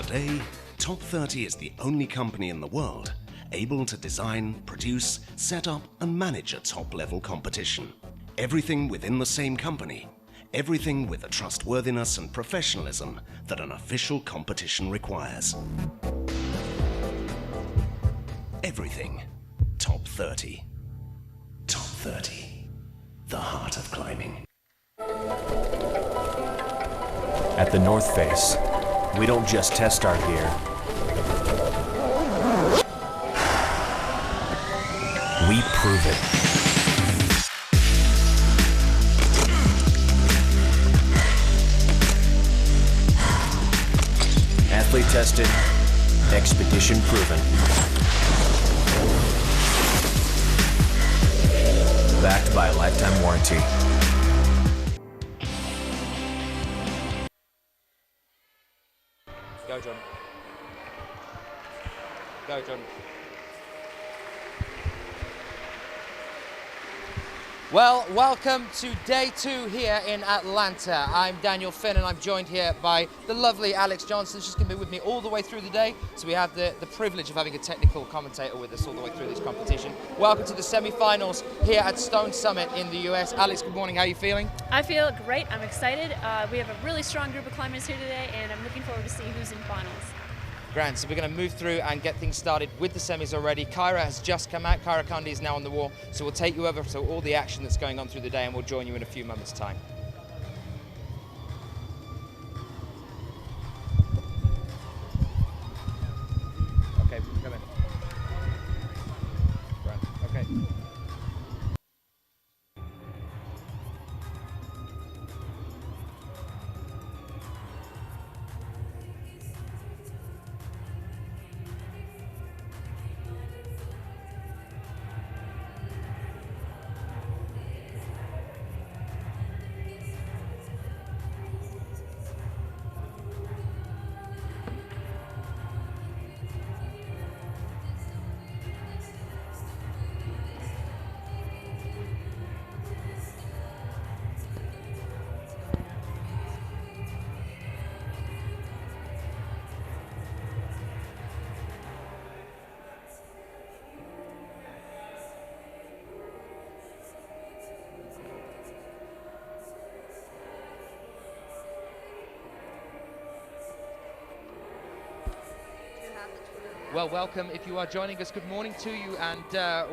Today, Top 30 is the only company in the world able to design, produce, set up and manage a top-level competition. Everything within the same company. Everything with the trustworthiness and professionalism that an official competition requires. Everything. Top 30. Top 30. The heart of climbing. At the North Face, we don't just test our gear. We prove it. Athlete tested, expedition proven. Backed by a lifetime warranty. Go, John. Go, John. Well, welcome to day 2 here in Atlanta. I'm Daniel Finn and I'm joined here by the lovely Alex Johnson. She's going to be with me all the way through the day. So we have the privilege of having a technical commentator with us all the way through this competition. Welcome to the semi-finals here at Stone Summit in the US. Alex, good morning. How are you feeling? I feel great. I'm excited. We have a really strong group of climbers here today and I'm looking forward to seeing who's in finals. Grand, so we're going to move through and get things started with the semis already. Kyra has just come out. Kyra Kandi is now on the wall, so we'll take you over to all the action that's going on through the day and we'll join you in a few moments' time. Okay, come in. Grand, okay. Well, welcome. If you are joining us, good morning to you and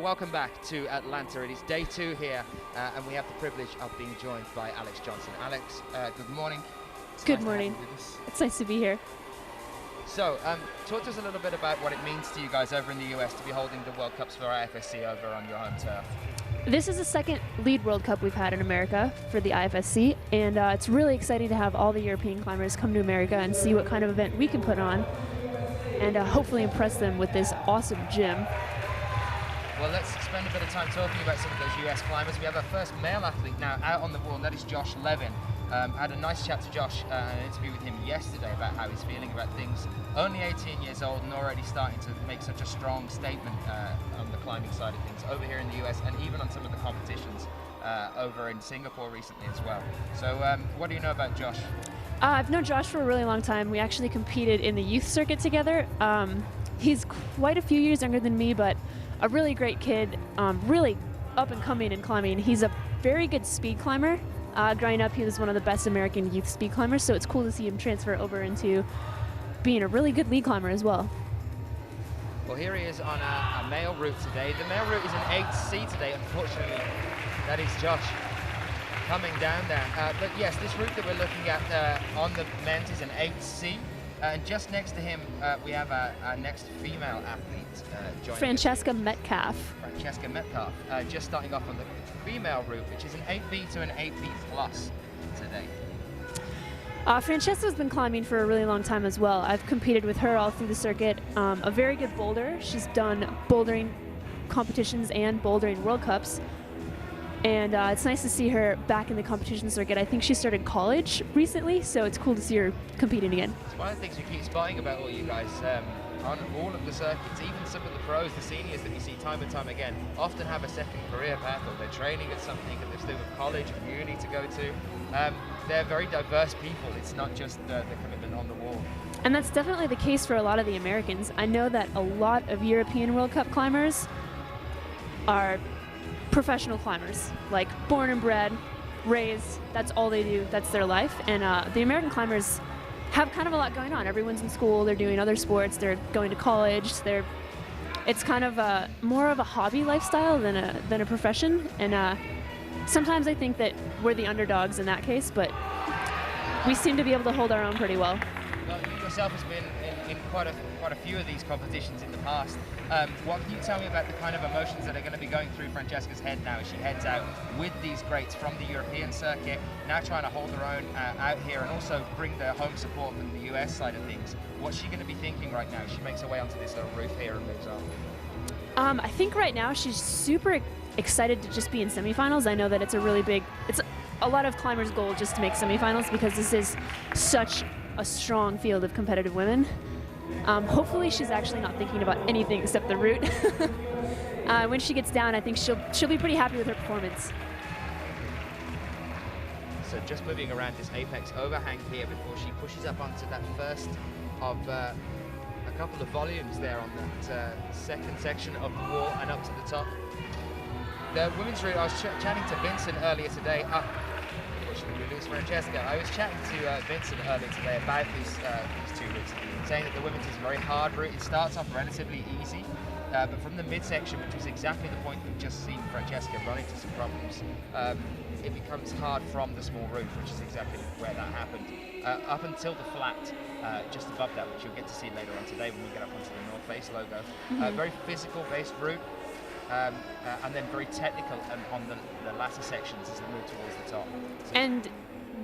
welcome back to Atlanta. It is day 2 here and we have the privilege of being joined by Alex Johnson. Alex, good morning. Good morning. It's nice to be here. So, talk to us a little bit about what it means to you guys over in the US to be holding the World Cups for IFSC over on your home turf. This is the second lead World Cup we've had in America for the IFSC, and it's really exciting to have all the European climbers come to America and see what kind of event we can put on, and hopefully impress them with this awesome gym. Well, let's spend a bit of time talking about some of those US climbers. We have our first male athlete now out on the wall, and that is Josh Levin. I had a nice chat to Josh and an interview with him yesterday about how he's feeling about things. Only 18 years old and already starting to make such a strong statement on the climbing side of things over here in the US and even on some of the competitions over in Singapore recently as well. So what do you know about Josh? I've known Josh for a really long time. We actually competed in the youth circuit together. He's quite a few years younger than me, but a really great kid, really up and coming in climbing. He's a very good speed climber. Growing up, he was one of the best American youth speed climbers, so it's cool to see him transfer over into being a really good lead climber as well. Well, here he is on a male route today. The male route is an 8C today, unfortunately. That is Josh coming down there. But yes, this route that we're looking at on the men's is an 8C. And just next to him, we have our next female athlete joining Francesca Metcalf. Francesca Metcalf, just starting off on the female route, which is an 8B to an 8B plus today. Francesca's been climbing for a really long time as well. I've competed with her all through the circuit. A very good boulder. She's done bouldering competitions and bouldering World Cups. And it's nice to see her back in the competition circuit. I think she started college recently, so it's cool to see her competing again. It's one of the things we keep spotting about all you guys on all of the circuits, even some of the pros, the seniors that you see time and time again, often have a second career path or they're training at something that they're still with college or uni to go to. They're very diverse people. It's not just the commitment on the wall. And that's definitely the case for a lot of the Americans. I know that a lot of European World Cup climbers are professional climbers, like born and bred, raised, that's all they do, that's their life. And the American climbers have kind of a lot going on. Everyone's in school, they're doing other sports, they're going to college, it's kind of more of a hobby lifestyle than a profession. And sometimes I think that we're the underdogs in that case, but we seem to be able to hold our own pretty well. Well, you yourself has been in quite a few of these competitions in the past. What can you tell me about the kind of emotions that are going to be going through Francesca's head now as she heads out with these greats from the European circuit, now trying to hold her own out here and also bring the home support from the US side of things? What's she going to be thinking right now as she makes her way onto this little roof here and moves on? I think right now she's super excited to just be in semifinals. I know that it's a lot of climbers' goal just to make semifinals because this is such a strong field of competitive women. Hopefully she's actually not thinking about anything except the route. When she gets down, I think she'll be pretty happy with her performance. So just moving around this apex overhang here before she pushes up onto that first of a couple of volumes there on that second section of the wall and up to the top. The women's route, I was chatting to Vincent earlier today. Unfortunately, we lose Francesca. I was chatting to Vincent earlier today about these two routes, saying that the women's is a very hard route. It starts off relatively easy, but from the midsection, which was exactly the point we've just seen Francesca run into some problems, it becomes hard from the small roof, which is exactly where that happened. Up until the flat, just above that, which you'll get to see later on today when we get up onto the North Face logo. Very physical-based route. And then very technical on the latter sections as they move towards the top. And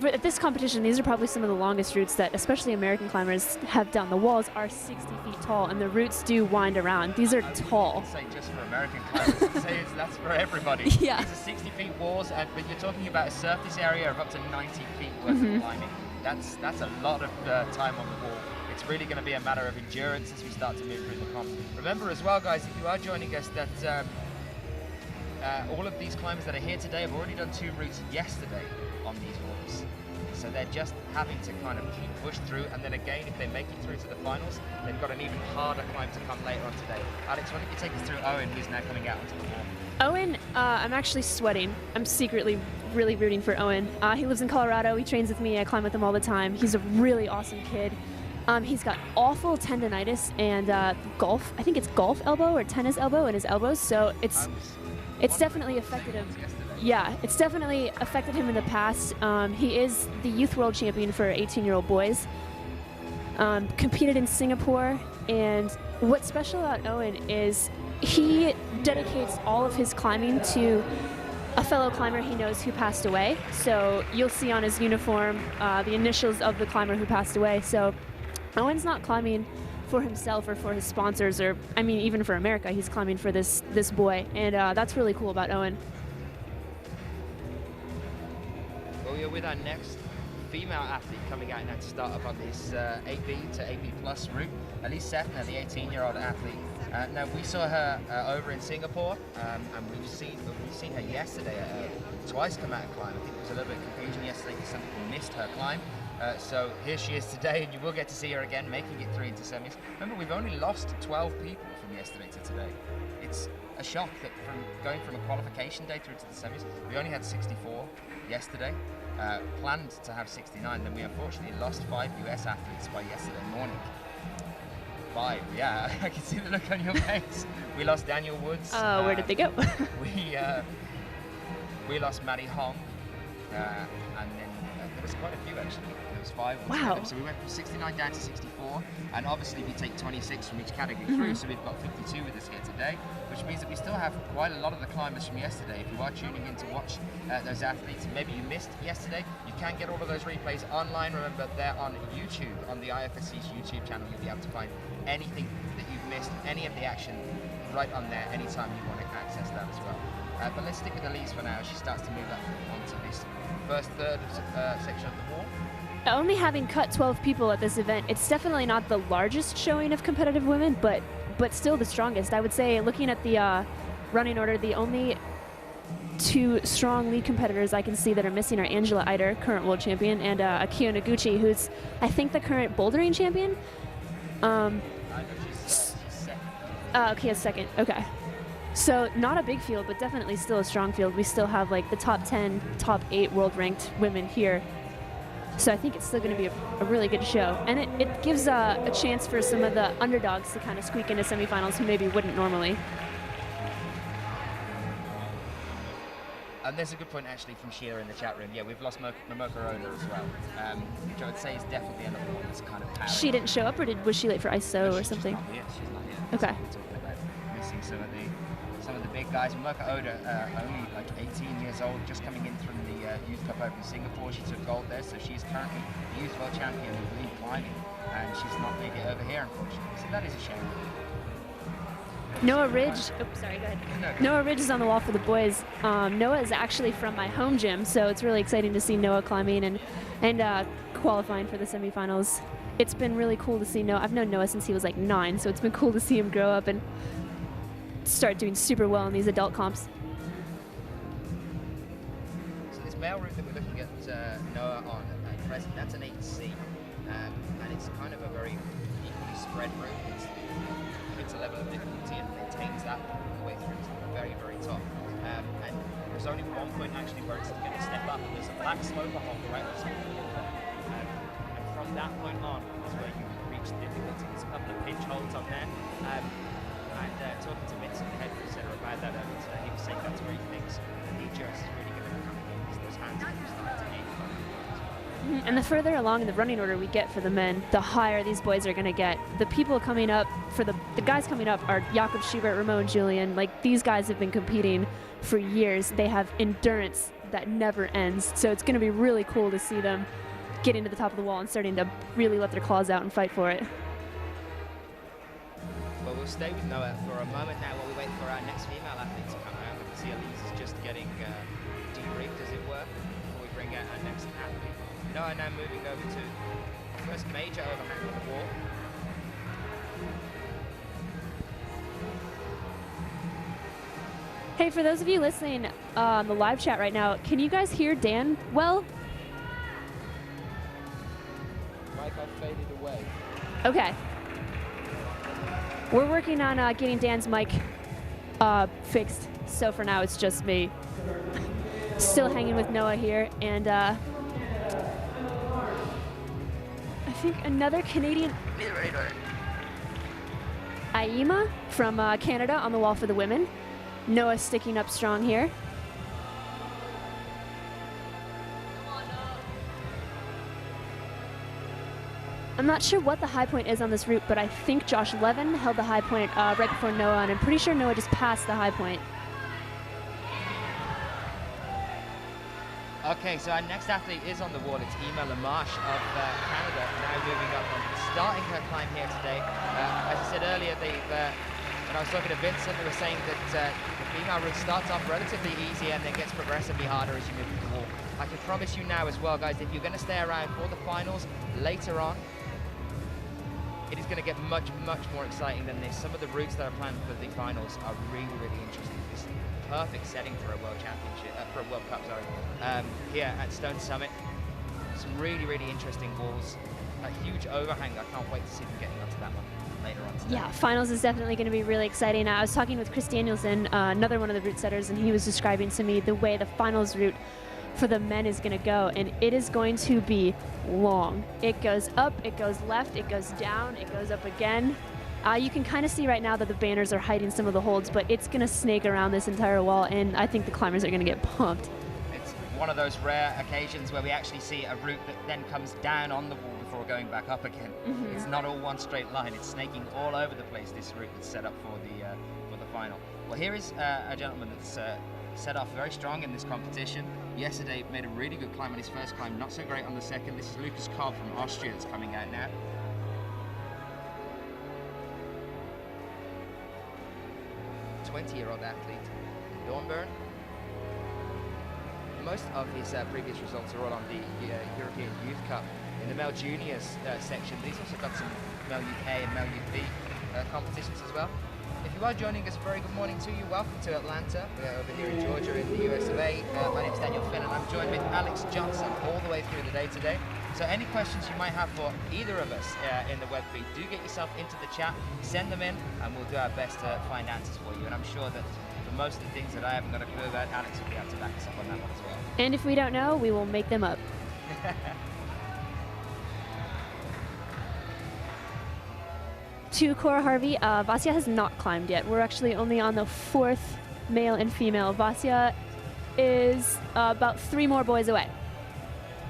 at this competition, these are probably some of the longest routes that especially American climbers have done. The walls are 60 feet tall and the routes do wind around. These are tall. Say just for American climbers, that's for everybody. Yeah. These are 60 feet walls, but you're talking about a surface area of up to 90 feet worth of climbing. That's a lot of time on the wall. It's really going to be a matter of endurance as we start to move through the comp. Remember as well, guys, if you are joining us, that all of these climbers that are here today have already done 2 routes yesterday on these walls. So they're just having to kind of keep pushed through, and then again, if they make it through to the finals, they've got an even harder climb to come later on today. Alex, why don't you take us through Owen, who's now coming out onto the wall? Owen, I'm actually sweating. I'm secretly really rooting for Owen. He lives in Colorado. He trains with me. I climb with him all the time. He's a really awesome kid. He's got awful tendonitis and golf. I think it's golf elbow or tennis elbow in his elbows. So it's definitely affected him. Yeah, it's definitely affected him in the past. He is the youth world champion for 18-year-old boys. Competed in Singapore, and what's special about Owen is he dedicates all of his climbing to a fellow climber he knows who passed away. So you'll see on his uniform the initials of the climber who passed away. So Owen's not climbing for himself or for his sponsors, or I mean even for America. He's climbing for this boy, and that's really cool about Owen. Well, we're with our next female athlete coming out now to start up on this 8B to 8B plus route. Elise Sethner, the 18-year-old athlete. Now we saw her over in Singapore, and we've seen her yesterday twice come out and climb. I think there was a little bit of confusion yesterday because some people missed her climb. So here she is today, and you will get to see her again making it through into semis. Remember, we've only lost 12 people from yesterday to today. It's a shock that from going from a qualification day through to the semis, we only had 64 yesterday. Planned to have 69, then we unfortunately lost 5 US athletes by yesterday morning. 5, yeah, I can see the look on your face. We lost Daniel Woods. Where did they go? we lost Maddie Hong, and then there was quite a few actually. There was 5. Wow. So we went from 69 down to 64, and obviously we take 26 from each category through, so we've got 52 with us here today, which means that we still have quite a lot of the climbers from yesterday. If you are tuning in to watch those athletes, maybe you missed yesterday, you can get all of those replays online. Remember, they're on YouTube, on the IFSC's YouTube channel. You'll be able to find anything that you've missed, any of the action right on there, anytime you want to access that as well. But let's stick with Elise for now as she starts to move up onto this first third section of the wall. Only having cut 12 people at this event, it's definitely not the largest showing of competitive women, but still the strongest. I would say, looking at the running order, the only two strong lead competitors I can see that are missing are Angela Eider, current world champion, and Akio Noguchi, who's I think the current bouldering champion. Akia's second. Okay. So not a big field, but definitely still a strong field. We still have like the top 10, top 8 world ranked women here. So I think it's still going to be a really good show. And it gives a chance for some of the underdogs to kind of squeak into semifinals who maybe wouldn't normally. And there's a good point actually from Sheila in the chat room. Yeah, we've lost Momoko Oda as well, which I would say is definitely another one that's kind of powering. She didn't show up, or was she late for ISO or something? She's not here. Okay. So we're talking about missing some of the big guys. Momoko Oda, only like 18 years old, just coming in from the Youth Cup over in Singapore. She took gold there, so she's currently the Youth World Champion of lead climbing, and she's not made it over here, unfortunately. So that is a shame. Noah Ridge, sorry, go ahead. Noah Ridge is on the wall for the boys. Noah is actually from my home gym, so it's really exciting to see Noah climbing and qualifying for the semifinals. It's been really cool to see Noah. I've known Noah since he was like 9, so it's been cool to see him grow up and start doing super well in these adult comps. So this male route that we're looking at Noah on at present, that's an 8C, and it's kind of a very equally spread route. It's a level of difficulty and maintains that all the way through to the very, very top. And there's only one point actually where it's going to step up, and there's a black sloper hold right at the top of the wall. And from that point on is where you reach the difficulty. There's a couple of pinch holds on there. And talking to Vincent, the head center, about that earlier today, he was saying that's where he thinks the endurance is really going to come in, because those hands are starting to ache. And the further along in the running order we get for the men, the higher these boys are going to get. The people coming up, for the guys coming up are Jakob Schubert, Ramon Julian. Like, these guys have been competing for years. They have endurance that never ends. So it's going to be really cool to see them getting to the top of the wall and starting to really let their claws out and fight for it. Well, we'll stay with Noah for a moment now while we wait for our next female athlete to come out. We can see Elise is just getting debriefed, as it were, before we bring out our next athlete. Noah now moving over to the first major overhang on the wall. Hey, for those of you listening on the live chat right now, can you guys hear Dan well? Mike, I faded away. Okay. We're working on getting Dan's mic fixed, so for now it's just me. Still hanging with Noah here, and I think another Canadian, Aima from Canada on the wall for the women. Noah sticking up strong here. I'm not sure what the high point is on this route, but I think Josh Levin held the high point right before Noah, and I'm pretty sure Noah just passed the high point. Okay, so our next athlete is on the wall. It's Ema Lamarche of Canada, now moving up and starting her climb here today. As I said earlier, when I was talking to Vincent, they were saying that the female route starts off relatively easy and then gets progressively harder as you move to the wall. I can promise you now as well, guys, if you're going to stay around for the finals later on, it is going to get much, much more exciting than this. Some of the routes that are planned for the finals are really, really interesting. This is perfect setting for a world championship, for a World Cup, sorry. Here at Stone Summit, some really, really interesting walls. A huge overhang. I can't wait to see them getting onto that one later on today. Yeah, finals is definitely going to be really exciting. I was talking with Chris Danielson, another one of the route setters, and he was describing to me the way the finals route for the men is going to go, and it is going to be long. It goes up, it goes left, it goes down, it goes up again. You can kind of see right now that the banners are hiding some of the holds, but it's going to snake around this entire wall, and I think the climbers are going to get pumped. It's one of those rare occasions where we actually see a route that then comes down on the wall before going back up again. Mm-hmm. It's not all one straight line. It's snaking all over the place, this route that's set up for the final. Well, here is a gentleman that's set off very strong in this competition. Yesterday made a really good climb on his first climb, not so great on the second. This is Lucas Cobb from Austria that's coming out now. A 20-year-old athlete, Dornbirn. Most of his previous results are all on the European Youth Cup in the male juniors section, but he's also got some male UK and male UP competitions as well. If you are joining us, very good morning to you. Welcome to Atlanta. We are over here in Georgia in the US of A. My name is Daniel Finn and I'm joined with Alex Johnson all the way through the day today. So any questions you might have for either of us in the web feed, do get yourself into the chat, send them in, and we'll do our best to find answers for you. And I'm sure that for most of the things that I haven't got a clue about, Alex will be able to back us up on that one as well. And if we don't know, we will make them up. To Cora Harvey, Vasya has not climbed yet. We're actually only on the 4th male and female. Vasya is about 3 more boys away.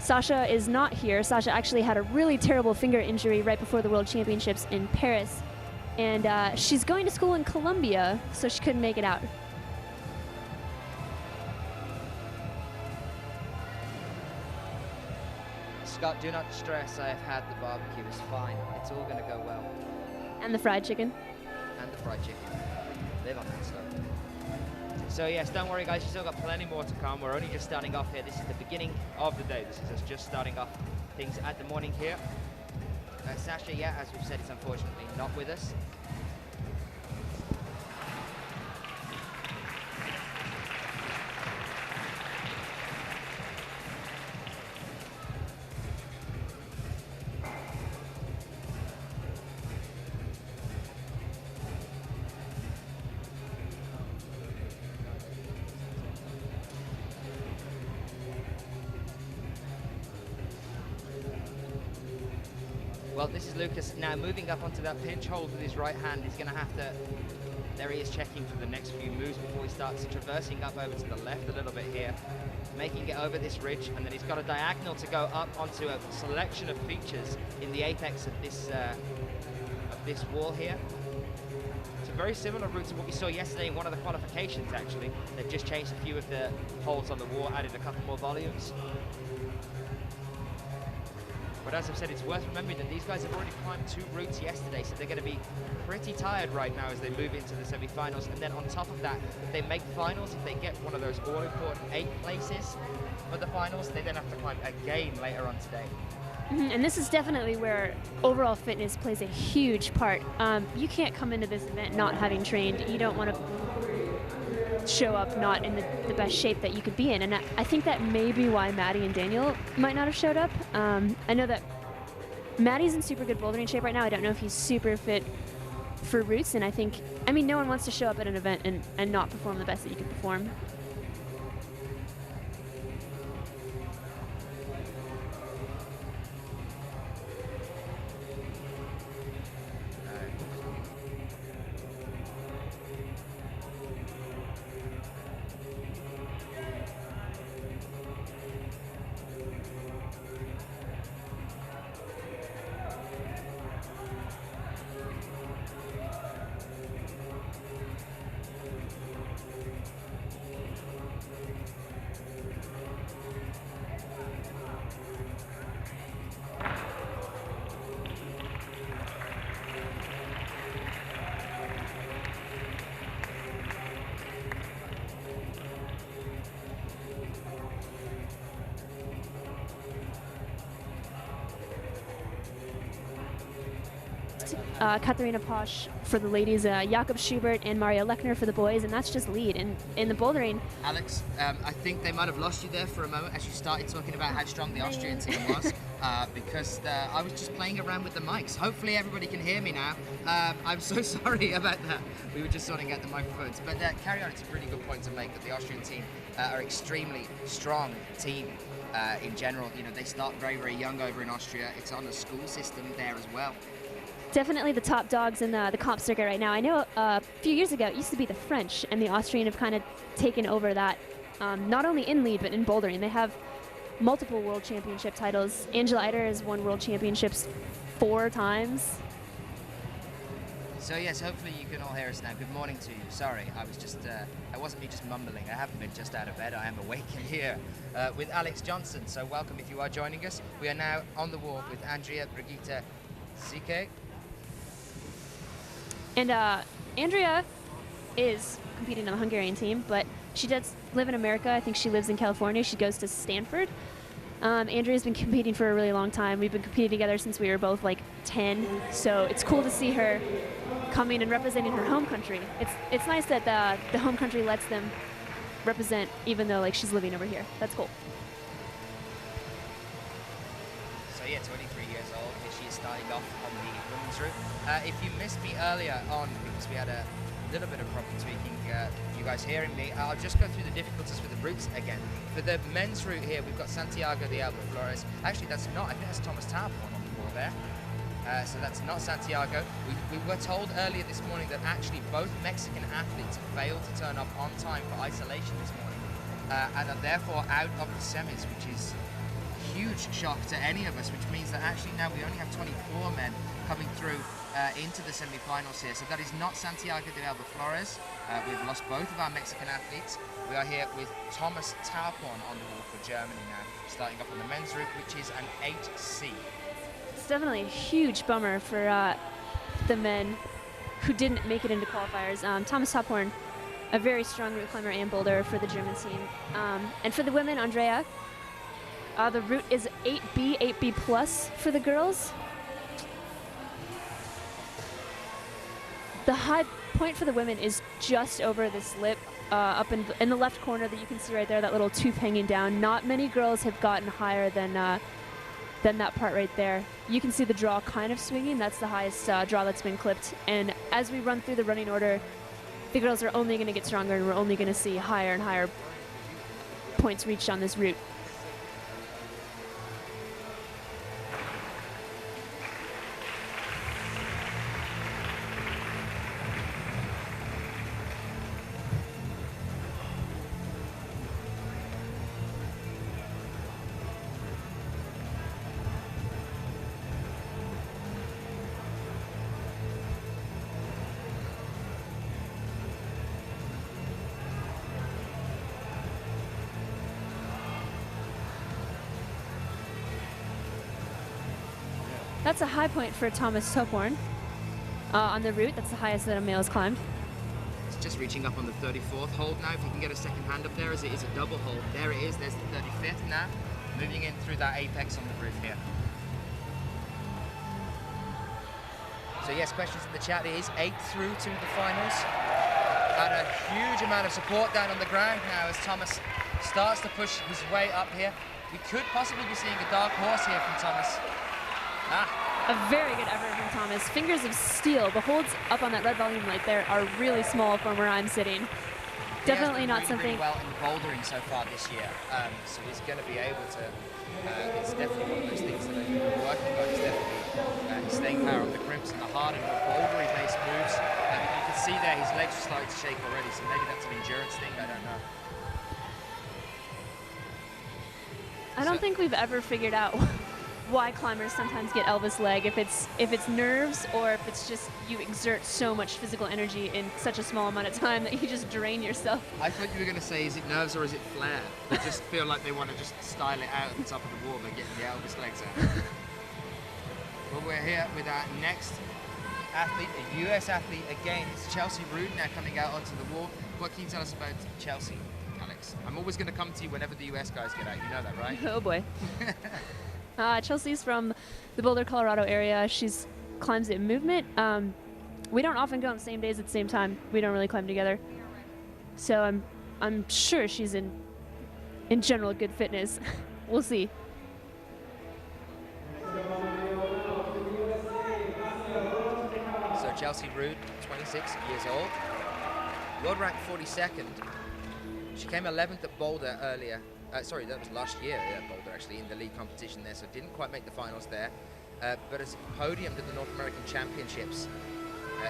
Sasha is not here. Sasha actually had a really terrible finger injury right before the World Championships in Paris. And she's going to school in Colombia, so she couldn't make it out. Scott, do not stress. I have had the barbecue. It's fine. It's all going to go well. And the fried chicken. And the fried chicken. Live on that stuff. So yes, don't worry guys, you've still got plenty more to come. We're only just starting off here. This is the beginning of the day. This is us just starting off things at the morning here. Sasha, yeah, as we've said, is unfortunately not with us. Well, this is Lucas now moving up onto that pinch hold with his right hand. He's going to have to, there he is checking for the next few moves before he starts traversing up over to the left a little bit here, making it over this ridge, and then he's got a diagonal to go up onto a selection of features in the apex of this wall here. It's a very similar route to what we saw yesterday in one of the qualifications actually. They've just changed a few of the holds on the wall, added a couple more volumes. But as I've said, it's worth remembering that these guys have already climbed 2 routes yesterday, so they're going to be pretty tired right now as they move into the semi-finals. And then on top of that, if they make finals, if they get one of those all-important 8 places for the finals, they then have to climb again later on today. And this is definitely where overall fitness plays a huge part. You can't come into this event not having trained. You don't want to show up not in the best shape that you could be in, and I think that may be why Maddie and Daniel might not have showed up. I know that Maddie's in super good bouldering shape right now. I don't know if he's super fit for routes, and I mean no one wants to show up at an event and not perform the best that you can perform. Katharina Posch for the ladies, Jakob Schubert and Maria Lechner for the boys, and that's just lead. And in the bouldering... Alex, I think they might have lost you there for a moment as you started talking about how strong the Austrian team was, because I was just playing around with the mics. Hopefully everybody can hear me now. I'm so sorry about that. We were just sorting out the microphones. But carry on, it's a really good point to make that the Austrian team are extremely strong team in general. You know, they start very, very young over in Austria. It's on a school system there as well. Definitely the top dogs in the comp circuit right now. I know a few years ago it used to be the French, and the Austrian have kind of taken over that, not only in lead but in bouldering. They have multiple world championship titles. Angela Eider has won world championships 4 times. So yes, hopefully you can all hear us now. Good morning to you. Sorry, I was just, I wasn't me just mumbling. I haven't been just out of bed. I am awake here with Alex Johnson. So welcome if you are joining us. We are now on the wall with Andrea Brigitte Sike. And Andrea is competing on the Hungarian team, but she does live in America. I think she lives in California. She goes to Stanford. Andrea's been competing for a really long time. We've been competing together since we were both like 10, so it's cool to see her coming and representing her home country. It's nice that the home country lets them represent, even though like she's living over here. That's cool. So yeah, 23 years old. Here she is starting off on the women's route. If you missed me earlier on, because we had a little bit of problem tweaking, you guys hearing me, I'll just go through the difficulties with the routes again. For the men's route here, we've got Santiago de Alba Flores. Actually, that's not. I think that's Thomas Tarpon on the wall there. So that's not Santiago. We were told earlier this morning that actually both Mexican athletes failed to turn up on time for isolation this morning, and are therefore out of the semis, which is a huge shock to any of us, which means that actually now we only have 24 men coming through into the semi-finals here. So that is not Santiago de Alba Flores. We've lost both of our Mexican athletes. We are here with Thomas Tarpon on the wall for Germany now, starting up on the men's route, which is an 8C. It's definitely a huge bummer for the men who didn't make it into qualifiers. Thomas Tarpon, a very strong route climber and boulder for the German team. And for the women, Andrea, the route is 8B, 8B plus for the girls. The high point for the women is just over this lip, up in the left corner that you can see right there, that little tooth hanging down. Not many girls have gotten higher than that part right there. You can see the draw kind of swinging. That's the highest draw that's been clipped. And as we run through the running order, the girls are only going to get stronger, and we're only going to see higher and higher points reached on this route. That's a high point for Thomas Tarpon on the route. That's the highest that a male has climbed. It's just reaching up on the 34th hold now. If you can get a second hand up there, as it is a double hold. There it is. There's the 35th now. Moving in through that apex on the roof here. So yes, questions in the chat. It is 8 through to the finals. And a huge amount of support down on the ground now as Thomas starts to push his way up here. We could possibly be seeing a dark horse here from Thomas. A very good effort from Thomas. Fingers of steel. The holds up on that red volume light there are really small from where I'm sitting. Definitely not something. Really well in bouldering so far this year, so he's going to be able to. It's definitely one of those things that he's been working on. He's definitely staying power on the crimps and the hard and more bouldery-based moves. You can see there his legs are starting to shake already, so maybe that's an endurance thing. I don't know. I don't think we've ever figured out why climbers sometimes get Elvis leg, if it's nerves or if it's just you exert so much physical energy in such a small amount of time that you just drain yourself. I thought you were going to say, is it nerves or is it flair? They just feel like they want to just style it out at the top of the wall. They're getting the Elvis legs out. Well, we're here with our next athlete, a US athlete again. It's Chelsea Rood now coming out onto the wall. What can you tell us about Chelsea, Alex? I'm always going to come to you whenever the US guys get out. You know that, right? Oh boy. Chelsea's from the Boulder, Colorado area. She's climbs it in movement. We don't often go on the same days at the same time. We don't really climb together. So I'm sure she's in general good fitness. We'll see. So Chelsea Rood, 26 years old. World rank 42nd. She came 11th at Boulder earlier. Sorry, that was last year at Boulder, actually, in the league competition there, so didn't quite make the finals there. But as podiumed at the North American Championships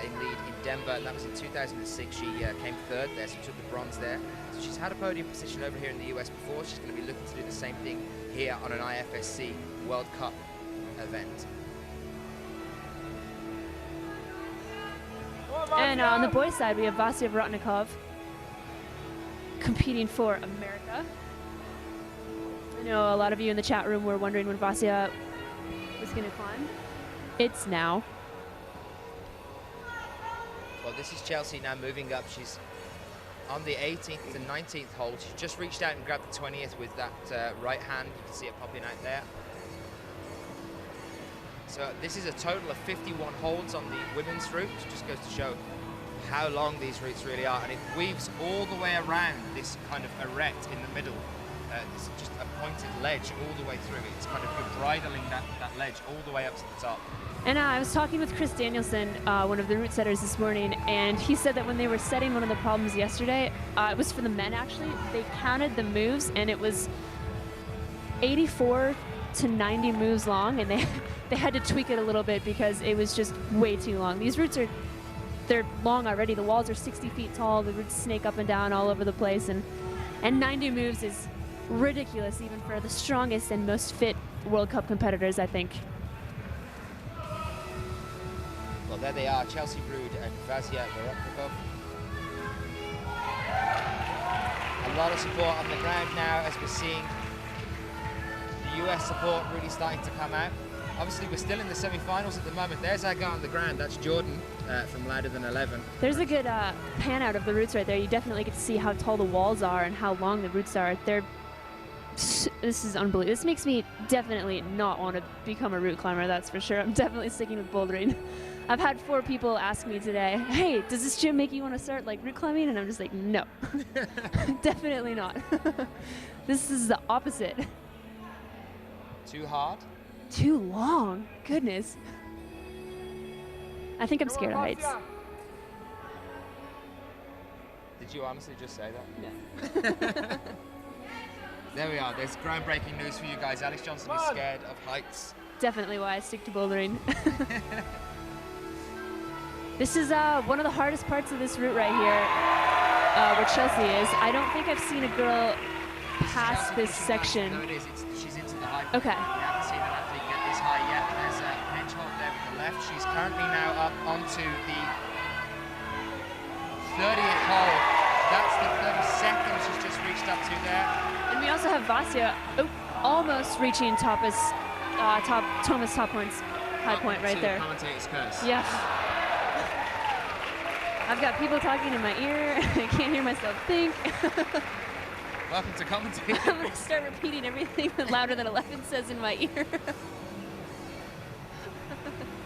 in lead in Denver, and that was in 2006. She came 3rd there, so she took the bronze there. So she's had a podium position over here in the US before. She's going to be looking to do the same thing here on an IFSC World Cup event. And on the boys' side, we have Vasya Vorotnikov competing for America. I know a lot of you in the chat room were wondering when Vasya was going to climb. It's now. Well, this is Chelsea now moving up. She's on the 18th to 19th hole. She just reached out and grabbed the 20th with that right hand. You can see it popping out there. So this is a total of 51 holds on the women's route, which just goes to show how long these routes really are. And it weaves all the way around this kind of erect in the middle. It's just a pointed ledge all the way through. It's kind of, you're bridling that ledge all the way up to the top. And I was talking with Chris Danielson, one of the route setters this morning, and he said that when they were setting one of the problems yesterday, it was for the men actually, they counted the moves and it was 84 to 90 moves long, and they had to tweak it a little bit because it was just way too long. These routes they're long already. The walls are 60 feet tall, the routes snake up and down all over the place, and 90 moves is ridiculous even for the strongest and most fit World Cup competitors, I think. Well, there they are, Chelsea Brood and Vasia Vereknikov. A lot of support on the ground now as we're seeing the US support really starting to come out. Obviously, we're still in the semi-finals at the moment. There's our guy on the ground. That's Jordan from Louder Than 11. There's a good pan out of the routes right there. You definitely get to see how tall the walls are and how long the routes are. This is unbelievable. This makes me definitely not want to become a route climber, that's for sure. I'm definitely sticking with bouldering. I've had 4 people ask me today, hey, does this gym make you want to start like route climbing? And I'm just like, no, definitely not. This is the opposite. Too hard? Too long, goodness. I think I'm scared of heights. Did you honestly just say that? Yeah. There we are. There's groundbreaking news for you guys. Alex Johnson is scared of heights. Definitely why I stick to bouldering. This is one of the hardest parts of this route right here, where Chelsea is. I don't think I've seen a girl pass this section. No, it is. She's into the high. Okay. We haven't seen an athlete get this high yet. There's a pinch hold there with the left. She's currently now up onto the 30th hole. That's the 32nd she's just reached up to there. And we also have Vasia almost reaching Thomas Top Point's high point right there. Commentator's curse. Yeah. I've got people talking in my ear. I can't hear myself think. Welcome to commentating. I'm going to start repeating everything that Louder Than 11 says in my ear.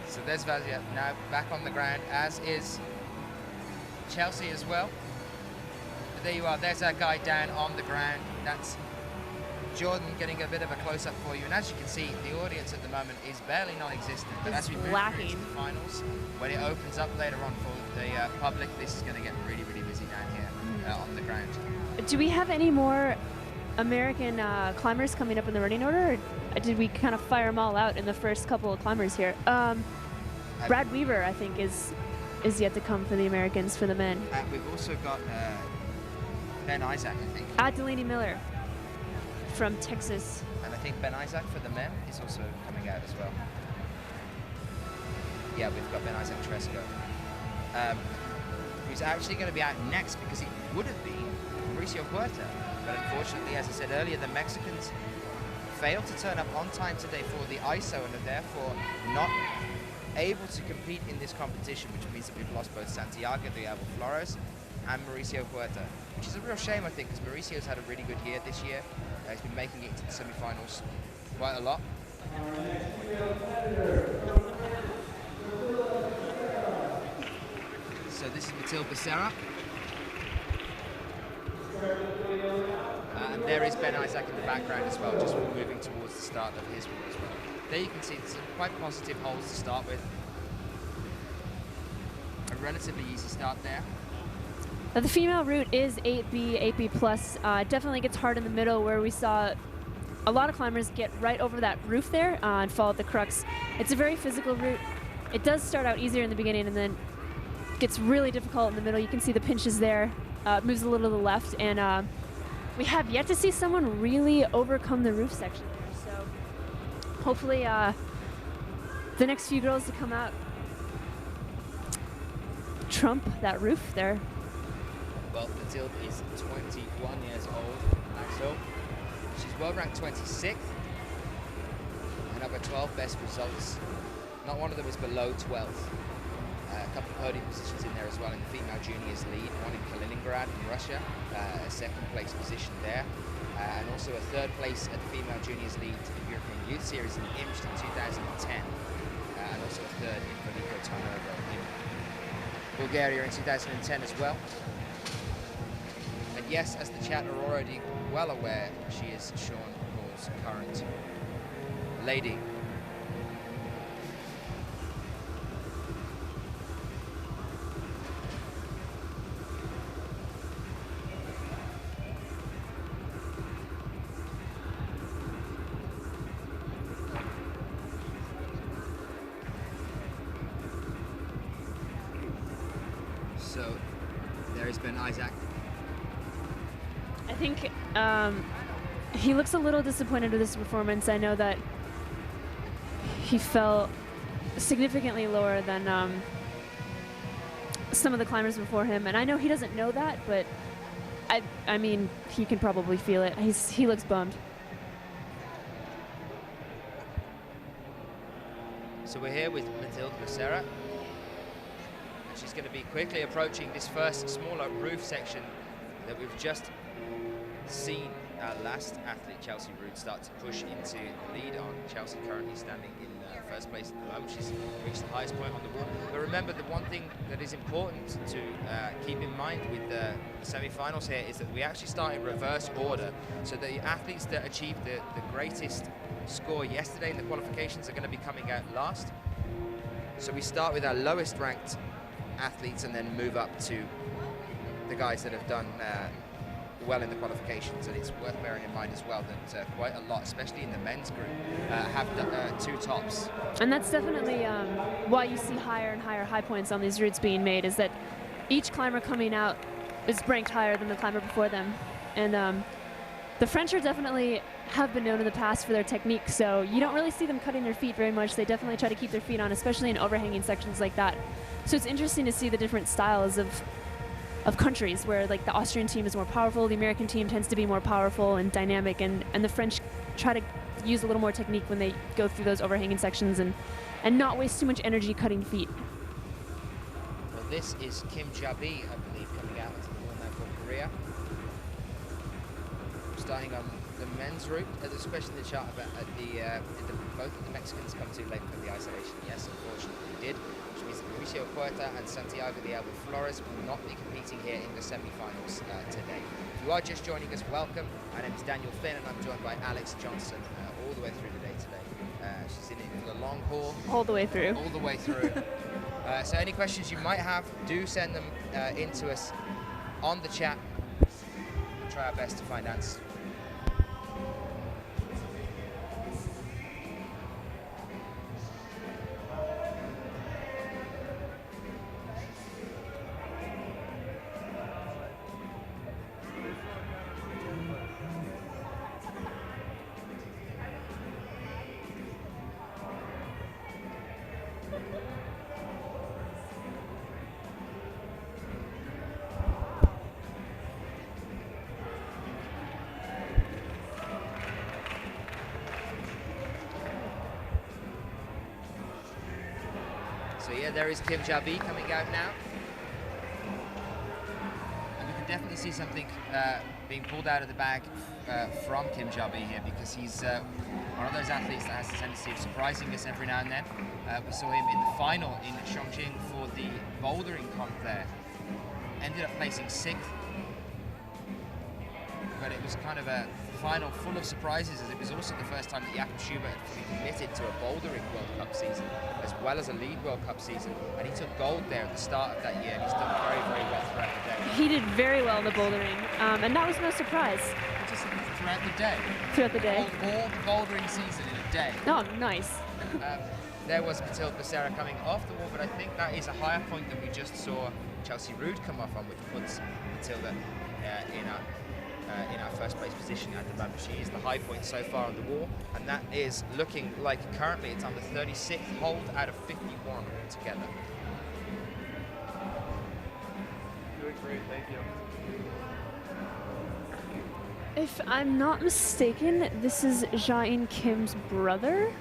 So there's Vasia now back on the ground, as is Chelsea as well. But there you are. There's our guy down on the ground. That's Jordan getting a bit of a close-up for you. And as you can see, the audience at the moment is barely non-existent. But as we move through into the finals, when it opens up later on for the public, this is going to get really, really busy down here on the ground. Do we have any more American climbers coming up in the running order, or did we kind of fire them all out in the first couple of climbers here? Brad Weaver, I think, is yet to come for the Americans for the men. We've also got Ben Isaac, I think. Delaney Miller from Texas. And I think Ben Isaac for the men is also coming out as well. Yeah, we've got Ben Isaac Tresco. Who's actually going to be out next because he would have been Mauricio Huerta. But unfortunately, as I said earlier, the Mexicans failed to turn up on time today for the ISO and are therefore not able to compete in this competition, which means that we've lost both Santiago Diabo Flores and Mauricio Huerta, which is a real shame, I think, because Mauricio's had a really good year this year. He's been making it to the semi-finals quite a lot. So this is Matilde Becerra. And there is Ben Isaac in the background as well, just moving towards the start of his route as well. There you can see some quite positive holes to start with. A relatively easy start there. The female route is 8B, 8B plus. Definitely gets hard in the middle where we saw a lot of climbers get right over that roof there and fall at the crux. It's a very physical route. It does start out easier in the beginning and then gets really difficult in the middle. You can see the pinches there. Moves a little to the left, and we have yet to see someone really overcome the roof section there. So hopefully the next few girls to come out trump that roof there. Well, Matilde is 21 years old, so she's world ranked 26th, and of her 12 best results, not one of them is below 12th. A couple podium positions in there as well in the female juniors lead, one in Kaliningrad in Russia, a second place position there, and also a third place at the female juniors lead to the European Youth Series in Imst in 2010, and also a third in Veliko Tarnovo in Bulgaria in 2010 as well. And yes, as the chat are already well aware, she is Sean Paul's current lady. So there has been Isaac. I think he looks a little disappointed with this performance. I know that he fell significantly lower than some of the climbers before him, and I know he doesn't know that, but I mean, he can probably feel it. He looks bummed. So we're here with Mathilde Becerra. She's going to be quickly approaching this first smaller roof section that we've just seen our last athlete, Chelsea Root, start to push into the lead on. Chelsea currently standing in first place at the moment. She's reached the highest point on the wall. But remember, the one thing that is important to keep in mind with the semi-finals here is that we actually start in reverse order. So the athletes that achieved the greatest score yesterday in the qualifications are going to be coming out last. So we start with our lowest ranked athletes and then move up to the guys that have done well in the qualifications. And it's worth bearing in mind as well that quite a lot, especially in the men's group, have two tops. And that's definitely why you see higher and higher high points on these routes being made, is that each climber coming out is ranked higher than the climber before them. And the French are definitely have been known in the past for their technique, so you don't really see them cutting their feet very much. They definitely try to keep their feet on, especially in overhanging sections like that. So it's interesting to see the different styles of countries, where like the Austrian team is more powerful, the American team tends to be more powerful and dynamic, and the French try to use a little more technique when they go through those overhanging sections and not waste too much energy cutting feet. Well, this is Kim Jabi, I believe, coming out into the wall now for Korea. Starting on the men's route, there's a question in the chart about both of the Mexicans come too late for the isolation. Yes, unfortunately they did, which means that Mauricio Puerta and Santiago de Alba Flores will not be competing here in the semi-finals today. If you are just joining us, welcome. My name is Daniel Finn and I'm joined by Alex Johnson all the way through the day today. She's in it for the long haul. All the way through. All the way through. So any questions you might have, do send them in to us on the chat. We'll try our best to find answers. So yeah, there is Kim Jabi coming out now. And we can definitely see something being pulled out of the bag from Kim Jabi here, because he's one of those athletes that has the tendency of surprising us every now and then. We saw him in the final in Chongqing for the bouldering comp there. Ended up placing 6th. But it was kind of a final full of surprises, as it was also the first time that Jakob Schubert had committed to a bouldering World Cup season as well as a lead World Cup season, and he took gold there at the start of that year, and he's done very, very well throughout the day. He did very well in the bouldering, and that was no surprise. Just throughout the day. Throughout the day. All the bouldering season in a day. Oh, nice. There was Mathilde Becerra coming off the wall, but I think that is a higher point than we just saw Chelsea Rood come off on, which puts Mathilde in our first place position at the moment. She is the high point so far on the wall, and that is looking like currently it's on the 36th hold out of 51 altogether. Doing great, thank you. If I'm not mistaken, this is Jae-in Kim's brother.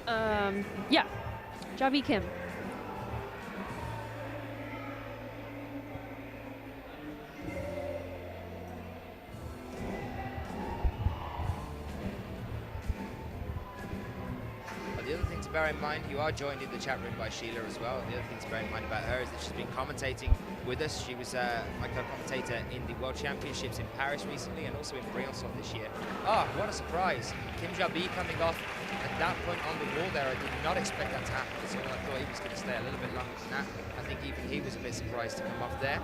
Yeah, Jabi Kim. bear in mind, you are joined in the chat room by Sheila as well. The other thing to bear in mind about her is that she's been commentating with us. She was my co-commentator in the World Championships in Paris recently and also in Briançon this year. Oh, what a surprise. Kim Jabi coming off at that point on the wall there. I did not expect that to happen at all. I thought he was going to stay a little bit longer than that. I think even he was a bit surprised to come off there.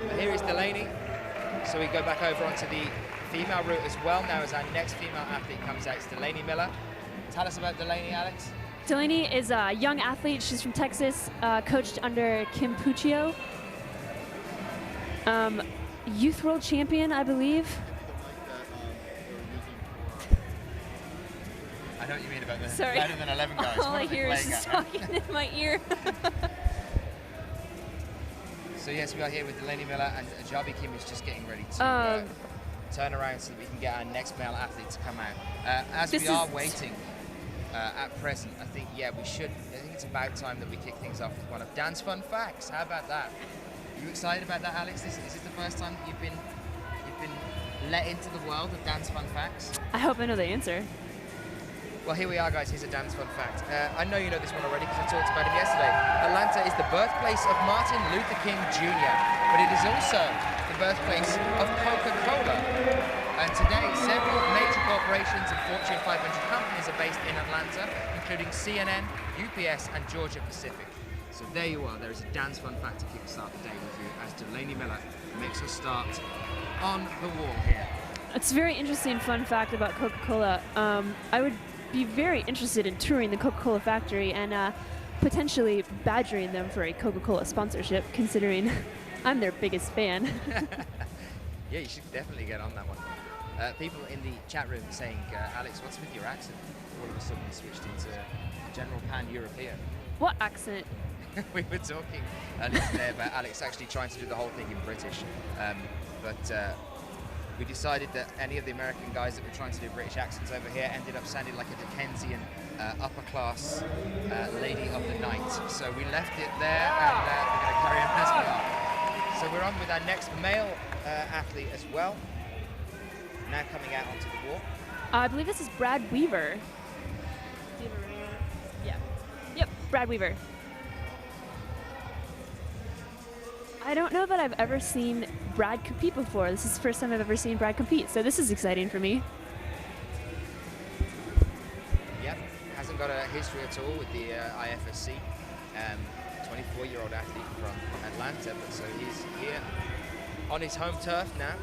But here is Delaney. So we go back over onto the female route as well now as our next female athlete comes out. It's Delaney Miller. Tell us about Delaney, Alex. Delaney is a young athlete. She's from Texas, coached under Kim Puccio. Youth world champion, I believe. I know what you mean about the Sorry. better than 11 guys. All I hear is just talking in my ear. So yes, we are here with Delaney Miller, and Jabi Kim is just getting ready to turn around so that we can get our next male athlete to come out. As we are waiting at present, I think we should. I think it's about time that we kick things off with one of Dan's fun facts. How about that? Are you excited about that, Alex? Is this the first time that you've been let into the world of Dan's fun facts? I hope I know the answer. Well, here we are, guys. Here's a Dan's fun fact. I know you know this one already because I talked about him yesterday. Atlanta is the birthplace of Martin Luther King Jr., but it is also the birthplace of Coca-Cola. And today, several major corporations and Fortune 500 companies are based in Atlanta, including CNN, UPS, and Georgia Pacific. So there you are. There is a Dan's fun fact to kickstart the day with you as Delaney Miller makes her start on the wall here. It's a very interesting fun fact about Coca-Cola. I would be very interested in touring the Coca-Cola factory and potentially badgering them for a Coca-Cola sponsorship, considering I'm their biggest fan. Yeah, you should definitely get on that one. People in the chat room saying, Alex, what's with your accent? All of a sudden switched into general pan-European. What accent? We were talking earlier today about Alex actually trying to do the whole thing in British, but we decided that any of the American guys that were trying to do British accents over here ended up sounding like a Dickensian upper-class lady of the night. So we left it there, and we're going to carry on as we are. So we're on with our next male athlete as well, now coming out onto the wall. I believe this is Brad Weaver. Yeah. Yep, Brad Weaver. I don't know that I've ever seen Brad compete before. This is the first time I've ever seen Brad compete, so this is exciting for me. Yep, hasn't got a history at all with the IFSC. 24-year-old athlete from Atlanta, but so he's here on his home turf now.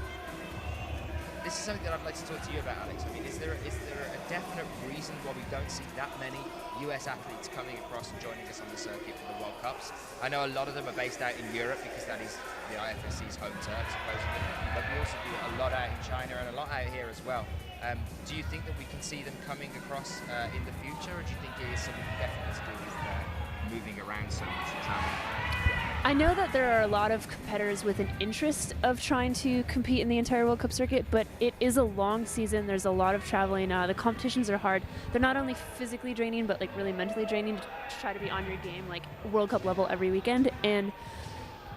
This is something that I'd like to talk to you about, Alex. I mean, is there a definite reason why we don't see that many US athletes coming across and joining us on the circuit for the World Cups? I know a lot of them are based out in Europe because that is the IFSC's home turf, supposedly, but we also do a lot out in China and a lot out here as well. Do you think that we can see them coming across in the future, or do you think it is something definitely to do with moving around so much and traveling? I know that there are a lot of competitors with an interest of trying to compete in the entire World Cup circuit, but it is a long season. There's a lot of traveling. The competitions are hard. They're not only physically draining, but like really mentally draining to try to be on your game, like World Cup level every weekend. And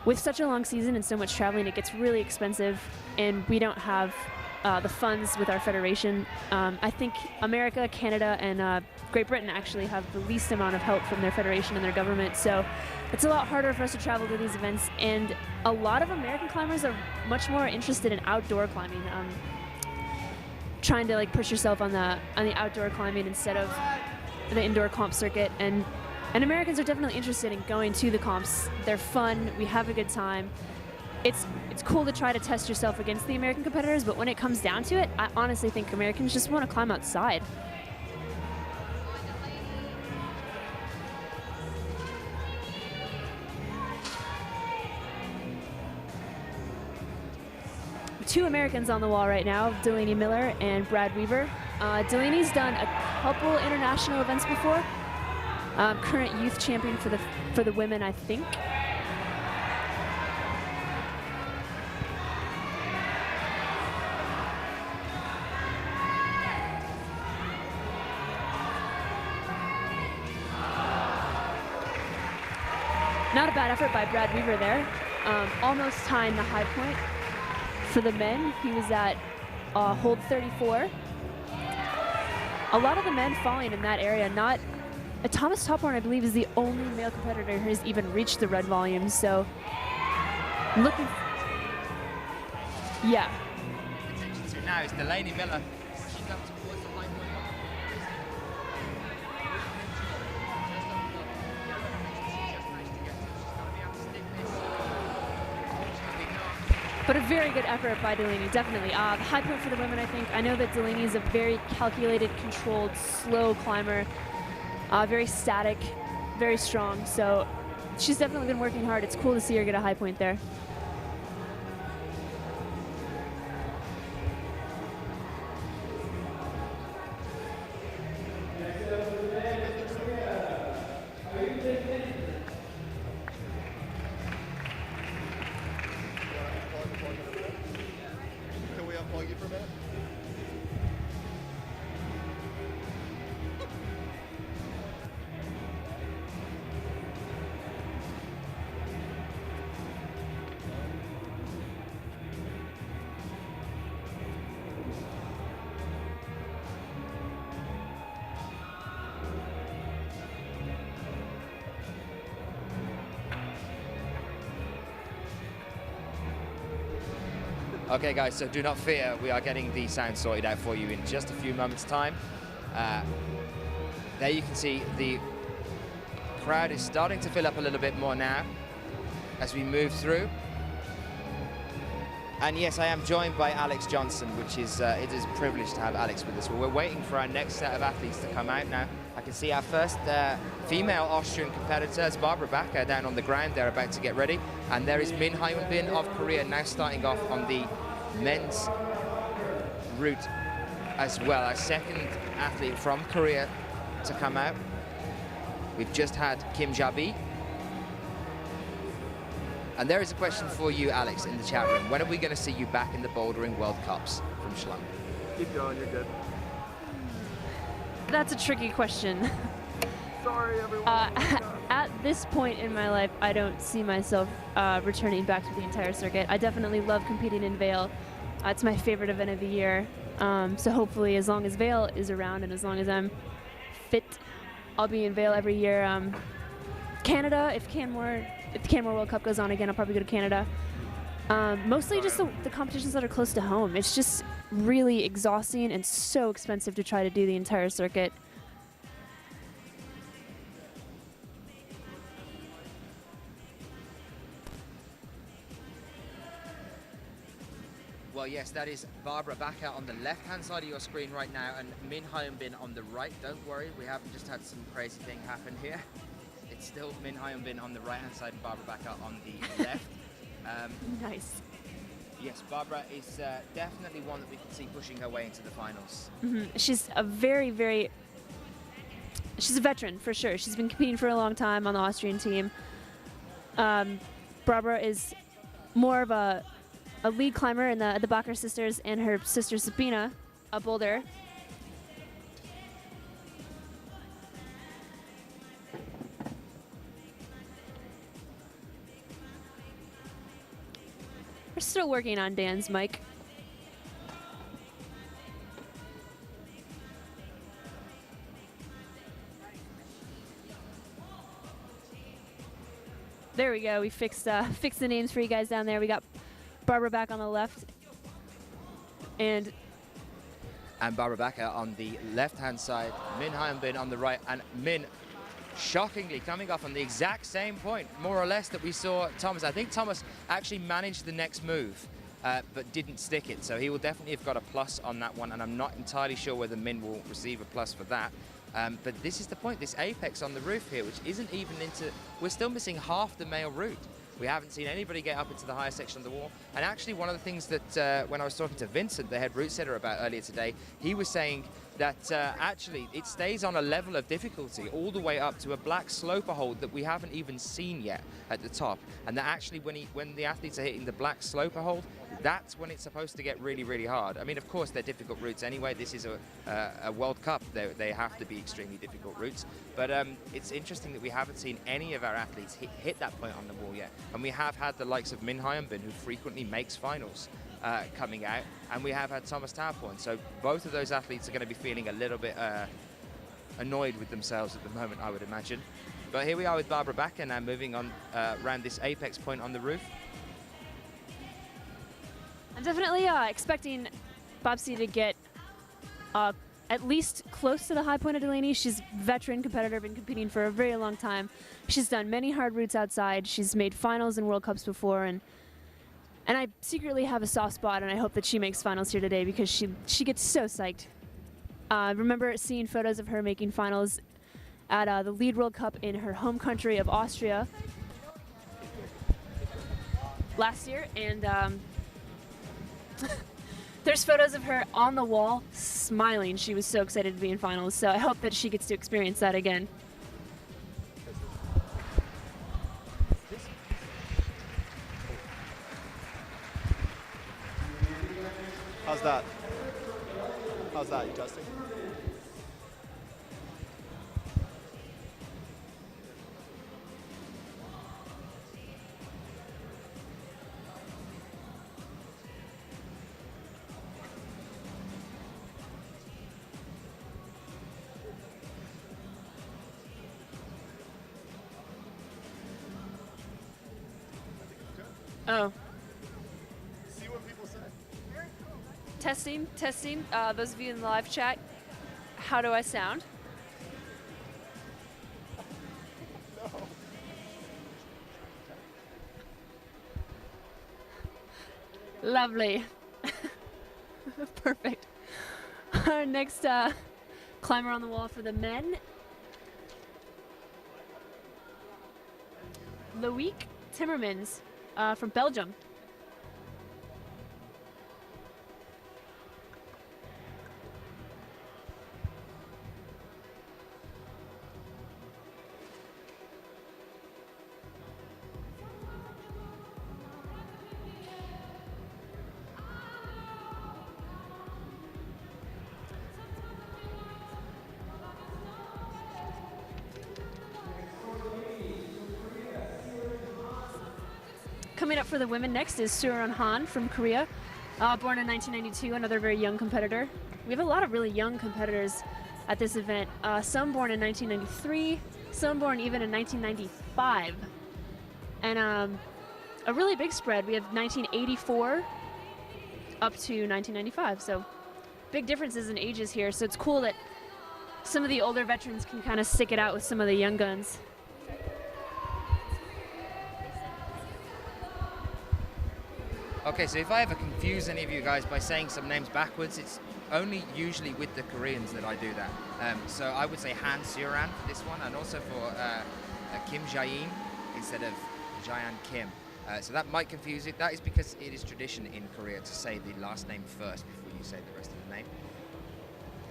with such a long season and so much traveling, it gets really expensive, and we don't have the funds with our federation. I think America, Canada, and Great Britain actually have the least amount of help from their federation and their government, so it's a lot harder for us to travel to these events, and a lot of American climbers are much more interested in outdoor climbing, trying to like push yourself on the outdoor climbing instead of the indoor comp circuit, and Americans are definitely interested in going to the comps. They're fun, we have a good time. It's cool to try to test yourself against the American competitors, but when it comes down to it, I honestly think Americans just want to climb outside. Two Americans on the wall right now, Delaney Miller and Brad Weaver. Delaney's done a couple international events before. Current youth champion for the women, I think. Not a bad effort by Brad Weaver there. Almost tying the high point for the men. He was at hold 34. A lot of the men falling in that area. Not Thomas Tophorn, I believe, is the only male competitor who has even reached the red volume. So looking, yeah. Attention to now is Delaney Miller pushing up towards the high point. But a very good effort by Delaney, definitely. The high point for the women, I think. I know that Delaney is a very calculated, controlled, slow climber. Very static, very strong. So she's definitely been working hard. It's cool to see her get a high point there. Can we unplug you for a minute? Okay guys, so do not fear, we are getting the sound sorted out for you in just a few moments' time. There you can see the crowd is starting to fill up a little bit more now as we move through. And yes, I am joined by Alex Johnson, which is, it is a privilege to have Alex with us. Well, we're waiting for our next set of athletes to come out now. I can see our first female Austrian competitors, Barbara Backer, down on the ground. They're about to get ready. And there is Min Hyun-bin of Korea now starting off on the men's route as well. Our second athlete from Korea to come out. We've just had Kim Jabi. And there is a question for you, Alex, in the chat room. When are we going to see you back in the bouldering World Cups from Schlum? Keep going, you're good. That's a tricky question. Sorry, everyone. At this point in my life, I don't see myself returning back to the entire circuit. I definitely love competing in Vail. It's my favorite event of the year. So hopefully, as long as Vail is around and as long as I'm fit, I'll be in Vail every year. Canada, if the Canmore World Cup goes on again, I'll probably go to Canada. Mostly just the competitions that are close to home. It's just really exhausting and so expensive to try to do the entire circuit. Well, yes, that is Barbara Backer on the left-hand side of your screen right now, and Min Hyun-bin on the right. Don't worry, we haven't just had some crazy thing happen here. It's still Min Hyun-bin on the right-hand side and Barbara Backer on the left. Nice. Yes, Barbara is definitely one that we can see pushing her way into the finals. She's a she's a veteran for sure. She's been competing for a long time on the Austrian team. Barbara is more of a lead climber in the Bacher sisters, and her sister Sabina, a boulder. We're still working on Dan's mic. There we go. We fixed the names for you guys down there. We got Barbara back on the left, and Barbara Backer on the left-hand side, Min Hyun-bin on the right, and Min shockingly coming off on the exact same point, more or less, that we saw Thomas. I think Thomas actually managed the next move, but didn't stick it, so he will definitely have got a plus on that one, and I'm not entirely sure whether Min will receive a plus for that. But this is the point, this apex on the roof here, which isn't even into, we're still missing half the male route. We haven't seen anybody get up into the higher section of the wall. And actually one of the things that when I was talking to Vincent, the head route setter, about earlier today, he was saying that actually it stays on a level of difficulty all the way up to a black sloper hold that we haven't even seen yet at the top. And that actually when the athletes are hitting the black sloper hold, that's when it's supposed to get really, really hard. I mean, of course, they're difficult routes anyway. This is a World Cup. They have to be extremely difficult routes. But it's interesting that we haven't seen any of our athletes hit that point on the wall yet. And we have had the likes of Min Hyun-bin, who frequently makes finals. coming out, and we have had Thomas Tauporn. So both of those athletes are going to be feeling a little bit annoyed with themselves at the moment, I would imagine. But here we are with Barbara Backer now moving on around this apex point on the roof. I'm definitely expecting Bobsy to get at least close to the high point of Delaney. She's a veteran competitor, been competing for a very long time. She's done many hard routes outside. She's made finals and World Cups before, and I secretly have a soft spot, and I hope that she makes finals here today because she gets so psyched. I remember seeing photos of her making finals at the Lead World Cup in her home country of Austria last year, and there's photos of her on the wall smiling. She was so excited to be in finals, so I hope that she gets to experience that again. How's that? How's that? You testing? Oh. See what people say. Testing, testing. Those of you in the live chat, how do I sound? No. Lovely. Perfect. Our next climber on the wall for the men, Loïc Timmermans from Belgium. Coming up for the women next is Suran Han from Korea, born in 1992, another very young competitor. We have a lot of really young competitors at this event, some born in 1993, some born even in 1995. And a really big spread. We have 1984 up to 1995, so big differences in ages here. So it's cool that some of the older veterans can kind of stick it out with some of the young guns. Okay, so if I ever confuse any of you guys by saying some names backwards, it's only usually with the Koreans that I do that. So I would say Han Suran for this one, and also for Kim Jae-in instead of Jaean Kim. So that might confuse it. That is because it is tradition in Korea to say the last name first before you say the rest of the name.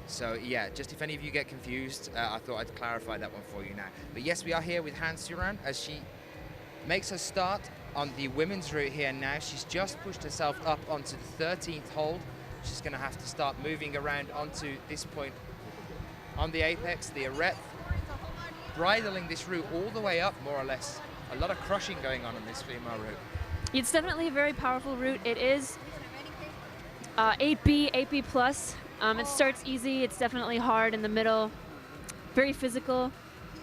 So yeah, just if any of you get confused, I thought I'd clarify that one for you now. But yes, we are here with Han Suran as she makes her start on the women's route here now. She's just pushed herself up onto the 13th hold. She's going to have to start moving around onto this point on the apex, the arête, bridling this route all the way up, more or less. A lot of crushing going on this female route. It's definitely a very powerful route. It is 8B, 8B plus. It starts easy. It's definitely hard in the middle, very physical.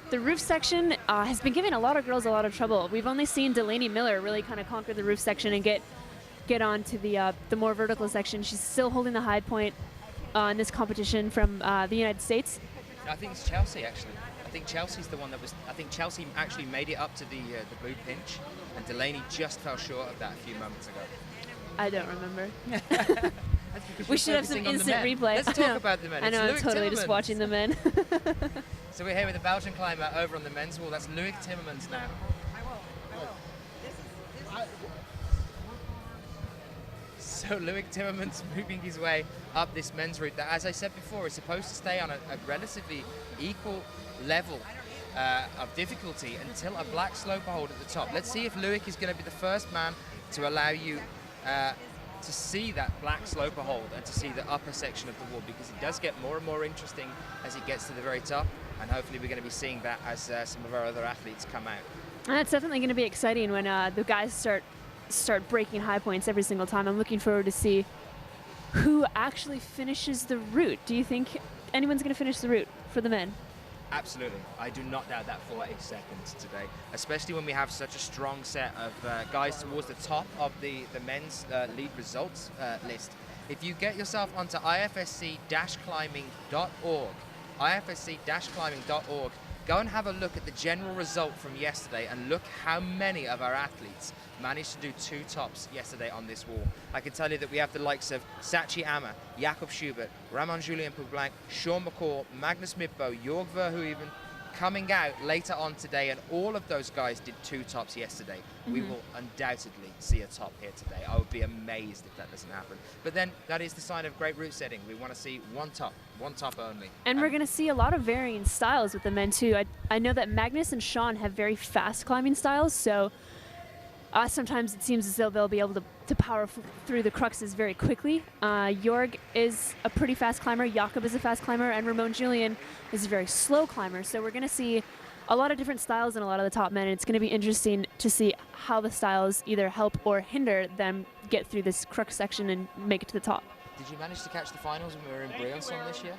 The roof section has been giving a lot of girls a lot of trouble. We've only seen Delaney Miller really kind of conquer the roof section and get on to the more vertical section. She's still holding the high point in this competition from the United States. I think it's Chelsea, actually. I think Chelsea's the one that was. I think Chelsea actually made it up to the blue pinch, and Delaney just fell short of that a few moments ago. I don't remember. We should have some instant replay. Let's talk about the men. I know, I'm Loïc totally Timmermans. just watching the men. So we're here with the Belgian climber over on the men's wall. That's Loïc Timmermans now. So Loïc Timmermans moving his way up this men's route that, as I said before, is supposed to stay on a relatively equal level of difficulty until a black sloper hold at the top. Let's see if Loïc is going to be the first man to allow you to see that black sloper hold and to see the upper section of the wall, because it does get more and more interesting as it gets to the very top, and hopefully we're going to be seeing that as some of our other athletes come out. And it's definitely going to be exciting when the guys start start breaking high points every single time. I'm looking forward to see who actually finishes the route. Do you think anyone's going to finish the route for the men? Absolutely. I do not doubt that for a second today, especially when we have such a strong set of guys towards the top of the men's lead results list. If you get yourself onto ifsc-climbing.org, ifsc-climbing.org, go and have a look at the general result from yesterday and look how many of our athletes managed to do 2 tops yesterday on this wall. I can tell you that we have the likes of Sachi Amma, Jakob Schubert, Ramon Julien Poublanc, Sean McCall, Magnus Midbo, Jorg Verhoeven coming out later on today, and all of those guys did 2 tops yesterday. We will undoubtedly see a top here today. I would be amazed if that doesn't happen. But then that is the sign of great route setting. We want to see one top only. And we're going to see a lot of varying styles with the men too. I know that Magnus and Sean have very fast climbing styles, so sometimes it seems as though they'll be able to power through the cruxes very quickly. Jorg is a pretty fast climber, Jakob is a fast climber, and Ramon Julien is a very slow climber. So we're going to see a lot of different styles in a lot of the top men, and it's going to be interesting to see how the styles either help or hinder them get through this crux section and make it to the top. Did you manage to catch the finals when we were in Briançon this year?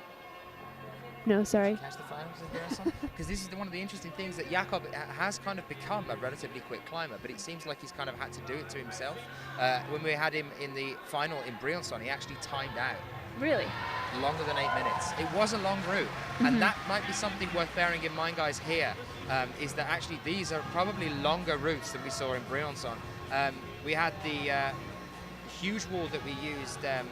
No, sorry. Catch the finals in Briançon? Because this is one of the interesting things that Jakob has kind of become a relatively quick climber, but it seems like he's kind of had to do it to himself. When we had him in the final in Briançon, he actually timed out. Really? Longer than 8 minutes. It was a long route, and that might be something worth bearing in mind, guys, here, is that actually these are probably longer routes than we saw in Briançon. We had the huge wall that we used there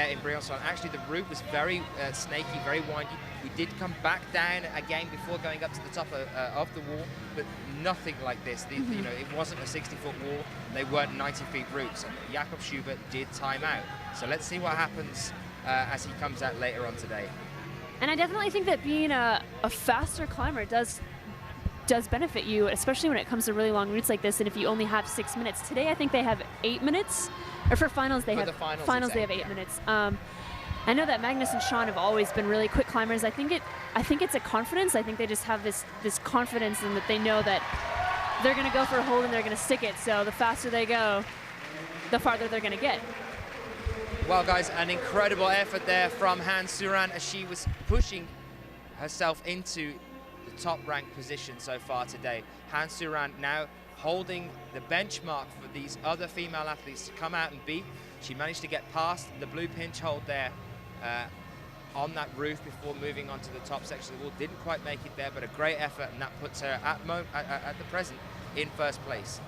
in Briançon. Actually, the route was very snaky, very windy. We did come back down again before going up to the top of the wall, but nothing like this. You know, it wasn't a 60-foot wall. They weren't 90-feet routes. And Jakob Schubert did time out. So let's see what happens as he comes out later on today. And I definitely think that being a faster climber does benefit you, especially when it comes to really long routes like this. And if you only have 6 minutes, today I think they have 8 minutes. Or for finals, they have 8 minutes. I know that Magnus and Sean have always been really quick climbers. I think it's a confidence. I think they just have this confidence in that they know that they're going to go for a hold and they're going to stick it. So the faster they go, the farther they're going to get. Well, guys, an incredible effort there from Han Suran as she was pushing herself into the top ranked position so far today. Han Suran now holding the benchmark for these other female athletes to come out and beat. She managed to get past the blue pinch hold there on that roof before moving on to the top section of the wall. Didn't quite make it there, but a great effort, and that puts her at the present in first place.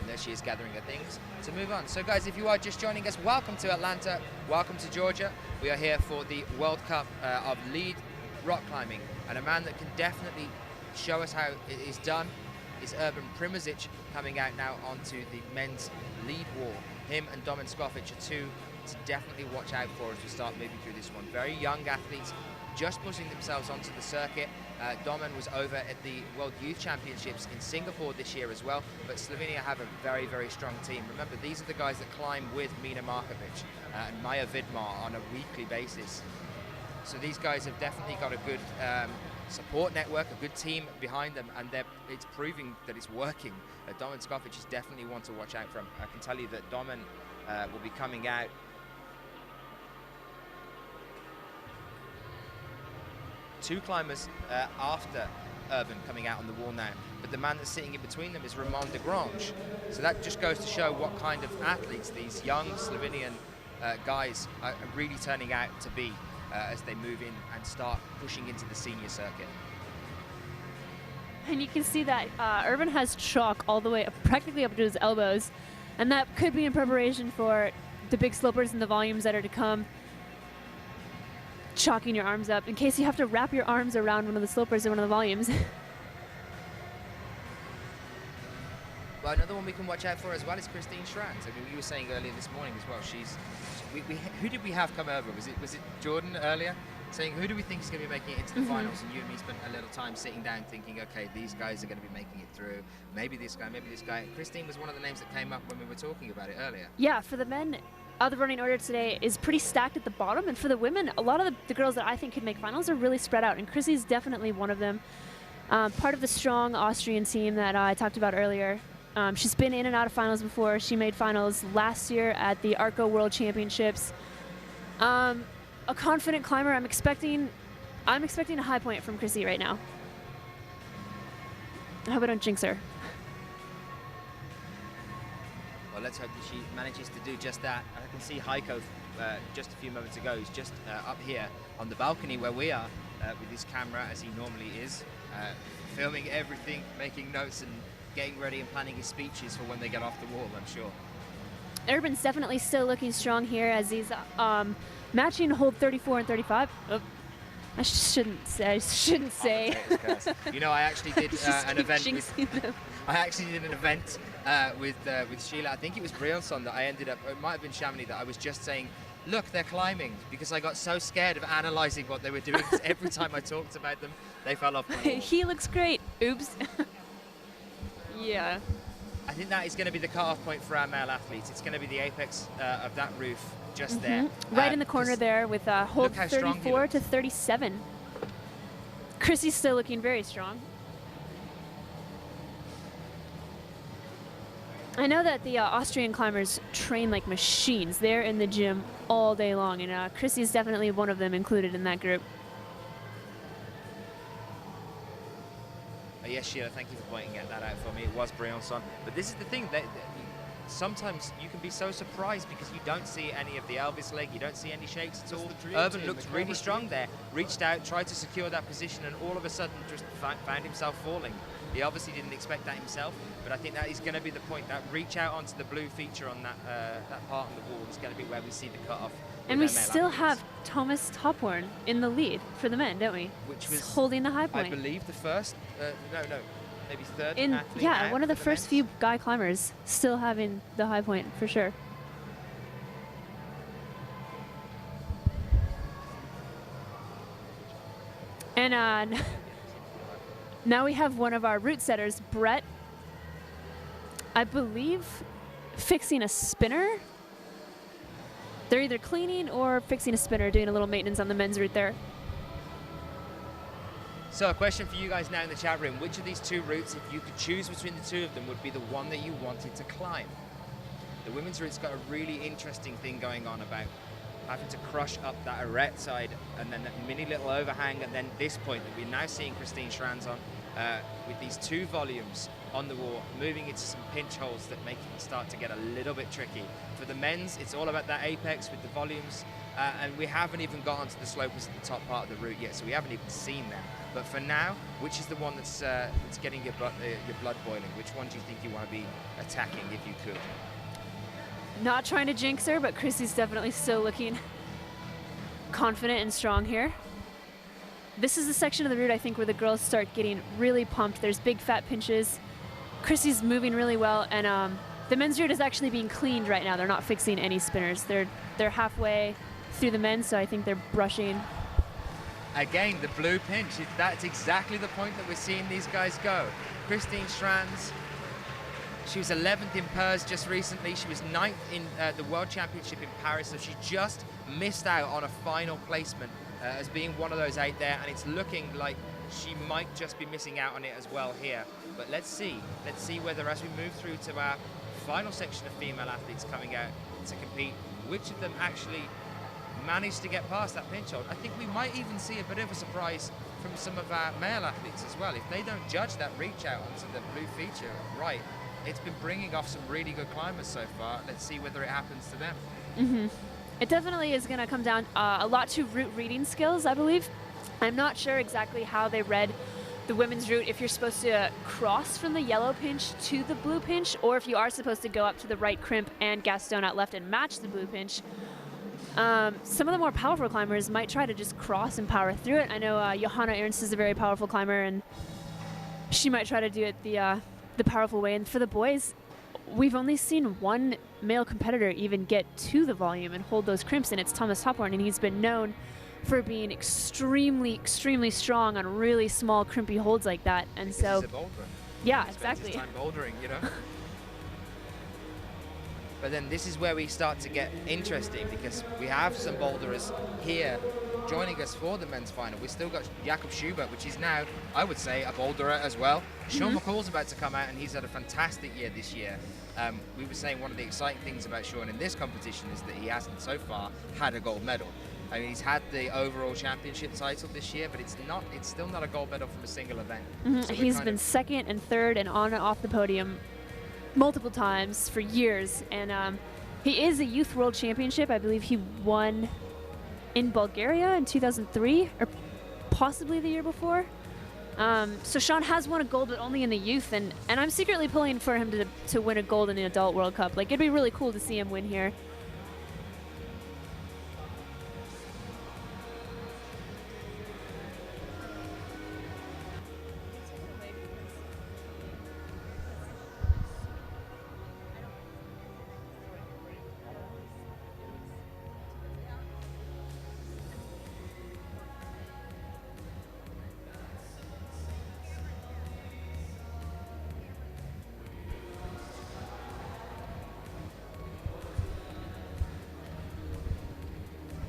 There she is gathering her things to move on. So guys, if you are just joining us, welcome to Atlanta, welcome to Georgia. We are here for the World Cup of lead rock climbing, and a man that can definitely show us how it is done is Urban Primozic, coming out now onto the men's lead wall. Him and Domen Skofic are two to definitely watch out for as we start moving through this one. Very young athletes, just pushing themselves onto the circuit. Domen was over at the World Youth Championships in Singapore this year as well, but Slovenia have a very, very strong team. Remember, these are the guys that climb with Mina Markovic and Maja Vidmar on a weekly basis. So these guys have definitely got a good support network, a good team behind them, and it's proving that it's working. Domen Skofic is definitely one to watch out from. I can tell you that Domen will be coming out two climbers after Urban coming out on the wall now, but the man that's sitting in between them is Ramon de Grange. So that just goes to show what kind of athletes these young Slovenian guys are really turning out to be as they move in and start pushing into the senior circuit. And you can see that Urban has chalk all the way up, practically up to his elbows, and that could be in preparation for the big slopers and the volumes that are to come. Chalking your arms up in case you have to wrap your arms around one of the slopers or one of the volumes. Well, another one we can watch out for as well is Christine Schranz. I mean, you were saying earlier this morning as well. Who did we have come over? Was it Jordan earlier? Saying who do we think is going to be making it into the finals? And you and me spent a little time sitting down thinking, okay, these guys are going to be making it through. Maybe this guy, maybe this guy. Christine was one of the names that came up when we were talking about it earlier. Yeah, for the men, the running order today is pretty stacked at the bottom, and for the women, a lot of the girls that I think could make finals are really spread out, and Chrissy's definitely one of them. Part of the strong Austrian team that I talked about earlier. She's been in and out of finals before. She made finals last year at the Arco World Championships. A confident climber. I'm expecting a high point from Chrissy right now. I hope I don't jinx her. Well, let's hope that she manages to do just that. And I can see Heiko just a few moments ago. He's just up here on the balcony where we are with his camera, as he normally is, filming everything, making notes and getting ready and planning his speeches for when they get off the wall, I'm sure. Urban's definitely still looking strong here as he's matching hold 34 and 35. Oh, I shouldn't say. You know, I actually did an event with Sheila. I think it was Briançon that I ended up, or it might have been Chamonix, that I was just saying, look, they're climbing, because I got so scared of analysing what they were doing. Every time I talked about them, they fell off the wall. He looks great. Oops. Yeah. I think that is going to be the cut-off point for our male athletes. It's going to be the apex of that roof just there. Right in the corner there with hold 34 to 37. Chrissy's still looking very strong. I know that the Austrian climbers train like machines. They're in the gym all day long, and Chrissy's definitely one of them included in that group. Yes, Sheila, thank you for pointing that out for me. It was Briançon. But this is the thing, that sometimes you can be so surprised because you don't see any of the Elvis leg, you don't see any shakes at all. Urban looked really strong there, reached out, tried to secure that position, and all of a sudden just found himself falling. He obviously didn't expect that himself, but I think that is going to be the point. That reach out onto the blue feature on that part on the wall is going to be where we see the cut-off. And we still have Thomas Tophorn in the lead for the men, don't we? Which was holding the high point. I believe the first, maybe third. Yeah, one of the first few guy climbers still having the high point for sure. And now we have one of our route setters, Brett, I believe, fixing a spinner. They're either cleaning or fixing a spinner, doing a little maintenance on the men's route there. So a question for you guys now in the chat room. Which of these two routes, if you could choose between the two of them, would be the one that you wanted to climb? The women's route's got a really interesting thing going on about having to crush up that arête side and then that mini little overhang, and then this point that we're now seeing Christine Schranz on with these two volumes on the wall, moving into some pinch holes that make it start to get a little bit tricky. For the men's, it's all about that apex with the volumes, and we haven't even gotten to the slopers at the top part of the route yet, so we haven't even seen that. But for now, which is the one that's getting your blood boiling? Which one do you think you want to be attacking if you could? Not trying to jinx her, but Chrissy's definitely still looking confident and strong here. This is the section of the route, I think, where the girls start getting really pumped. There's big fat pinches. Chrissy's moving really well, and the men's route is actually being cleaned right now. They're not fixing any spinners. They're halfway through the men's, so I think they're brushing. Again, the blue pinch. That's exactly the point that we're seeing these guys go. Christine Schranz, she was 11th in Purs just recently. She was 9th in the World Championship in Paris, so she just missed out on a final placement as being one of those 8 there, and it's looking like she might just be missing out on it as well here. But let's see whether, as we move through to our final section of female athletes coming out to compete, which of them actually managed to get past that pinch hold. I think we might even see a bit of a surprise from some of our male athletes as well. If they don't judge that reach out onto the blue feature right, it's been bringing off some really good climbers so far. Let's see whether it happens to them. Mm-hmm. It definitely is going to come down a lot to route reading skills, I believe. I'm not sure exactly how they read the women's route, if you're supposed to cross from the yellow pinch to the blue pinch, or if you are supposed to go up to the right crimp and Gaston out left and match the blue pinch. Some of the more powerful climbers might try to just cross and power through it. I know Johanna Ernst is a very powerful climber, and she might try to do it the powerful way. And for the boys, we've only seen one male competitor even get to the volume and hold those crimps, and it's Thomas Tophorn, and he's been known for being extremely, extremely strong on really small crimpy holds like that. And because so, he's a boulderer. yeah, He spends exactly. his time bouldering, you know. But then this is where we start to get interesting, because we have some boulderers here joining us for the men's final. We've still got Jakob Schubert, which is now, I would say, a boulderer as well. Sean McCall's about to come out, and he's had a fantastic year this year. We were saying one of the exciting things about Sean in this competition is that he hasn't so far had a gold medal. I mean, he's had the overall championship title this year, but it's still not a gold medal from a single event. So he's been second and third and on and off the podium multiple times for years, and he is a youth world championship. I believe he won in Bulgaria in 2003, or possibly the year before. So Sean has won a gold, but only in the youth, and I'm secretly pulling for him to win a gold in the adult World Cup. Like, it'd be really cool to see him win here.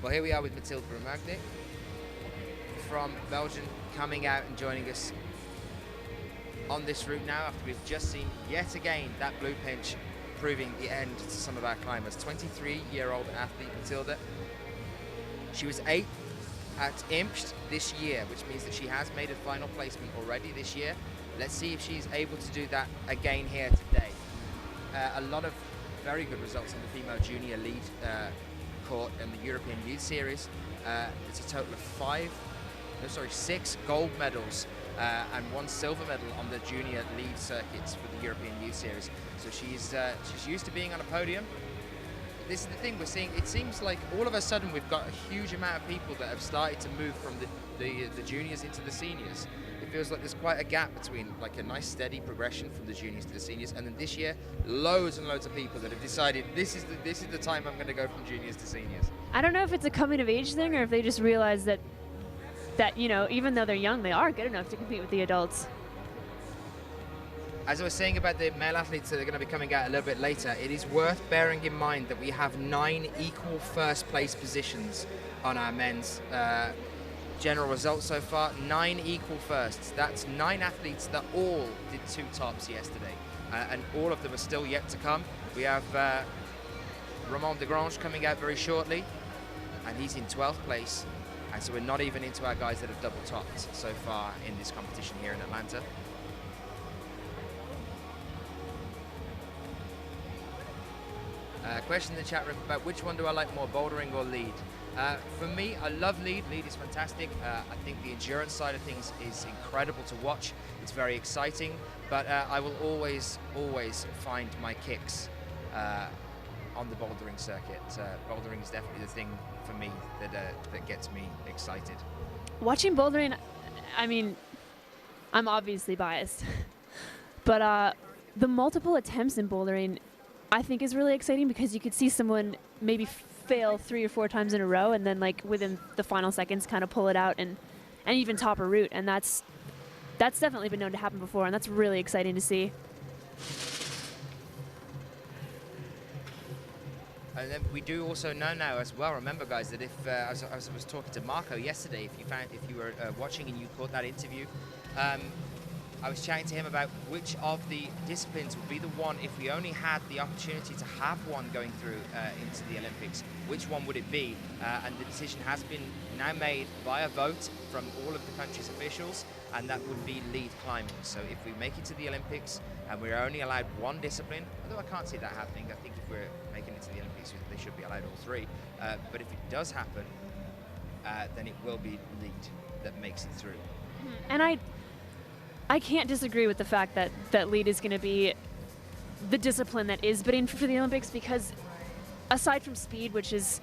Well, here we are with Mathilde Brumagnic from Belgium, coming out and joining us on this route now, after we've just seen yet again that blue pinch proving the end to some of our climbers. 23-year-old athlete Mathilde. She was 8th at IMST this year, which means that she has made a final placement already this year. Let's see if she's able to do that again here today. A lot of very good results in the female junior lead court in the European Youth Series. It's a total of 6 gold medals and 1 silver medal on the junior lead circuits for the European Youth Series. So she's used to being on a podium. This is the thing we're seeing. It seems like all of a sudden we've got a huge amount of people that have started to move from the juniors into the seniors. It feels like there's quite a gap between, like, a nice steady progression from the juniors to the seniors, and then this year, loads and loads of people that have decided this is the time I'm going to go from juniors to seniors. I don't know if it's a coming of age thing or if they just realize that you know, even though they're young, they are good enough to compete with the adults. As I was saying about the male athletes that are going to be coming out a little bit later, it is worth bearing in mind that we have 9 equal first place positions on our men's general results so far. 9 equal firsts. That's 9 athletes that all did 2 tops yesterday, and all of them are still yet to come. We have Ramon Degrange coming out very shortly, and he's in 12th place, and so we're not even into our guys that have double topped so far in this competition here in Atlanta. Question in the chat room about which one do I like more, bouldering or lead? For me, I love lead. Lead is fantastic. I think the endurance side of things is incredible to watch. It's very exciting, but I will always find my kicks on the bouldering circuit. Bouldering is definitely the thing for me that gets me excited. Watching bouldering, I mean, I'm obviously biased, but the multiple attempts in bouldering, I think, is really exciting, because you could see someone maybe fail 3 or 4 times in a row, and then, like, within the final seconds kind of pull it out and even top a route, and that's definitely been known to happen before, and that's really exciting to see. And then we do also know now as well, remember guys, that if, as I was talking to Marco yesterday, if you were watching and you caught that interview, I was chatting to him about which of the disciplines would be the one, if we only had the opportunity to have one going through into the Olympics, which one would it be? And the decision has been now made by a vote from all of the country's officials, and that would be lead climbing. So if we make it to the Olympics and we're only allowed one discipline, although I can't see that happening, I think if we're making it to the Olympics, they should be allowed all 3. But if it does happen, then it will be lead that makes it through. And I can't disagree with the fact that lead is going to be the discipline that is bidding for the Olympics, because aside from speed, which is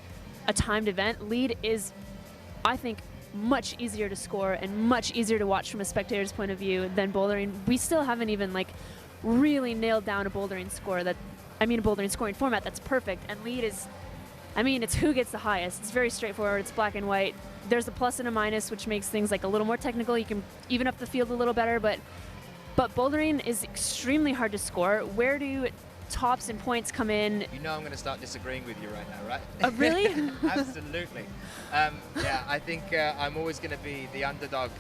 a timed event, lead is, I think, much easier to score and much easier to watch from a spectator's point of view than bouldering. We still haven't even, like, really nailed down a bouldering score a bouldering scoring format that's perfect. And lead is, I mean, it's who gets the highest. It's very straightforward. It's black and white. There's a plus and a minus, which makes things, like, a little more technical. You can even up the field a little better, but bouldering is extremely hard to score. Where do tops and points come in. You know I'm going to start disagreeing with you right now, right? Oh, really? Absolutely. Yeah, I think I'm always going to be the underdog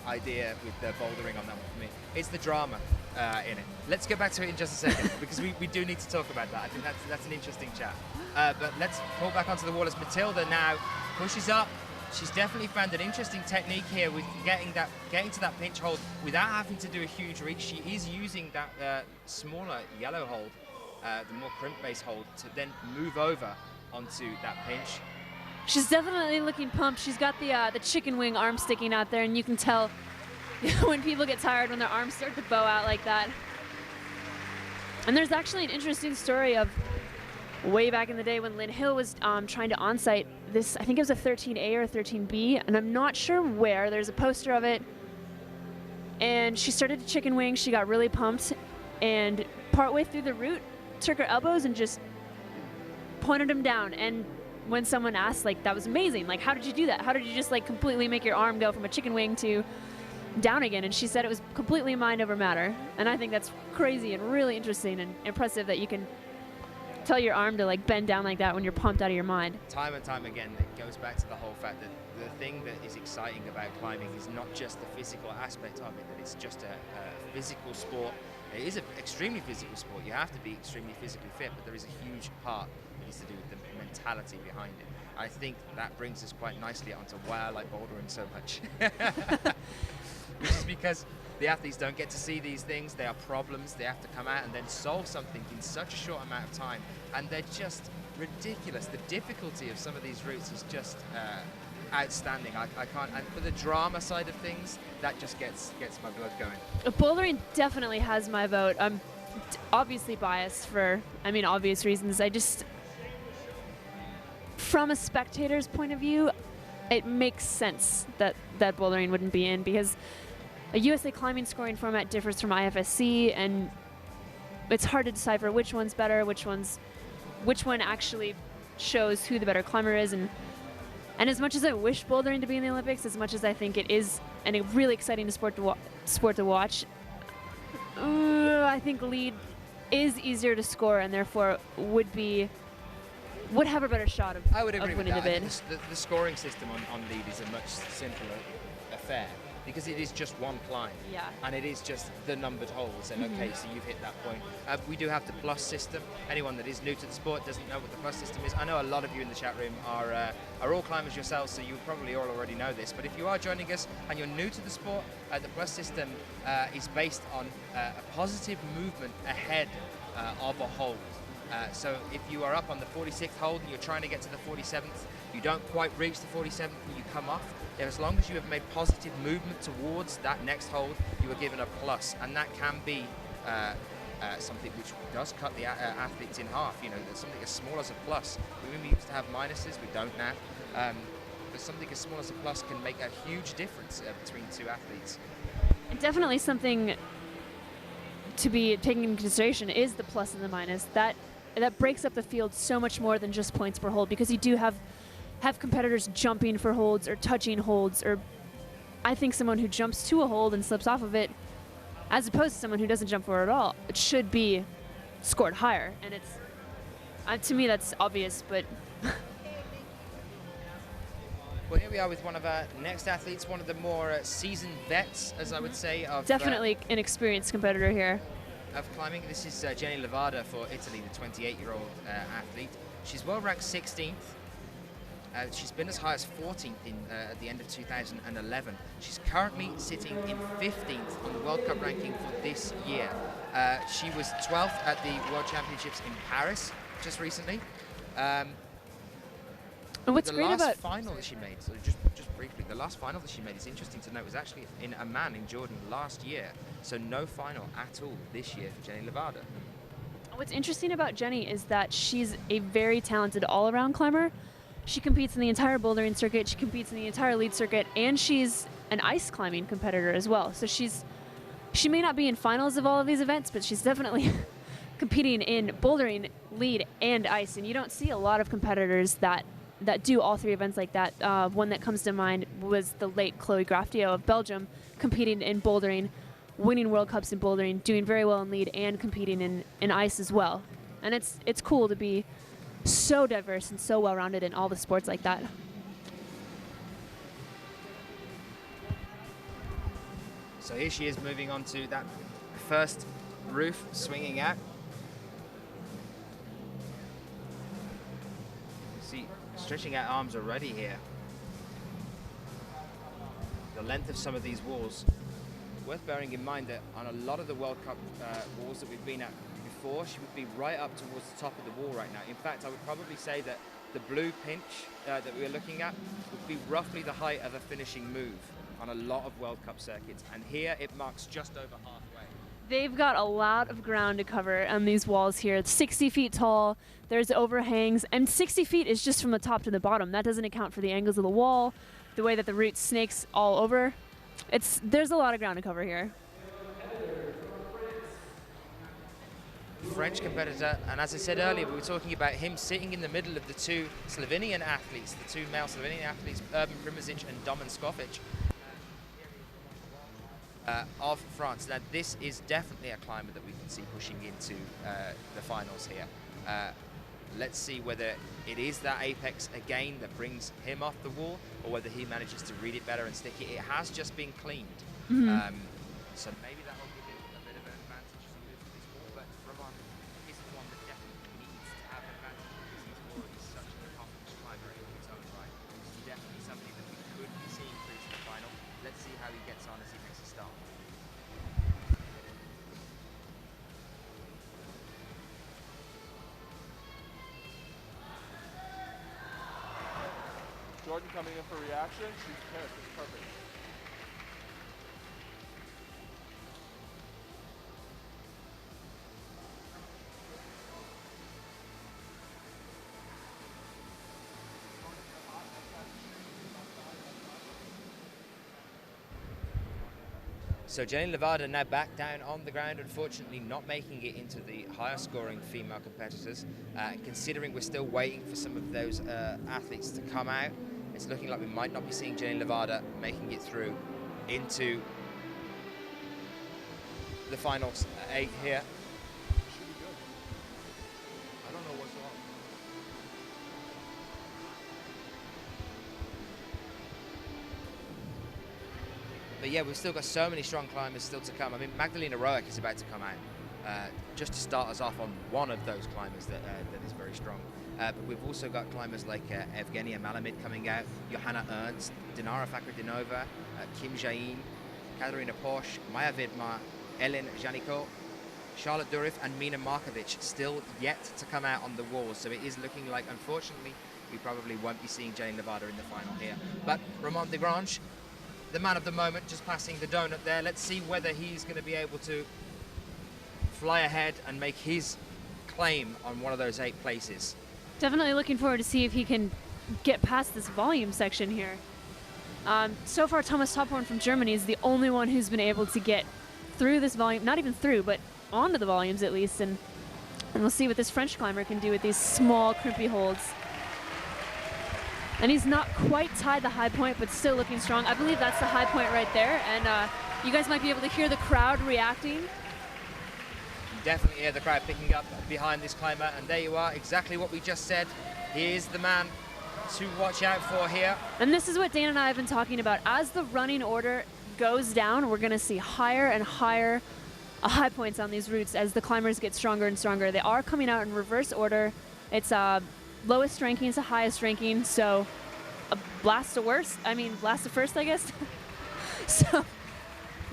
idea with the bouldering on that one for me. It's the drama in it. Let's get back to it in just a second because we do need to talk about that. I think that's an interesting chat. But let's pull back onto the wall as Matilda now pushes up. She's definitely found an interesting technique here with getting to that pinch hold without having to do a huge reach. She is using that smaller yellow hold, the more crimp-based hold, to then move over onto that pinch. She's definitely looking pumped. She's got the chicken wing arm sticking out there, and you can tell when people get tired when their arms start to bow out like that. And there's actually an interesting story of way back in the day when Lynn Hill was trying to onsite this, I think it was a 13A or a 13B, and I'm not sure where. There's a poster of it. And she started to chicken wing. She got really pumped, and partway through the route, took her elbows and just pointed them down. And when someone asked, like, that was amazing. Like, how did you do that? How did you just, like, completely make your arm go from a chicken wing to down again? And she said it was completely mind over matter. And I think that's crazy and really interesting and impressive that you can tell your arm to, like, bend down like that when you're pumped out of your mind. Time and time again, it goes back to the whole fact that the thing that is exciting about climbing is not just the physical aspect of it, that it's just a physical sport. It is an extremely physical sport. You have to be extremely physically fit, but there is a huge part that is to do with the mentality behind it. I think that brings us quite nicely onto why I like bouldering so much. Which is because the athletes don't get to see these things. They are problems. They have to come out and then solve something in such a short amount of time. And they're just ridiculous. The difficulty of some of these routes is just outstanding. I can't, and for the drama side of things, that just gets my blood going. Bouldering definitely has my vote. I'm obviously biased for, obvious reasons. From a spectator's point of view, it makes sense that bouldering wouldn't be in, because a USA climbing scoring format differs from IFSC, and it's hard to decipher which one's better, which one actually shows who the better climber is. And as much as I wish bouldering to be in the Olympics, as much as I think it is a really exciting sport to watch, I think lead is easier to score and therefore would have a better shot of winning the bid. The scoring system on lead is a much simpler affair because it is just one climb. Yeah. And it is just the numbered holes. And okay, so you've hit that point. We do have the plus system. Anyone that is new to the sport doesn't know what the plus system is. I know a lot of you in the chat room are all climbers yourselves, so you probably all already know this. But if you are joining us and you're new to the sport, the plus system is based on a positive movement ahead of a hold. So if you are up on the 46th hold and you're trying to get to the 47th, you don't quite reach the 47th and you come off, as long as you have made positive movement towards that next hold, you are given a plus. And that can be something which does cut the athletes in half. Something as small as a plus. We used to have minuses, we don't now. But something as small as a plus can make a huge difference between two athletes. And definitely something to be taken into consideration is the plus and the minus. That breaks up the field so much more than just points per hold, because you do have competitors jumping for holds or touching holds, or I think someone who jumps to a hold and slips off of it, as opposed to someone who doesn't jump for it at all, it should be scored higher. And it's to me that's obvious, but well, here we are with one of our next athletes, one of the more seasoned vets, as I would say, of definitely an experienced competitor here. Of climbing. This is Jenny Levada for Italy, the 28-year-old athlete. She's world ranked 16th. She's been as high as 14th at the end of 2011. She's currently sitting in 15th on the World Cup ranking for this year. She was 12th at the World Championships in Paris just recently. And what's great about the last final that she made, so just briefly, the last final that she made is interesting to note, was actually in Amman in Jordan last year. So no final at all this year for Jenny Levada. What's interesting about Jenny is that she's a very talented all-around climber. She competes in the entire bouldering circuit, she competes in the entire lead circuit, and she's an ice climbing competitor as well. So she may not be in finals of all of these events, but she's definitely competing in bouldering, lead, and ice. And you don't see a lot of competitors that do all three events like that. One that comes to mind was the late Chloe Graftio of Belgium, competing in bouldering, winning World Cups in bouldering, doing very well in lead, and competing in ice as well. And it's cool to be so diverse and so well-rounded in all the sports like that. So here she is moving on to that first roof, swinging out. You see, stretching out arms already here. The length of some of these walls. Worth bearing in mind that on a lot of the World Cup walls that we've been at before, she would be right up towards the top of the wall right now. In fact, I would probably say that the blue pinch that we were looking at would be roughly the height of a finishing move on a lot of World Cup circuits. And here it marks just over halfway. They've got a lot of ground to cover on these walls here. It's 60 feet tall, there's overhangs, and 60 feet is just from the top to the bottom. That doesn't account for the angles of the wall, the way that the route snakes all over. There's a lot of ground to cover here. French competitor, and as I said earlier, we were talking about him sitting in the middle of the two Slovenian athletes, the two male Slovenian athletes, Urban Primozic and Domen Skofic, of France. Now this is definitely a climber that we can see pushing into the finals here. Let's see whether it is that apex again that brings him off the wall, or whether he manages to read it better and stick it. It has just been cleaned. So maybe that will give him a bit of an advantage as he moves to this wall, but Roman is the one that definitely needs to have an advantage because he's already such an accomplished climber in his own right. He's definitely somebody that we could be seeing through to the final. Let's see how he gets on as he makes a start. Jordan coming in for reaction. She's pissed. It's perfect. So Jenny Levada now back down on the ground, unfortunately not making it into the higher scoring female competitors. Considering we're still waiting for some of those athletes to come out, it's looking like we might not be seeing Jenny Levada making it through into the final 8 here. Should be good. I don't know what's wrong. But yeah, we've still got so many strong climbers still to come. I mean, Magdalena Roek is about to come out, just to start us off on one of those climbers that is very strong. But we've also got climbers like Evgenia Malamid coming out, Johanna Ernst, Dinara Fakhridinova, Kim Jain, Katarina Posch, Maya Vidmar, Ellen Janiko, Charlotte Durif and Mina Markovic still yet to come out on the walls. So it is looking like, unfortunately, we probably won't be seeing Jane Levada in the final here. But Romain Desgrange, the man of the moment, just passing the donut there. Let's see whether he's going to be able to fly ahead and make his claim on one of those 8 places. Definitely looking forward to see if he can get past this volume section here. So far, Thomas Tophorn from Germany is the only one who's been able to get through this volume, not even through, but onto the volumes at least, and we'll see what this French climber can do with these small, crimpy holds. And he's not quite tied the high point, but still looking strong. I believe that's the high point right there, and you guys might be able to hear the crowd reacting. Definitely hear the crowd picking up behind this climber, and there you are, exactly what we just said. He is the man to watch out for here. And this is what Dan and I have been talking about. As the running order goes down, we're going to see higher and higher high points on these routes as the climbers get stronger and stronger. They are coming out in reverse order. It's lowest ranking to highest ranking, so a blast to worst. I mean, blast to first, I guess. So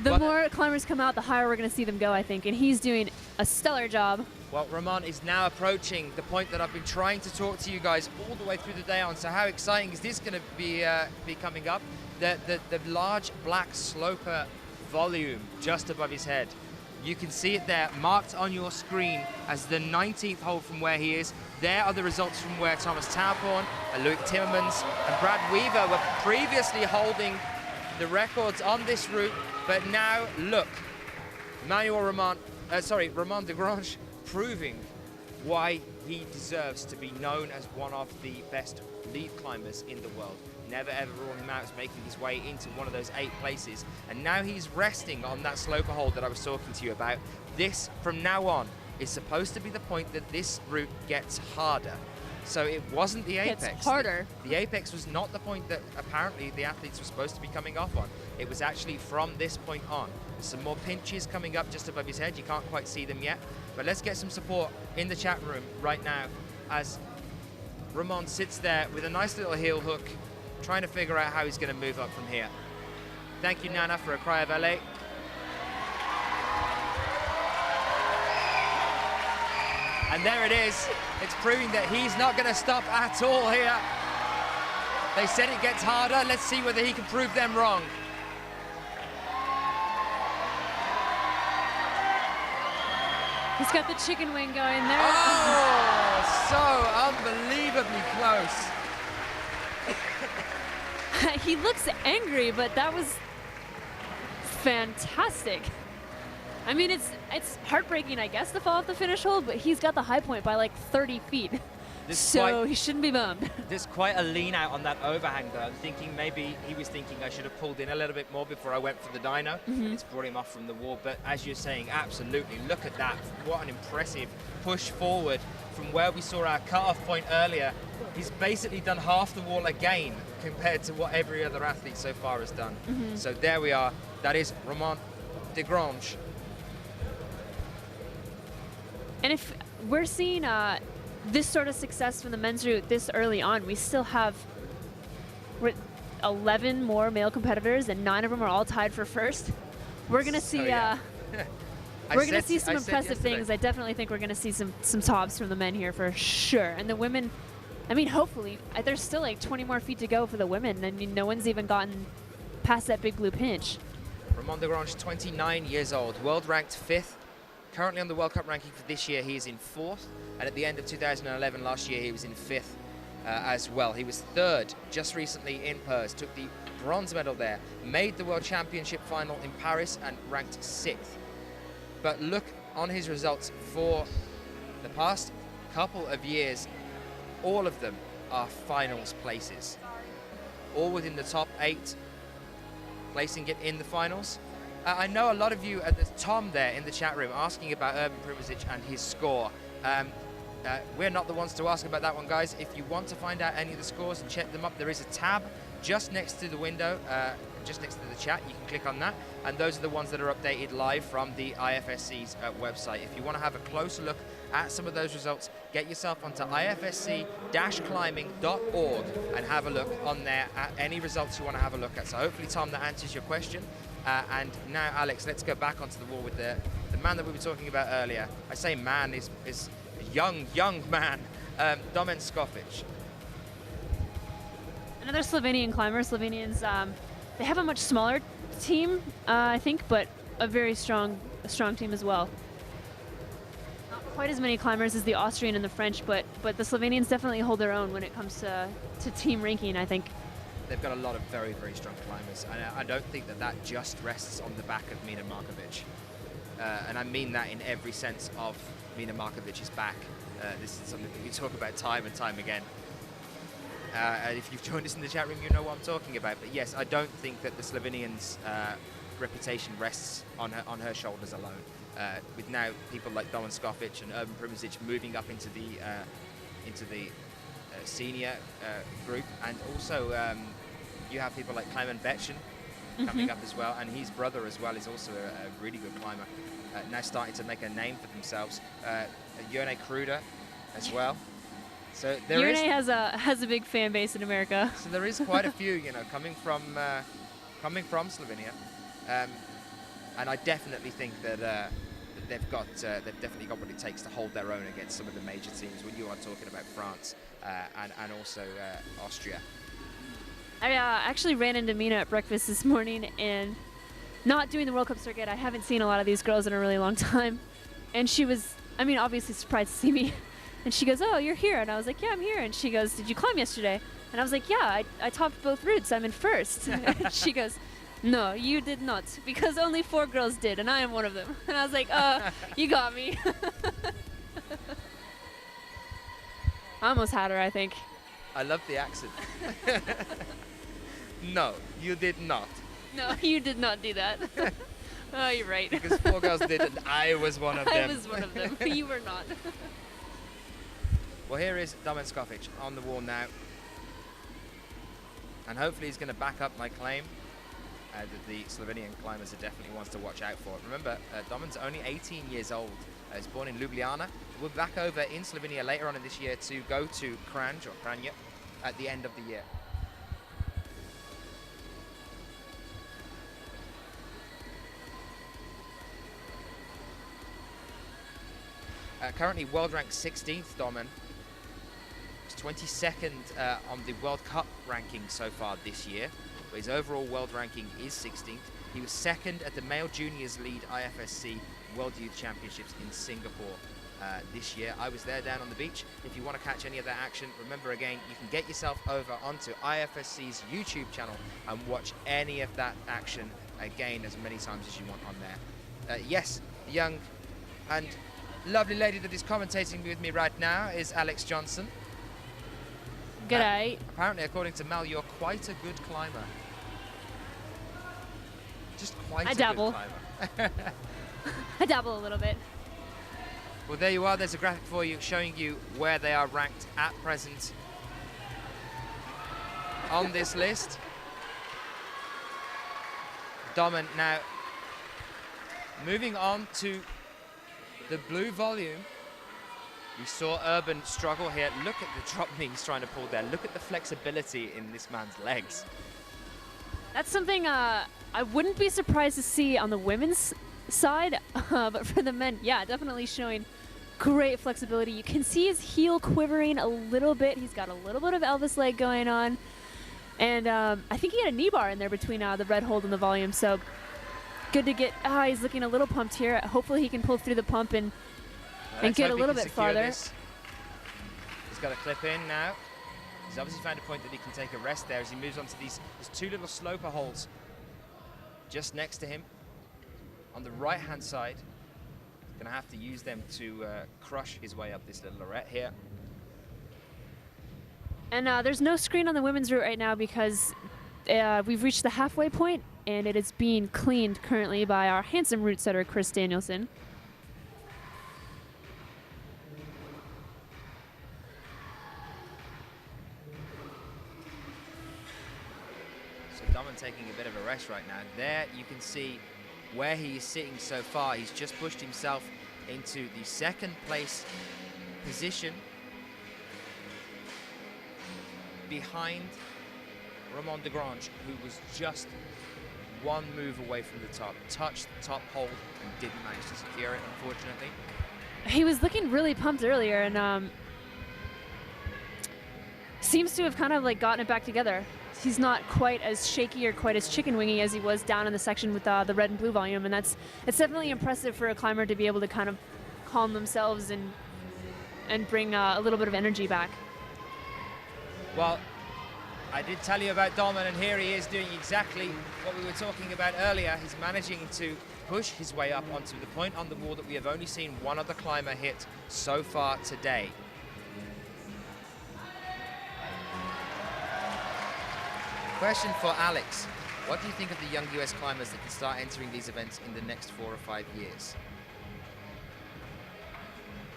the more climbers come out, the higher we're going to see them go, I think, and he's doing a stellar job. Well, Roman is now approaching the point that I've been trying to talk to you guys all the way through the day on. So how exciting is this going to be coming up? The large black sloper volume just above his head. You can see it there, marked on your screen as the 19th hole from where he is. There are the results from where Thomas Tophorn, Loic Timmermans and Brad Weaver were previously holding the records on this route. But now, look, Romain Desgrange proving why he deserves to be known as one of the best lead climbers in the world. never ever rule him out as making his way into one of those 8 places. And now he's resting on that sloper hold that I was talking to you about. This, from now on, is supposed to be the point that this route gets harder. So it wasn't the apex. It's harder. The apex was not the point that apparently the athletes were supposed to be coming off on. It was actually from this point on. There's some more pinches coming up just above his head. You can't quite see them yet. But let's get some support in the chat room right now as Ramon sits there with a nice little heel hook, trying to figure out how he's going to move up from here. Thank you, Nana, for a cry of LA. And there it is. It's proving that he's not going to stop at all here. They said it gets harder. Let's see whether he can prove them wrong. He's got the chicken wing going there. Oh, so unbelievably close. He looks angry, but that was fantastic. I mean, it's heartbreaking, I guess, to fall off the finish hold, but he's got the high point by like 30 feet. So he shouldn't be bummed. There's quite a lean out on that overhang, though. I'm thinking maybe he was thinking I should have pulled in a little bit more before I went for the dyno. It's brought him off from the wall, but as you're saying, absolutely, look at that. What an impressive push forward from where we saw our cutoff point earlier. He's basically done half the wall again compared to what every other athlete so far has done. So there we are. That is Ramon de Grange. And if we're seeing this sort of success from the men's route this early on, we still have 11 more male competitors, and 9 of them are all tied for first. We're gonna see. We're gonna see some impressive things. I definitely think we're gonna see some tops from the men here for sure. And the women, I mean, hopefully, there's still like 20 more feet to go for the women. I mean, no one's even gotten past that big blue pinch. Ramon de Grange, 29 years old, world ranked 5th. Currently on the World Cup ranking for this year, he is in 4th. And at the end of 2011, last year, he was in 5th as well. He was 3rd just recently in Perth, took the bronze medal there, made the World Championship final in Paris and ranked 6th. But look on his results for the past couple of years, all of them are finals places. All within the top 8, placing it in the finals. I know a lot of you, there's Tom there in the chat room asking about Urban Primožič and his score. We're not the ones to ask about that one, guys. If you want to find out any of the scores and check them up, there is a tab just next to the window, just next to the chat. You can click on that, and those are the ones that are updated live from the IFSC's website. If you want to have a closer look at some of those results, get yourself onto ifsc-climbing.org and have a look on there at any results you want to have a look at. So hopefully, Tom, that answers your question. And now, Alex, let's go back onto the wall with the man that we were talking about earlier. I say man, is a young man, Domen Skofic. Another Slovenian climber. Slovenians, they have a much smaller team, I think, but a very strong team as well. Not quite as many climbers as the Austrian and the French, but the Slovenians definitely hold their own when it comes to team ranking, I think. They've got a lot of very, very strong climbers, and I don't think that just rests on the back of Mina Markovic. And I mean that in every sense of Mina Markovic's back. This is something that we talk about time and time again. And if you've joined us in the chat room, you know what I'm talking about. But yes, I don't think that the Slovenians' reputation rests on her shoulders alone. With now people like Domen Skofic and Urban Primožič moving up into the senior group, and also you have people like Klemen Betchen coming up as well, and his brother as well is also a really good climber, now starting to make a name for themselves. Jone Kruder as well. So Jone has a big fan base in America. So there is quite a few, coming from Slovenia, and I definitely think that they've definitely got what it takes to hold their own against some of the major teams when you are talking about France and also Austria. I actually ran into Mina at breakfast this morning, and not doing the World Cup circuit, I haven't seen a lot of these girls in a really long time. And she was, I mean, obviously surprised to see me. And she goes, "Oh, you're here." And I was like, "Yeah, I'm here." And she goes, "Did you climb yesterday?" And I was like, "Yeah, I topped both routes. I'm in first." And she goes, "No, you did not, because only 4 girls did, and I am one of them." And I was like, you got me." I almost had her, I think. I love the accent. No, you did not. No, you did not do that. Oh, you're right. Because 4 girls did, and I was one of them. I was one of them. You were not. Well, here is Domen Skofic on the wall now. And hopefully he's going to back up my claim that the Slovenian climbers are definitely ones to watch out for. Remember, Domen's only 18 years old. He's born in Ljubljana. We'll be back over in Slovenia later on in this year to go to Kranj, or Kranja, at the end of the year. Currently world ranked 16th, Domen. He's 22nd on the World Cup ranking so far this year, but his overall world ranking is 16th. He was second at the Male Juniors Lead IFSC World Youth Championships in Singapore this year. I was there down on the beach. If you want to catch any of that action, remember again, you can get yourself over onto IFSC's YouTube channel and watch any of that action again as many times as you want on there. Yes, the young and lovely lady that is commentating with me right now is Alex Johnson. G'day. Apparently, according to Mel, you're quite a good climber. Just quite a dabble. good climber. I dabble a little bit. Well, there you are. There's a graphic for you showing you where they are ranked at present on this list. Domen now moving on to the blue volume. We saw Urban struggle here. Look at the drop knee he's trying to pull there. Look at the flexibility in this man's legs. That's something I wouldn't be surprised to see on the women's side, but for the men, yeah, definitely showing great flexibility. You can see his heel quivering a little bit. He's got a little bit of Elvis leg going on. And I think he had a knee bar in there between the red hold and the volume. So good to get, he's looking a little pumped here. Hopefully he can pull through the pump and get a little bit farther. He's got a clip in now. He's obviously found a point that he can take a rest there as he moves on to these two little sloper holes just next to him on the right-hand side. He's going to have to use them to crush his way up this little arete here. And there's no screen on the women's route right now because we've reached the halfway point and it is being cleaned currently by our handsome route setter, Chris Danielson. Domen taking a bit of a rest right now. There you can see where he is sitting so far. He's just pushed himself into the second place position behind Ramon de Grange, who was just one move away from the top. Touched the top hold and didn't manage to secure it, unfortunately. He was looking really pumped earlier and seems to have kind of like gotten it back together. He's not quite as shaky or quite as chicken wingy as he was down in the section with the red and blue volume, and it's definitely impressive for a climber to be able to kind of calm themselves and bring a little bit of energy back. Well, I did tell you about Domen, and here he is doing exactly what we were talking about earlier. He's managing to push his way up onto the point on the wall that we have only seen one other climber hit so far today. Question for Alex. What do you think of the young US climbers that can start entering these events in the next 4 or 5 years?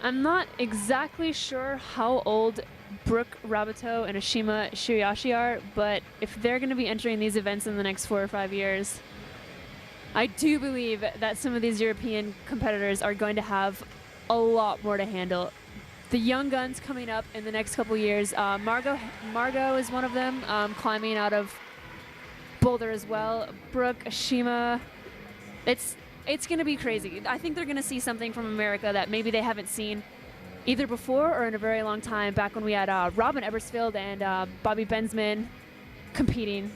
I'm not exactly sure how old Brooke Rabato and Ashima Shiriashi are, but if they're going to be entering these events in the next 4 or 5 years, I do believe that some of these European competitors are going to have a lot more to handle. The young guns coming up in the next couple years, Margot is one of them, climbing out of Boulder as well. Brooke, Ashima, it's going to be crazy. I think they're going to see something from America that maybe they haven't seen either before or in a very long time, back when we had Robin Ebersfield and Bobby Bensman competing.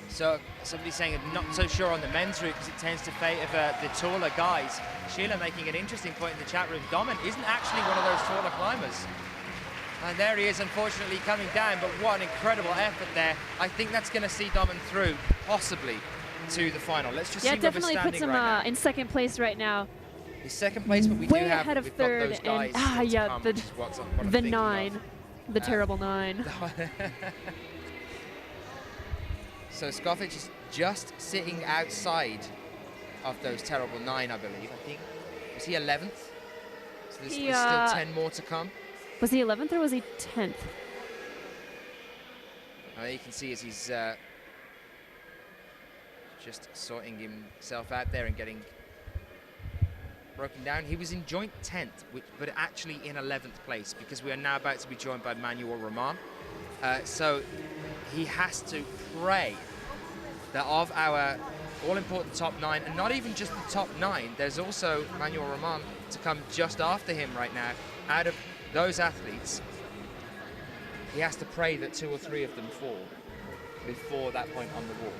So somebody's saying not so sure on the men's route because it tends to favour the taller guys. Sheila making an interesting point in the chat room. Domen isn't actually one of those taller climbers. And there he is, unfortunately, coming down, but what an incredible effort there. I think that's going to see Domen through, possibly, to the final. Let's just see where we're standing definitely puts him right now. in second place right now. He's second place, but we way do have ahead of we've third, got those guys and to come, which is what I the think 9. of. The terrible 9. So Scoffich is just sitting outside of those terrible 9, I believe. I think, was he 11th? So there's still 10 more to come. Was he 11th or was he 10th? You can see as he's just sorting himself out there and getting broken down. He was in joint 10th, but actually in 11th place, because we are now about to be joined by Manuel Roman. So he has to pray that of our all-important top 9, and not even just the top 9, there's also Manuel Roman to come just after him right now. Out of those athletes, he has to pray that 2 or 3 of them fall before that point on the wall.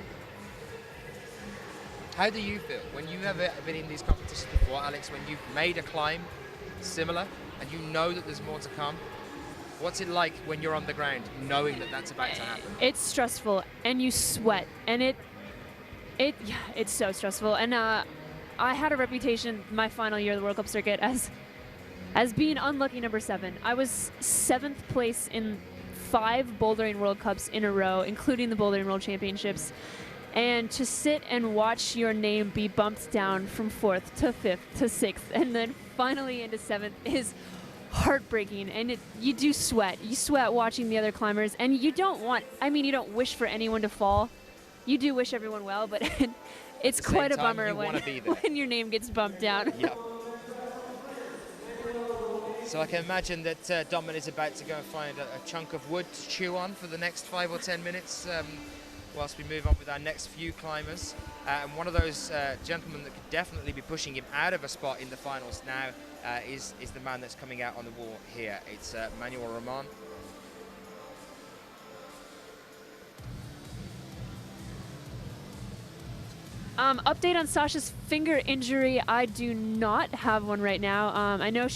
How do you feel when you have been in these competitions before, Alex, when you've made a climb similar and you know that there's more to come? What's it like when you're on the ground knowing that that's about to happen? It's stressful and you sweat, and it's so stressful. And I had a reputation my final year of the World Cup circuit as being unlucky number 7. I was 7th place in 5 bouldering World Cups in a row, including the Bouldering World Championships. And to sit and watch your name be bumped down from 4th to 5th to 6th and then finally into 7th is heartbreaking. And you do sweat. You sweat watching the other climbers. And you don't you don't wish for anyone to fall. You do wish everyone well, but it's quite a bummer when your name gets bumped down. Yep. So I can imagine that Domin is about to go and find a chunk of wood to chew on for the next 5 or 10 minutes whilst we move on with our next few climbers. And one of those gentlemen that could definitely be pushing him out of a spot in the finals now is the man that's coming out on the wall here. It's Manuel Roman. Update on Sasha's finger injury. I do not have one right now. I know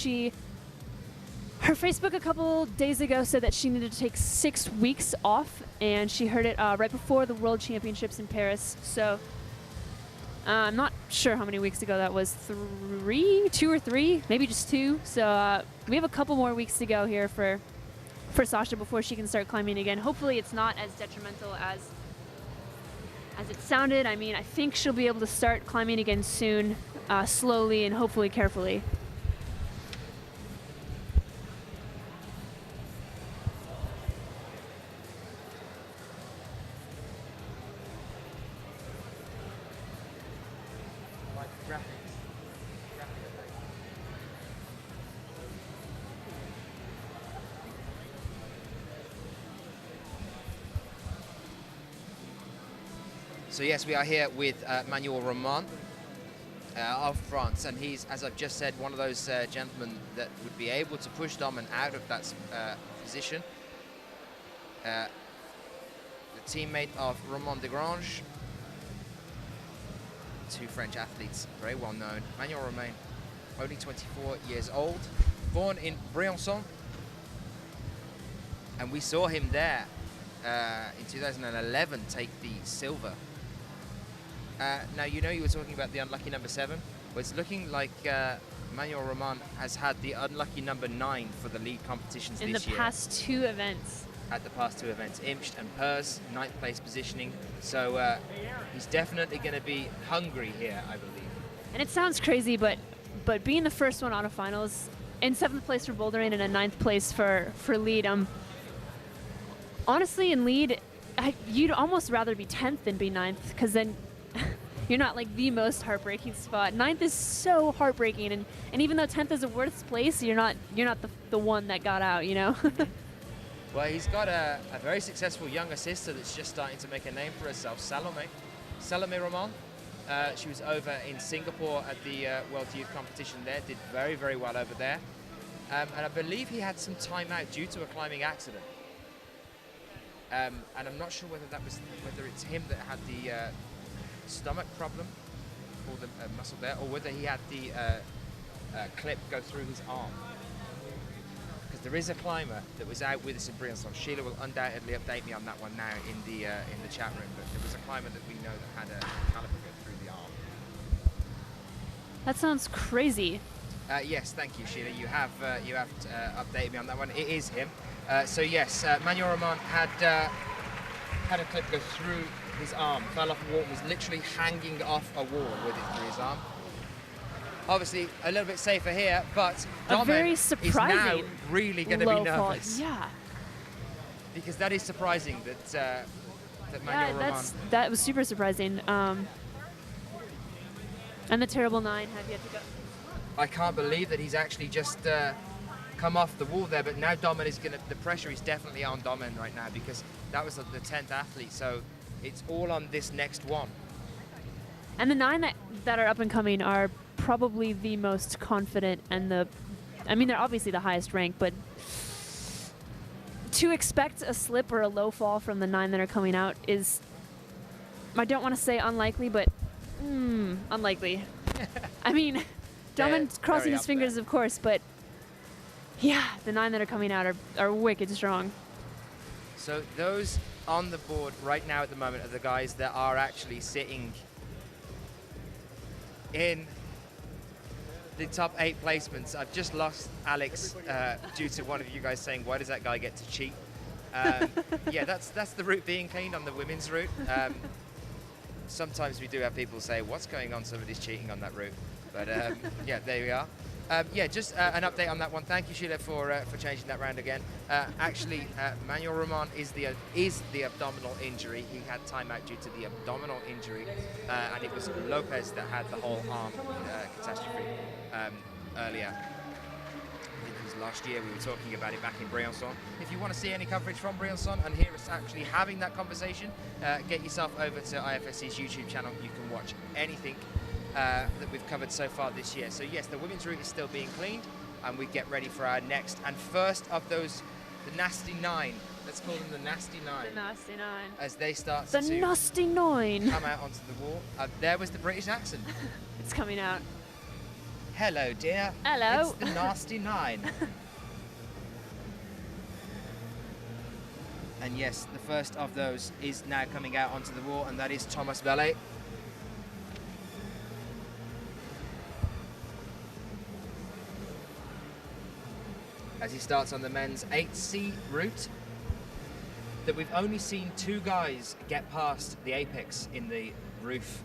her Facebook a couple days ago said that she needed to take 6 weeks off, and she heard it right before the World Championships in Paris. So I'm not sure how many weeks ago that was. 2 or 3, maybe just 2. So we have a couple more weeks to go here for Sasha before she can start climbing again. Hopefully it's not as detrimental as it sounded. I mean, I think she'll be able to start climbing again soon, slowly and hopefully carefully. So yes, we are here with Manuel Roman of France, and he's, as I've just said, one of those gentlemen that would be able to push Domin out of that position. The teammate of Romain Desgrange, 2 French athletes, very well known. Manuel Roman, only 24 years old, born in Briançon, and we saw him there in 2011 take the silver. Now, you know, you were talking about the unlucky number 7. Well, it's looking like Manuel Roman has had the unlucky number 9 for the lead competitions this year. In the past 2 events. At the past 2 events, Imst and Pers, 9th place positioning. So he's definitely going to be hungry here, I believe. And it sounds crazy, but being the first one out of finals, in 7th place for bouldering and a 9th place for lead, honestly, in lead, you'd almost rather be 10th than be 9th, because then you're not like the most heartbreaking spot. 9th is so heartbreaking, and even though 10th is a worst place, you're not the one that got out, you know. Well, he's got a very successful younger sister that's just starting to make a name for herself, Salome Roman. She was over in Singapore at the World Youth Competition there, did very, very well over there. And I believe he had some time out due to a climbing accident. And I'm not sure whether it's him that had the stomach problem or the muscle there, or whether he had the clip go through his arm. Because there is a climber that was out with us in Briançon. Sheila will undoubtedly update me on that one now in the chat room. But there was a climber that we know that had a caliper go through the arm. That sounds crazy. Yes, thank you, Sheila. You have updated me on that one. It is him. So yes, Manuel Roman had a clip go through his arm, fell off a wall, was literally hanging off a wall with it through his arm. Obviously, a little bit safer here, but A very Domen is now surprising really going to low be fall. nervous. Yeah. Because that is surprising that Manuel Roman. That was super surprising. And the terrible 9 have yet to go. I can't believe that he's actually just come off the wall there, but now Domen is going to, the pressure is definitely on Domen right now because that was the 10th athlete, so it's all on this next one. And the 9 that are up and coming are probably the most confident and they're obviously the highest rank, but to expect a slip or a low fall from the 9 that are coming out is, I don't want to say unlikely, but unlikely. I mean, Domen's crossing his fingers, of course, but yeah, the 9 that are coming out are wicked strong. So those on the board right now at the moment are the guys that are actually sitting in the top 8 placements. I've just lost Alex due to one of you guys saying, why does that guy get to cheat? Yeah, that's the route being cleaned on the women's route. Sometimes we do have people say, what's going on? Somebody's cheating on that route. But yeah, there we are. Yeah, just an update on that one. Thank you, Sheila, for changing that round again. Actually, Manuel Roman is the abdominal injury. He had timeout due to the abdominal injury, and it was Lopez that had the whole arm catastrophe earlier. I think it was last year. We were talking about it back in Briançon. If you want to see any coverage from Briançon and hear us actually having that conversation, get yourself over to IFSC's YouTube channel. You can watch anything that we've covered so far this year. So yes, the women's route is still being cleaned, and we get ready for our next and first of those, the nasty 9. Let's call them the nasty 9. The nasty 9. As they start The to nasty 9. come out onto the wall. There was the British accent. It's coming out. Hello, dear. Hello. It's the nasty 9. And yes, the first of those is now coming out onto the wall, and that is Thomas Bellet. As he starts on the men's 8C route, that we've only seen 2 guys get past the apex in the roof,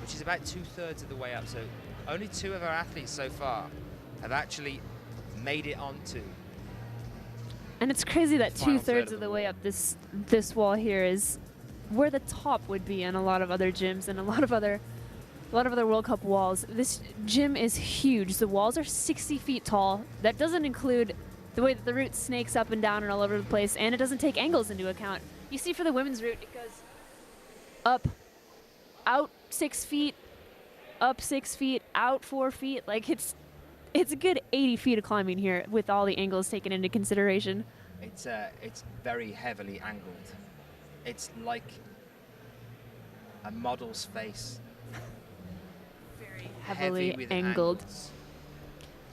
which is about 2/3 of the way up. So only 2 of our athletes so far have actually made it onto. And it's crazy that Final 2/3 of the way up this wall here is where the top would be in a lot of other gyms and a lot of other World Cup walls. This gym is huge. The walls are 60 feet tall. That doesn't include the way that the route snakes up and down and all over the place, and it doesn't take angles into account. You see, for the women's route, it goes up, out 6 feet, up 6 feet, out 4 feet. Like it's a good 80 feet of climbing here with all the angles taken into consideration. It's very heavily angled. It's like a model's face. Very heavily Heavy with angled. angles.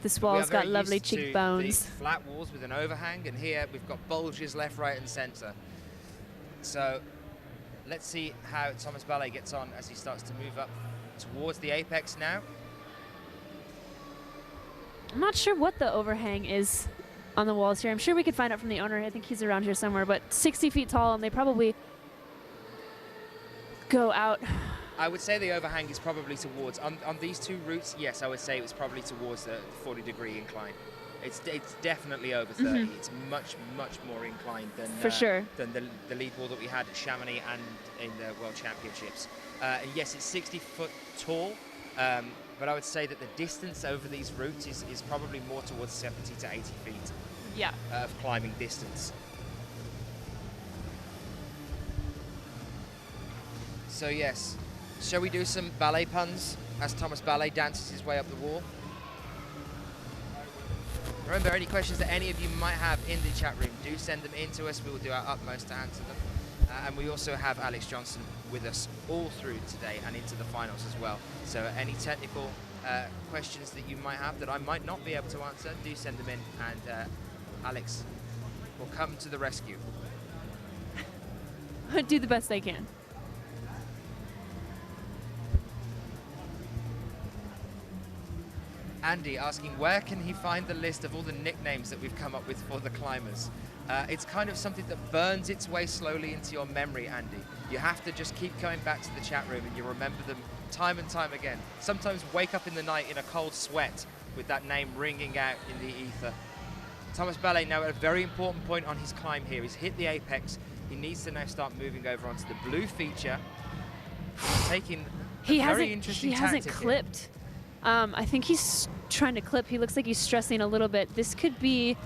This We are wall's got very lovely used to cheekbones. the flat walls with an overhang, and here we've got bulges left, right, and centre. So let's see how Thomas Bellet gets on as he starts to move up towards the apex now. I'm not sure what the overhang is on the walls here. I'm sure we could find out from the owner. I think he's around here somewhere, but 60 feet tall, and they probably go out. I would say the overhang is probably towards, on these 2 routes, yes, I would say it was probably towards the 40-degree incline. It's definitely over 30. It's much, much more inclined than For sure. than the lead wall that we had at Chamonix and in the World Championships. And yes, it's 60 foot tall, but I would say that the distance over these routes is probably more towards 70 to 80 feet Yeah. of climbing distance. So yes, shall we do some ballet puns as Thomas Bellet dances his way up the wall? Remember, any questions that any of you might have in the chat room, do send them in to us. We will do our utmost to answer them. And we also have Alex Johnson with us all through today and into the finals as well. So any technical questions that you might have that I might not be able to answer, do send them in, and Alex will come to the rescue. Do the best I can. Andy asking where can he find the list of all the nicknames that we've come up with for the climbers. It's kind of something that burns its way slowly into your memory, Andy. You have to just keep going back to the chat room and you remember them time and time again. Sometimes wake up in the night in a cold sweat with that name ringing out in the ether. Thomas Ballet now at a very important point on his climb here. He's hit the apex. He needs to now start moving over onto the blue feature. He's taking a very interesting He tactic hasn't here. clipped. I think he's trying to clip. He looks like he's stressing a little bit. This could be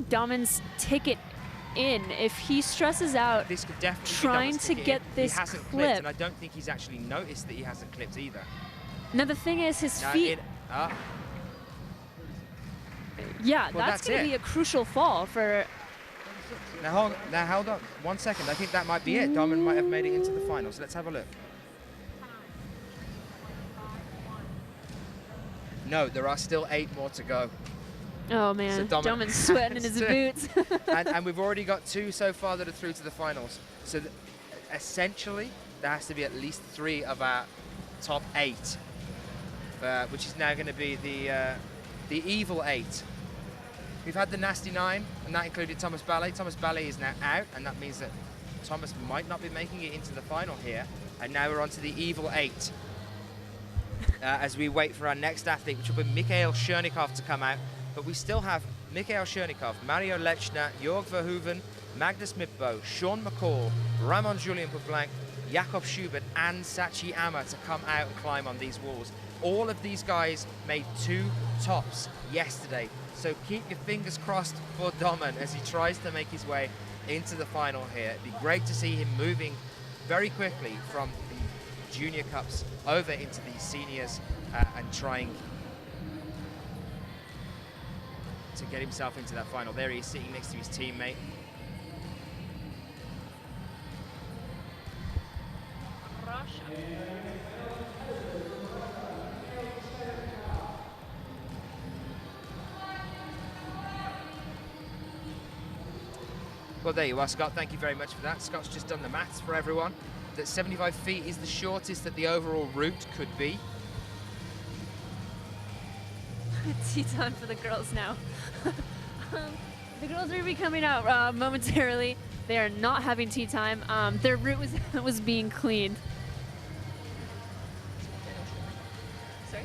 Damon's ticket in. If he stresses out This could definitely trying be to Damon's get ticket. this He hasn't clipped, clip. and I don't think he's actually noticed that he hasn't clipped either. Now the thing is, his Now feet. Yeah, Well, that's that's going to it. be a crucial fall for. Now hold on 1 second. I think that might be it. Damon might have made it into the finals. Let's have a look. No, there are still 8 more to go. Oh man, So Damon's sweating in his boots. and we've already got 2 so far that are through to the finals. So essentially, there has to be at least 3 of our top 8, which is now going to be the evil 8. We've had the nasty 9, and that included Thomas Ballet. Thomas Ballet is now out, and that means that Thomas might not be making it into the final here. And now we're on to the evil 8. As we wait for our next athlete, which will be Mikhail Chernikov to come out. But we still have Mikhail Chernikov, Mario Lechner, Jörg Verhoeven, Magnus Midbo, Sean McCall, Ramon Julien Poblanc, Jakob Schubert, and Sachi Amma to come out and climb on these walls. All of these guys made 2 tops yesterday. So keep your fingers crossed for Domen as he tries to make his way into the final here. It'd be great to see him moving very quickly from the junior cups over into the seniors and trying to get himself into that final. There he is sitting next to his teammate. Well, there you are, Scott. Thank you very much for that. Scott's just done the maths for everyone. That 75 feet is the shortest that the overall route could be. Tea time for the girls now. The girls are be coming out momentarily. They are not having tea time. Their route was being cleaned. Sorry?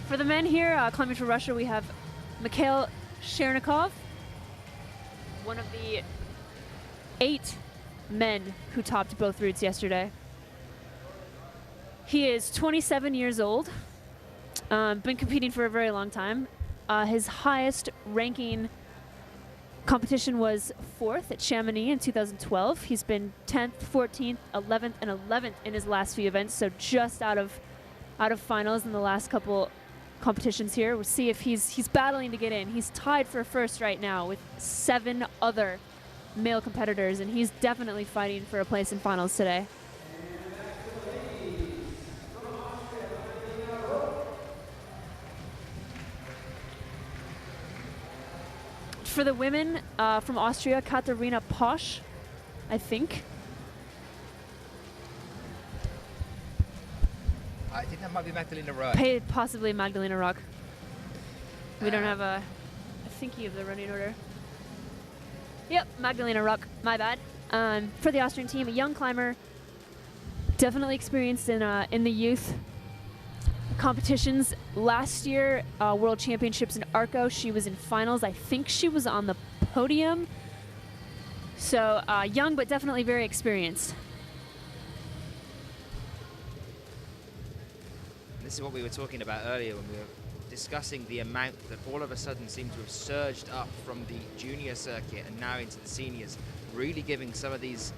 For the men here, climbing for Russia, we have Mikhail Chernikov, one of the 8 men who topped both routes yesterday. He is 27 years old, been competing for a very long time. His highest ranking competition was 4th at Chamonix in 2012. He's been 10th, 14th, 11th, and 11th in his last few events, so just out of finals in the last couple competitions here. We'll see if he's battling to get in. He's tied for first right now with 7 other male competitors, and he's definitely fighting for a place in finals today. For the women from Austria, Katharina Posch, I think. I think that might be Magdalena Rowe. Possibly Magdalena Rock. We don't have a thinking of the running order. Yep, Magdalena Rock, my bad. For the Austrian team, a young climber, definitely experienced in the youth competitions. Last year, World Championships in Arco, she was in finals. I think she was on the podium. So young, but definitely very experienced. This is what we were talking about earlier when we were discussing the amount that all of a sudden seemed to have surged up from the junior circuit and now into the seniors, really giving some of these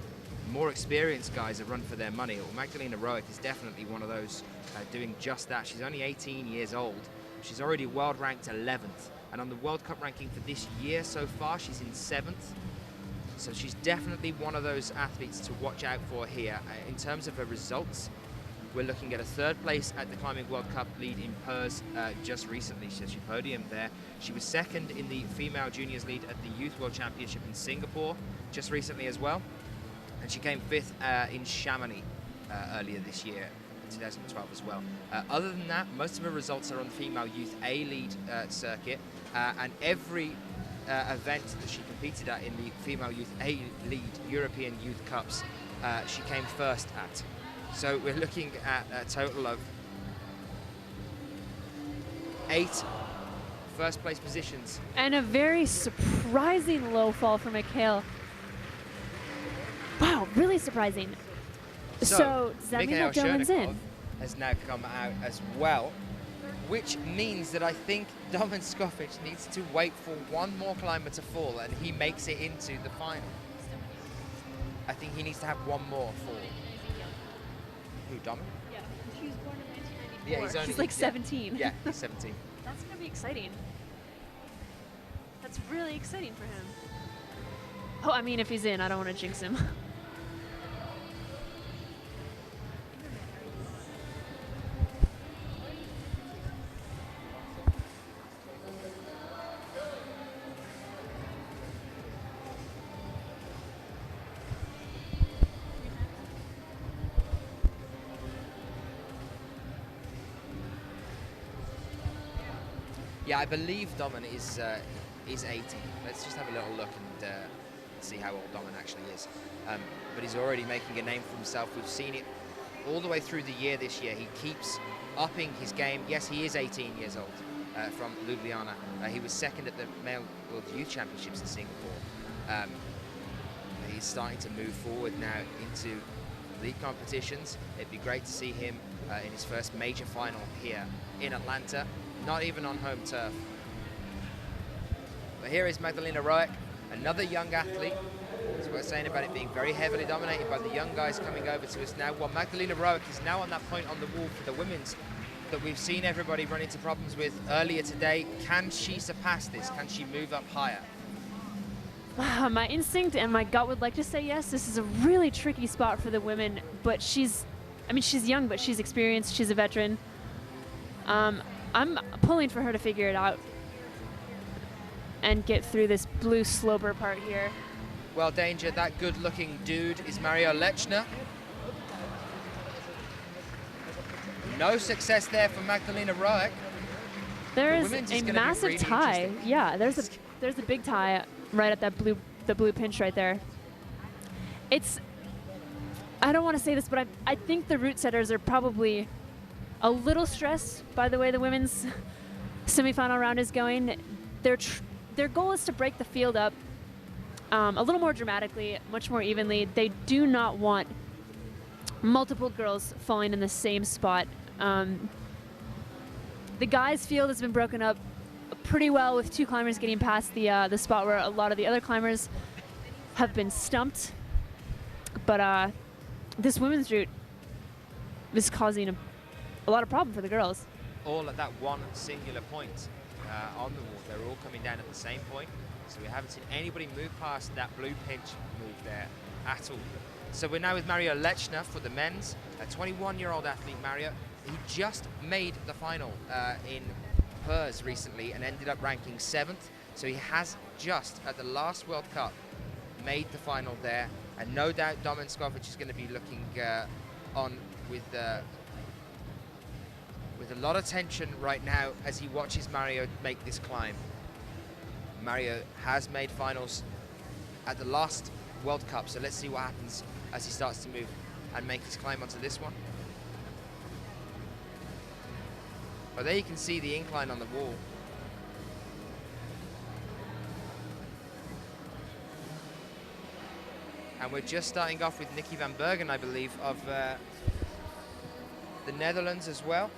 more experienced guys a run for their money. Well, Magdalena Roick is definitely one of those doing just that. She's only 18 years old. She's already world ranked 11th. And on the World Cup ranking for this year so far, she's in 7th. So she's definitely one of those athletes to watch out for here. In terms of her results, we're looking at a 3rd place at the Climbing World Cup lead in Purs just recently. So she podiumed there. She was 2nd in the female juniors lead at the Youth World Championship in Singapore just recently as well. and she came 5th in Chamonix earlier this year, 2012 as well. Other than that, most of her results are on the female youth A lead circuit, and every event that she competed at in the female youth A lead European Youth Cups, she came 1st at. So we're looking at a total of 8 first place positions. And a very surprising low fall for Mikhail. Wow, really surprising. So does that mean that Doman's in? Has now come out as well, which means that I think Doman Skofic needs to wait for one more climber to fall and he makes it into the final. I think he needs to have one more fall. Who, Doman? Yeah, he was born in 1994. Yeah, he's like 17. Yeah, he's 17. That's going to be exciting. That's really exciting for him. Oh, I mean, if he's in, I don't want to jinx him. Yeah, I believe Doman is 18. Let's just have a little look and see how old Doman actually is. But he's already making a name for himself. We've seen it all the way through the year this year. He keeps upping his game. Yes, he is 18 years old from Ljubljana. He was 2nd at the Male World Youth Championships in Singapore. He's starting to move forward now into league competitions. It'd be great to see him in his first major final here in Atlanta. Not even on home turf. But here is Magdalena Roek, another young athlete. That's what we're saying about it being very heavily dominated by the young guys coming over to us now. Well, Magdalena Roek is now on that point on the wall for the women's that we've seen everybody run into problems with earlier today. Can she surpass this? Can she move up higher? My instinct and my gut would like to say yes. This is a really tricky spot for the women, but she's young, but she's experienced. She's a veteran. I'm pulling for her to figure it out and get through this blue sloper part here. Well, danger, that good-looking dude is Mario Lechner. No success there for Magdalena Roek. There's a massive really tie. Yeah, there's a big tie right at the blue pinch right there. I don't want to say this, but I think the route setters are probably a little stressed by the way the women's semifinal round is going. Their goal is to break the field up a little more dramatically, much more evenly. They do not want multiple girls falling in the same spot. The guys' field has been broken up pretty well, with 2 climbers getting past the spot where a lot of the other climbers have been stumped. But this women's route is causing a lot of problem for the girls. All at that one singular point on the wall. They're all coming down at the same point. So we haven't seen anybody move past that blue pinch move there at all. So we're now with Mario Lechner for the men's. A 21-year-old athlete, Mario. He just made the final in Purs recently and ended up ranking 7th. So he has just, at the last World Cup, made the final there. And no doubt Doman Skofic is going to be looking on with a lot of tension right now as he watches Mario make this climb. Mario has made finals at the last World Cup, so let's see what happens as he starts to move and make his climb onto this one. But there you can see the incline on the wall. And we're just starting off with Nikki van Bergen, I believe, of the Netherlands as well.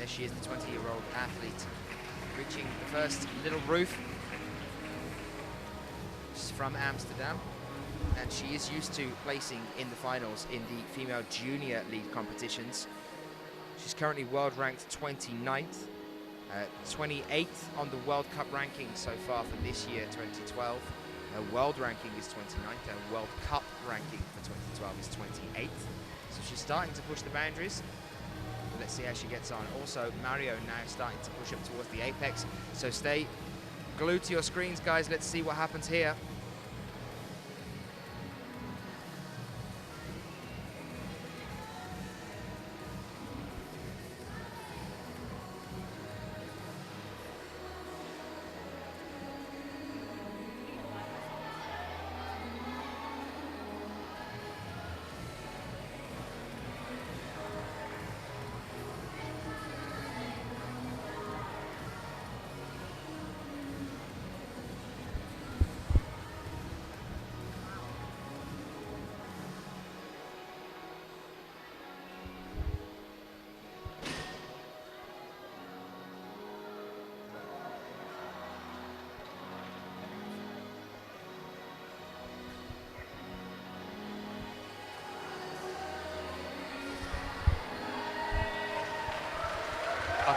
She is the 20-year-old athlete reaching the first little roof. She's from Amsterdam, and she is used to placing in the finals in the female junior league competitions. She's currently world ranked 29th, 28th on the World Cup ranking so far for this year, 2012. Her world ranking is 29th, her World Cup ranking for 2012 is 28th. So she's starting to push the boundaries. Let's see how she gets on. Also, Mario now starting to push up towards the apex. So stay glued to your screens, guys. Let's see what happens here.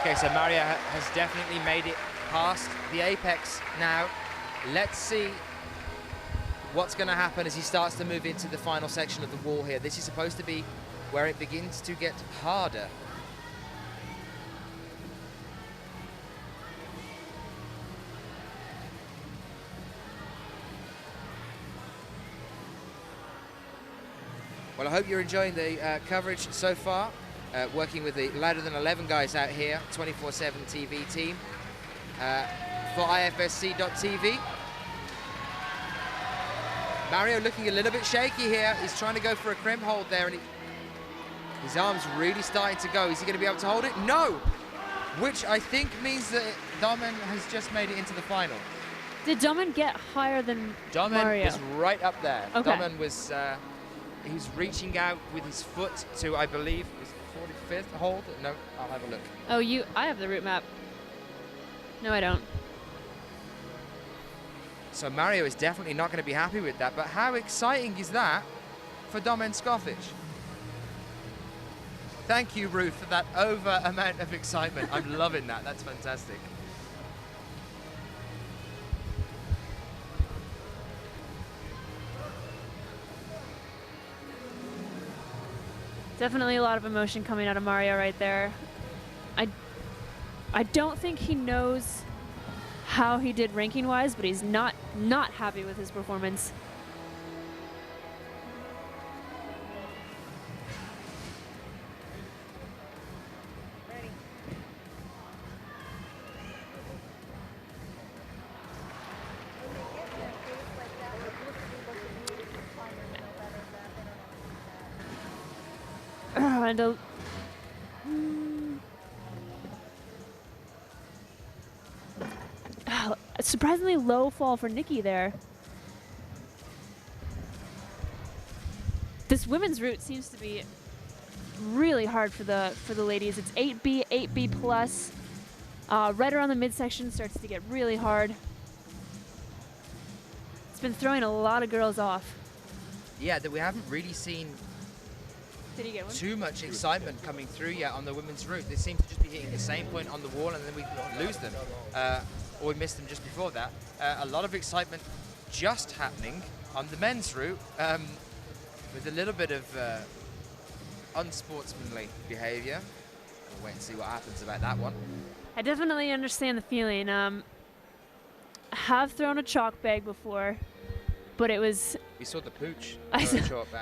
Okay, so Mario has definitely made it past the apex now. Let's see what's going to happen as he starts to move into the final section of the wall here. This is supposed to be where it begins to get harder. Well, I hope you're enjoying the coverage so far. Working with the Louder Than 11 guys out here, 24/7 TV team for IFSC.tv. Mario looking a little bit shaky here. He's trying to go for a crimp hold there, and his arm's really starting to go. Is he going to be able to hold it? No! Which I think means that Domen has just made it into the final. Did Domen get higher than Domen Mario? was right up there. Okay. Domen was he was reaching out with his foot to, I believe, his 45th hold. No, I'll have a look. Oh, I have the route map. No, I don't. So Mario is definitely not going to be happy with that, but how exciting is that for Domen Skofic? Thank you, Ruth, for that over amount of excitement. I'm loving that. That's fantastic. Definitely a lot of emotion coming out of Mario right there. I don't think he knows how he did ranking-wise, but he's not happy with his performance. And a surprisingly low fall for Nikki there. This women's route seems to be really hard for the ladies. It's 8B, 8B plus. Right around the midsection starts to get really hard. It's been throwing a lot of girls off. Yeah, that we haven't really seen Did he get one? too much excitement coming through yet on the women's route. They seem to just be hitting the same point on the wall, and then we lose them. Or we missed them just before that. A lot of excitement just happening on the men's route, with a little bit of unsportsmanly behaviour. We'll wait and see what happens about that one. I definitely understand the feeling. I have thrown a chalk bag before, but it was... We saw the pooch.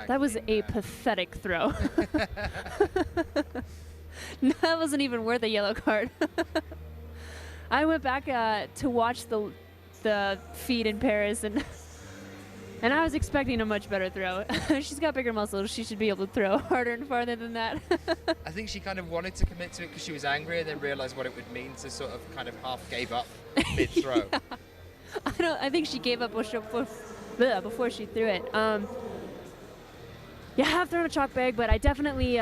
That was a pathetic throw. That wasn't even worth a yellow card. I went back to watch the feed in Paris, and I was expecting a much better throw. She's got bigger muscles. She should be able to throw harder and farther than that. I think she kind of wanted to commit to it because she was angry, and then realised what it would mean, to sort of kind of half gave up mid-throw. Yeah. I think she gave up before she threw it. Yeah, I have thrown a chalk bag, but I definitely,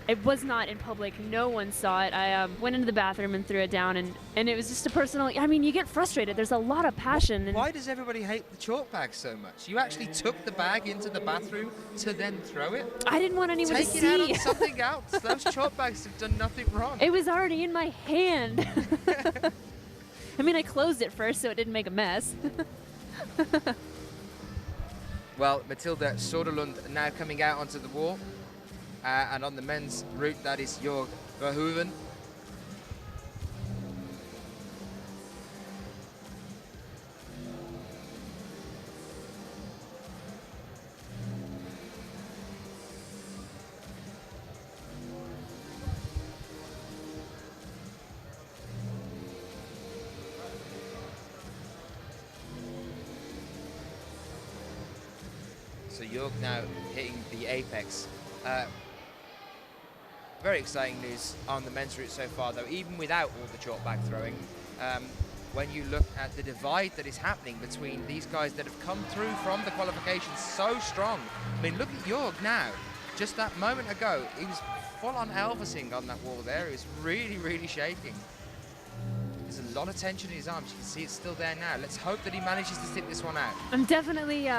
it was not in public. No one saw it. I went into the bathroom and threw it down, and it was just a personal, I mean, you get frustrated. There's a lot of passion. Why does everybody hate the chalk bag so much? You actually took the bag into the bathroom to then throw it? I didn't want anyone to see. Take it out on something else. Those chalk bags have done nothing wrong. It was already in my hand. I mean, I closed it first so it didn't make a mess. Well, Matilda Soderlund now coming out onto the wall. and on the men's route, that is Jörg Verhoeven. So Jörg now hitting the apex. Very exciting news on the men's route so far, though, even without all the chalk bag throwing. When you look at the divide that is happening between these guys that have come through from the qualifications so strong. I mean, look at Jörg now. Just that moment ago, he was full-on Elvising on that wall there. He was really, really shaking. There's a lot of tension in his arms. You can see it's still there now. Let's hope that he manages to stick this one out. I'm definitely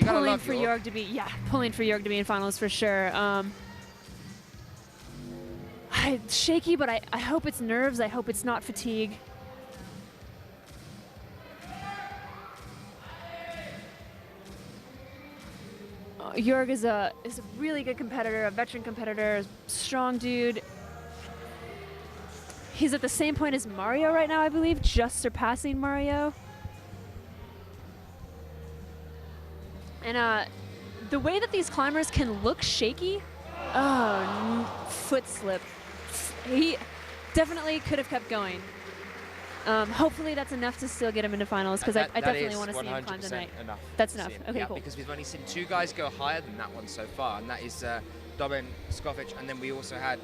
pulling for Jörg to be, pulling for Jörg to be in finals for sure. It's shaky, but I hope it's nerves. I hope it's not fatigue. Jörg is a really good competitor, a veteran competitor, a strong dude. He's at the same point as Mario right now, I believe, just surpassing Mario. And the way that these climbers can look shaky, foot slip. He definitely could have kept going. Hopefully that's enough to still get him into finals, because I definitely want to see him climb tonight. Enough. That's enough. Okay, yeah, cool. Because we've only seen 2 guys go higher than that one so far, and that is Domen Skovic, and then we also had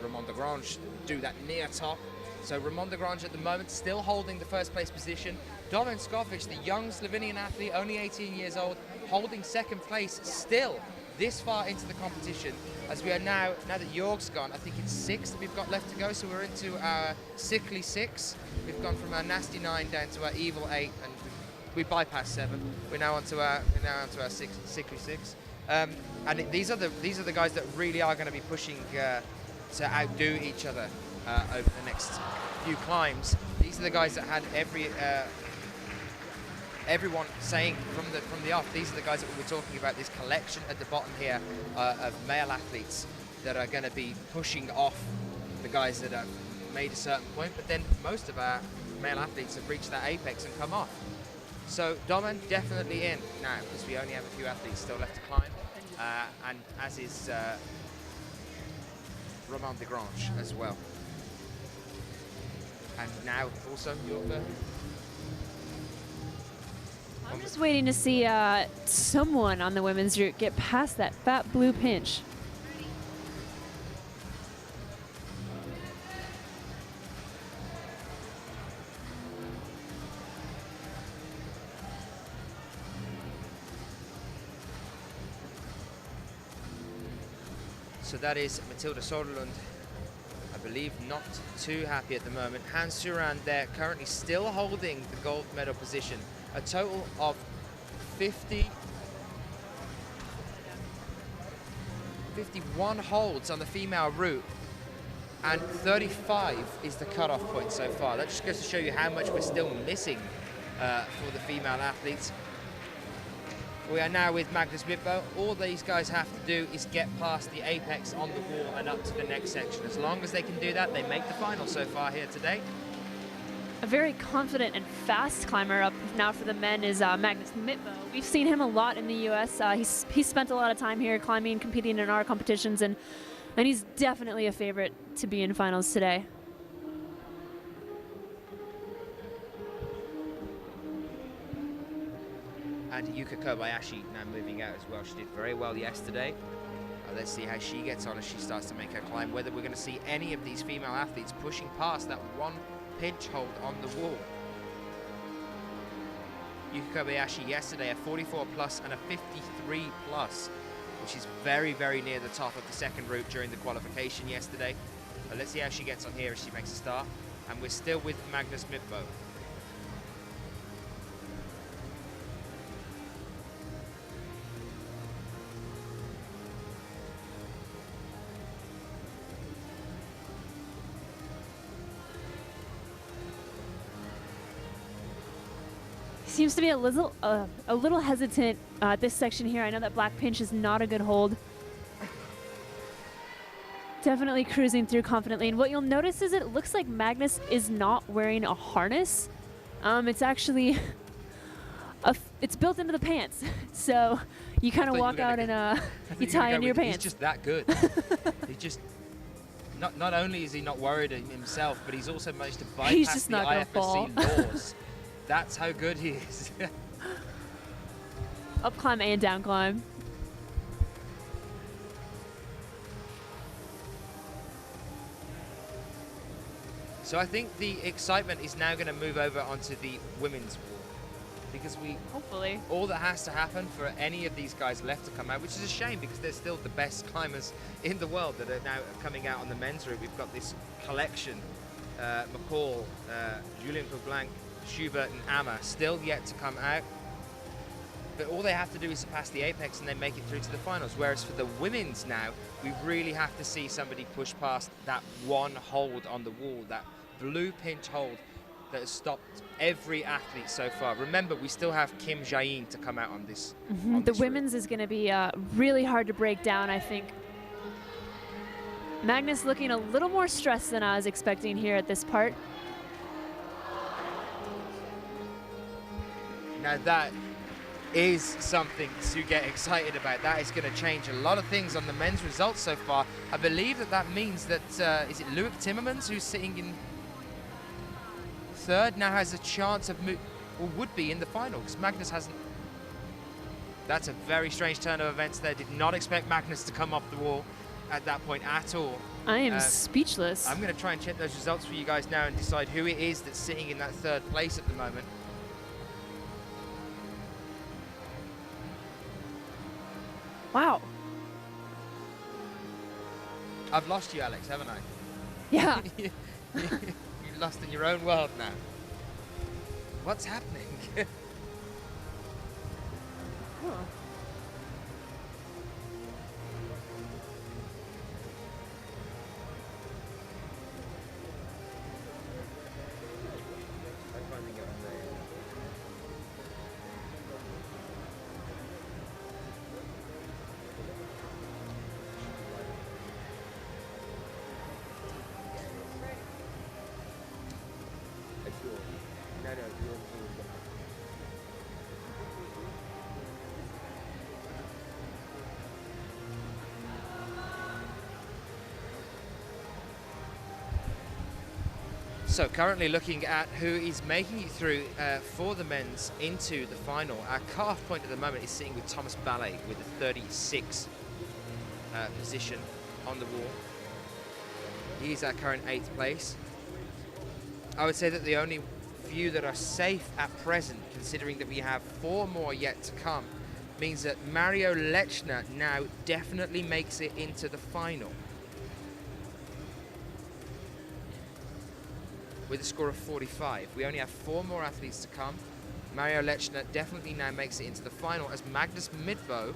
Ramon de Grange do that near top. So Ramon de Grange at the moment still holding the first place position. Domen Skovic, the young Slovenian athlete, only 18 years old, holding second place still this far into the competition. As we are now that Jörg's gone, I think it's 6 that we've got left to go, so we're into our sickly 6. We've gone from our nasty 9 down to our evil 8, and we bypassed 7. We're now onto our sickly 6. And these are the guys that really are going to be pushing to outdo each other over the next few climbs. These are the guys that had everyone saying from the off, these are the guys that we were talking about, this collection at the bottom here of male athletes that are going to be pushing off the guys that have made a certain point, but then most of our male athletes have reached that apex and come off. So Domen definitely in now, because we only have a few athletes still left to climb, and as is Romain de Grange as well. And now also Jörg. I'm just waiting to see someone on the women's route get past that fat blue pinch. So that is Matilda Soderlund, I believe not too happy at the moment. Hans Suran there currently still holding the gold medal position. A total of 51 holds on the female route, and 35 is the cutoff point so far. That just goes to show you how much we're still missing for the female athletes. We are now with Magnus Midtbo. All these guys have to do is get past the apex on the wall and up to the next section. As long as they can do that, they make the final so far here today. A very confident and fast climber up now for the men is Magnus Midtbo. We've seen him a lot in the US. He's spent a lot of time here climbing, competing in our competitions, and he's definitely a favorite to be in finals today. And Yuka Kobayashi now moving out as well. She did very well yesterday. Let's see how she gets on as she starts to make her climb, whether we're going to see any of these female athletes pushing past that one pinch hold on the wall. Yuka Kobayashi yesterday a 44 plus and a 53 plus, which is very, very near the top of the second route during the qualification yesterday. But let's see how she gets on here as she makes a start. And we're still with Magnus Midtbo. Seems to be a little hesitant at this section here. I know that black pinch is not a good hold. Definitely cruising through confidently. And what you'll notice is it looks like Magnus is not wearing a harness. It's actually, it's built into the pants. So you kind of walk out and you tie into your pants. He's just that good. He just, not only is he not worried himself, but he's also managed to bypass the IFSC laws. That's how good he is. Up climb and down climb. So I think the excitement is now going to move over onto the women's wall, because hopefully all that has to happen for any of these guys left to come out, which is a shame because they're still the best climbers in the world that are now coming out on the men's route. We've got this collection, McCall, Julien Poublanc, Schubert and Amma still yet to come out. But all they have to do is surpass the apex and then make it through to the finals. Whereas for the women's now, we really have to see somebody push past that one hold on the wall, that blue pinch hold that has stopped every athlete so far. Remember, we still have Kim Jae-in to come out on this. On the this women's route. is going to be really hard to break down, I think. Magnus looking a little more stressed than I was expecting here at this part. Now that is something to get excited about. That is going to change a lot of things on the men's results so far. I believe that means that, is it Loic Timmermans who's sitting in third now has a chance of or would be in the final, because Magnus hasn't. That's a very strange turn of events there. Did not expect Magnus to come off the wall at that point at all. I am speechless. I'm going to try and check those results for you guys now and decide who it is that's sitting in that third place at the moment. Wow. I've lost you, Alex, haven't I? Yeah. You're lost in your own world now. What's happening? Huh. So currently looking at who is making it through for the men's into the final. Our cut-off point at the moment is sitting with Thomas Ballet with a 36 position on the wall. He's our current 8th place. I would say that the only few that are safe at present, considering that we have 4 more yet to come, means that Mario Lechner now definitely makes it into the final with a score of 45. We only have 4 more athletes to come. Mario Lechner definitely now makes it into the final, as Magnus Midtbo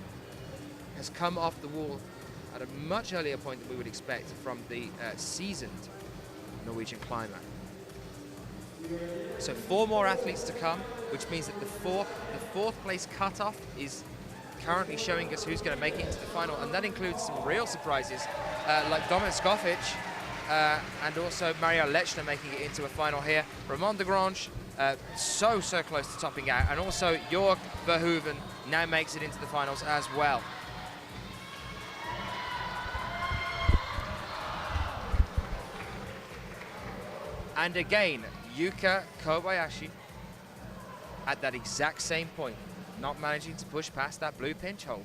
has come off the wall at a much earlier point than we would expect from the seasoned Norwegian climber. So 4 more athletes to come, which means that the fourth place cutoff is currently showing us who's going to make it into the final, and that includes some real surprises like Dominik Skofic and also Mario Lechner making it into a final here. Ramon de Grange so close to topping out, and also Jörg Verhoeven now makes it into the finals as well. And again, Yuka Kobayashi at that exact same point, not managing to push past that blue pinch hold.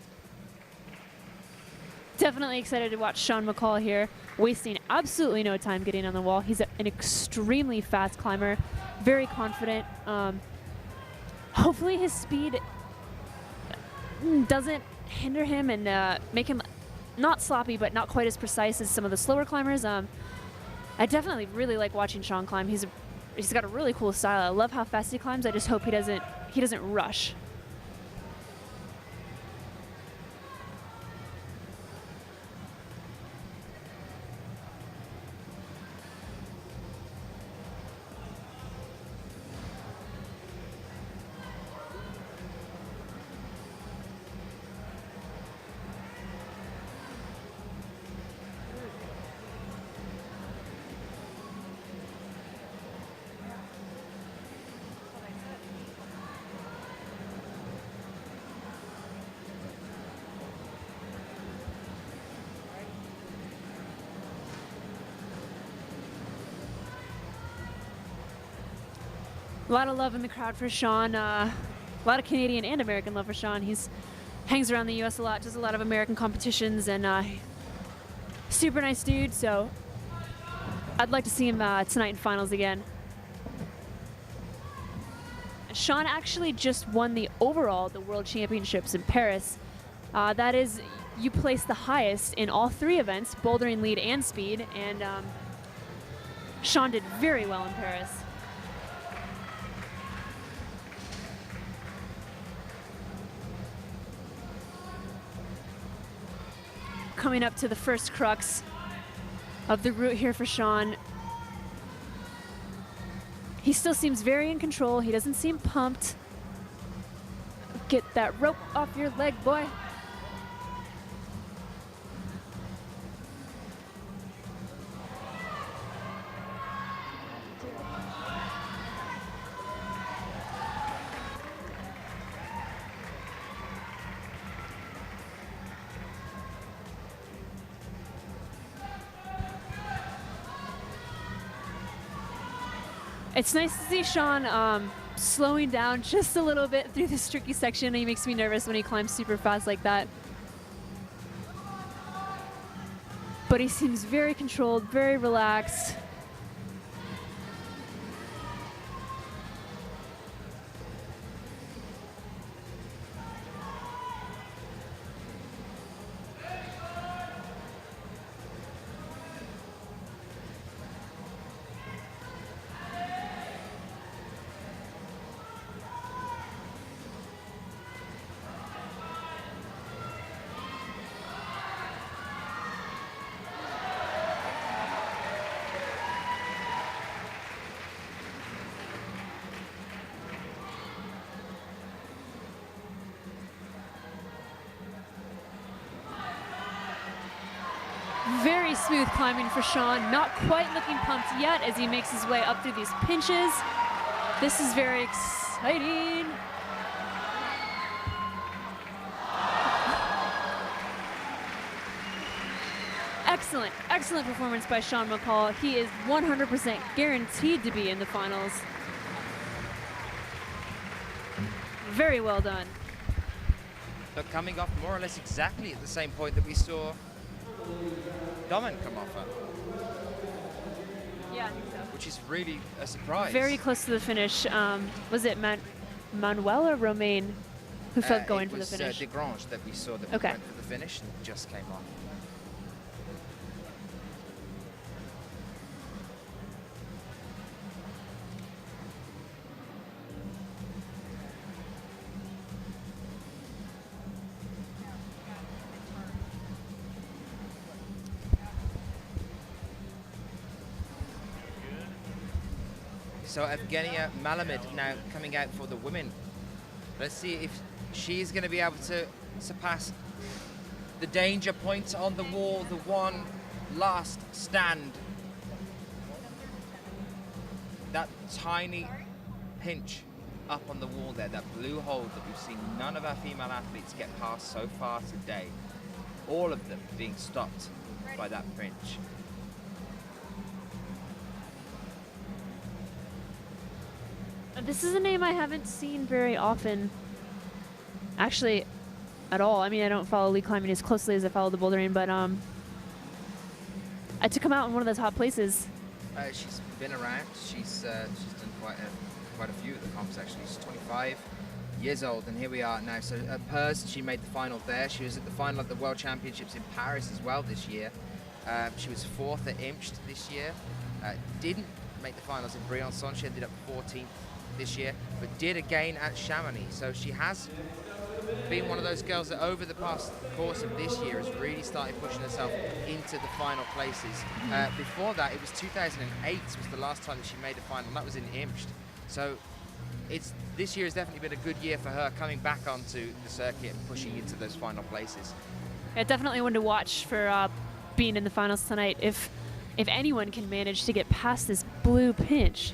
Definitely excited to watch Sean McCall here, wasting absolutely no time getting on the wall. He's an extremely fast climber, very confident. Hopefully his speed doesn't hinder him and make him not sloppy, but not quite as precise as some of the slower climbers. I definitely really like watching Sean climb. He's got a really cool style. I love how fast he climbs. I just hope he doesn't rush. A lot of love in the crowd for Sean. A lot of Canadian and American love for Sean. He's hangs around the U.S. a lot, does a lot of American competitions, and super nice dude. So I'd like to see him tonight in finals again. Sean actually just won the World Championships in Paris. That is, you place the highest in all 3 events, bouldering, lead, and speed, and Sean did very well in Paris. Coming up to the first crux of the route here for Sean. He still seems very in control. He doesn't seem pumped. Get that rope off your leg, boy. It's nice to see Sean slowing down just a little bit through this tricky section. He makes me nervous when he climbs super fast like that. But he seems very controlled, very relaxed. Very smooth climbing for Sean. Not quite looking pumped yet as he makes his way up through these pinches. This is very exciting. Excellent, excellent performance by Sean McCall. He is 100% guaranteed to be in the finals. Very well done. But coming off more or less exactly at the same point that we saw Domin come off at. Yeah, I think so. Which is really a surprise. Very close to the finish. Was it Manuel or Romain who felt going for the finish? It was Desgrange that we saw that went for the finish and just came off. So Evgenia Malamud now coming out for the women. Let's see if she's going to be able to surpass the danger point on the wall, the one last stand. That tiny pinch up on the wall there, that blue hold that we've seen none of our female athletes get past so far today. All of them being stopped by that pinch. This is a name I haven't seen very often, actually, at all. I mean, I don't follow lead climbing as closely as I follow the bouldering, but I took him out in one of the top places. She's been around. She's done quite a few of the comps actually. She's 25 years old, and here we are now. So at Perth, she made the final there. She was at the final at the World Championships in Paris as well this year. She was 4th at Imst this year. Didn't make the finals in Briançon. She ended up 14th this year, but did again at Chamonix. So she has been one of those girls that over the past course of this year has really started pushing herself into the final places. Before that, it was 2008 was the last time that she made a final, and that was in Imst. So this year has definitely been a good year for her, coming back onto the circuit and pushing into those final places. Yeah, definitely one to watch for being in the finals tonight. If anyone can manage to get past this blue pinch.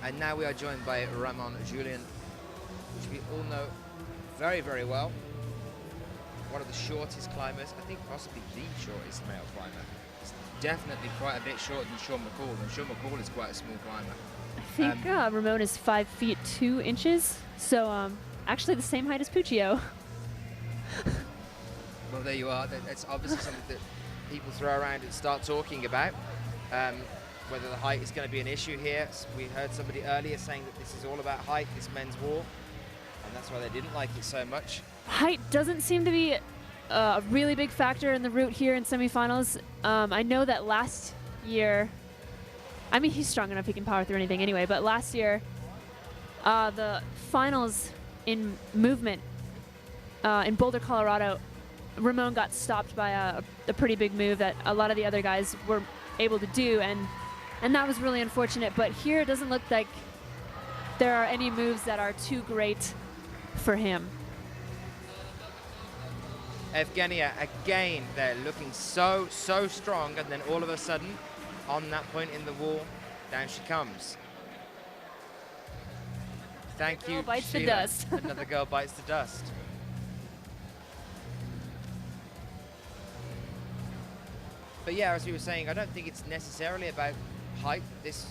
And now we are joined by Ramon Julien, which we all know very, very well. One of the shortest climbers, I think possibly the shortest male climber. He's definitely quite a bit shorter than Sean McCall, and Sean McCall is quite a small climber. I think Ramon is 5 feet 2 inches, so actually the same height as Puccio. Well, there you are. It's obviously something that people throw around and start talking about. Whether the height is going to be an issue here. We heard somebody earlier saying that this is all about height, this men's war, and that's why they didn't like it so much. Height doesn't seem to be a really big factor in the route here in semifinals. I know that last year, I mean, he's strong enough, he can power through anything anyway, but last year, the finals in movement in Boulder, Colorado, Ramon got stopped by a pretty big move that a lot of the other guys were able to do, and that was really unfortunate. But here it doesn't look like there are any moves that are too great for him. Evgenia, again, they're looking so strong, and then all of a sudden, on that point in the wall, down she comes. Thank you, Girl bites the Sheila. dust. Another girl bites the dust. But yeah, as we were saying, I don't think it's necessarily about height, this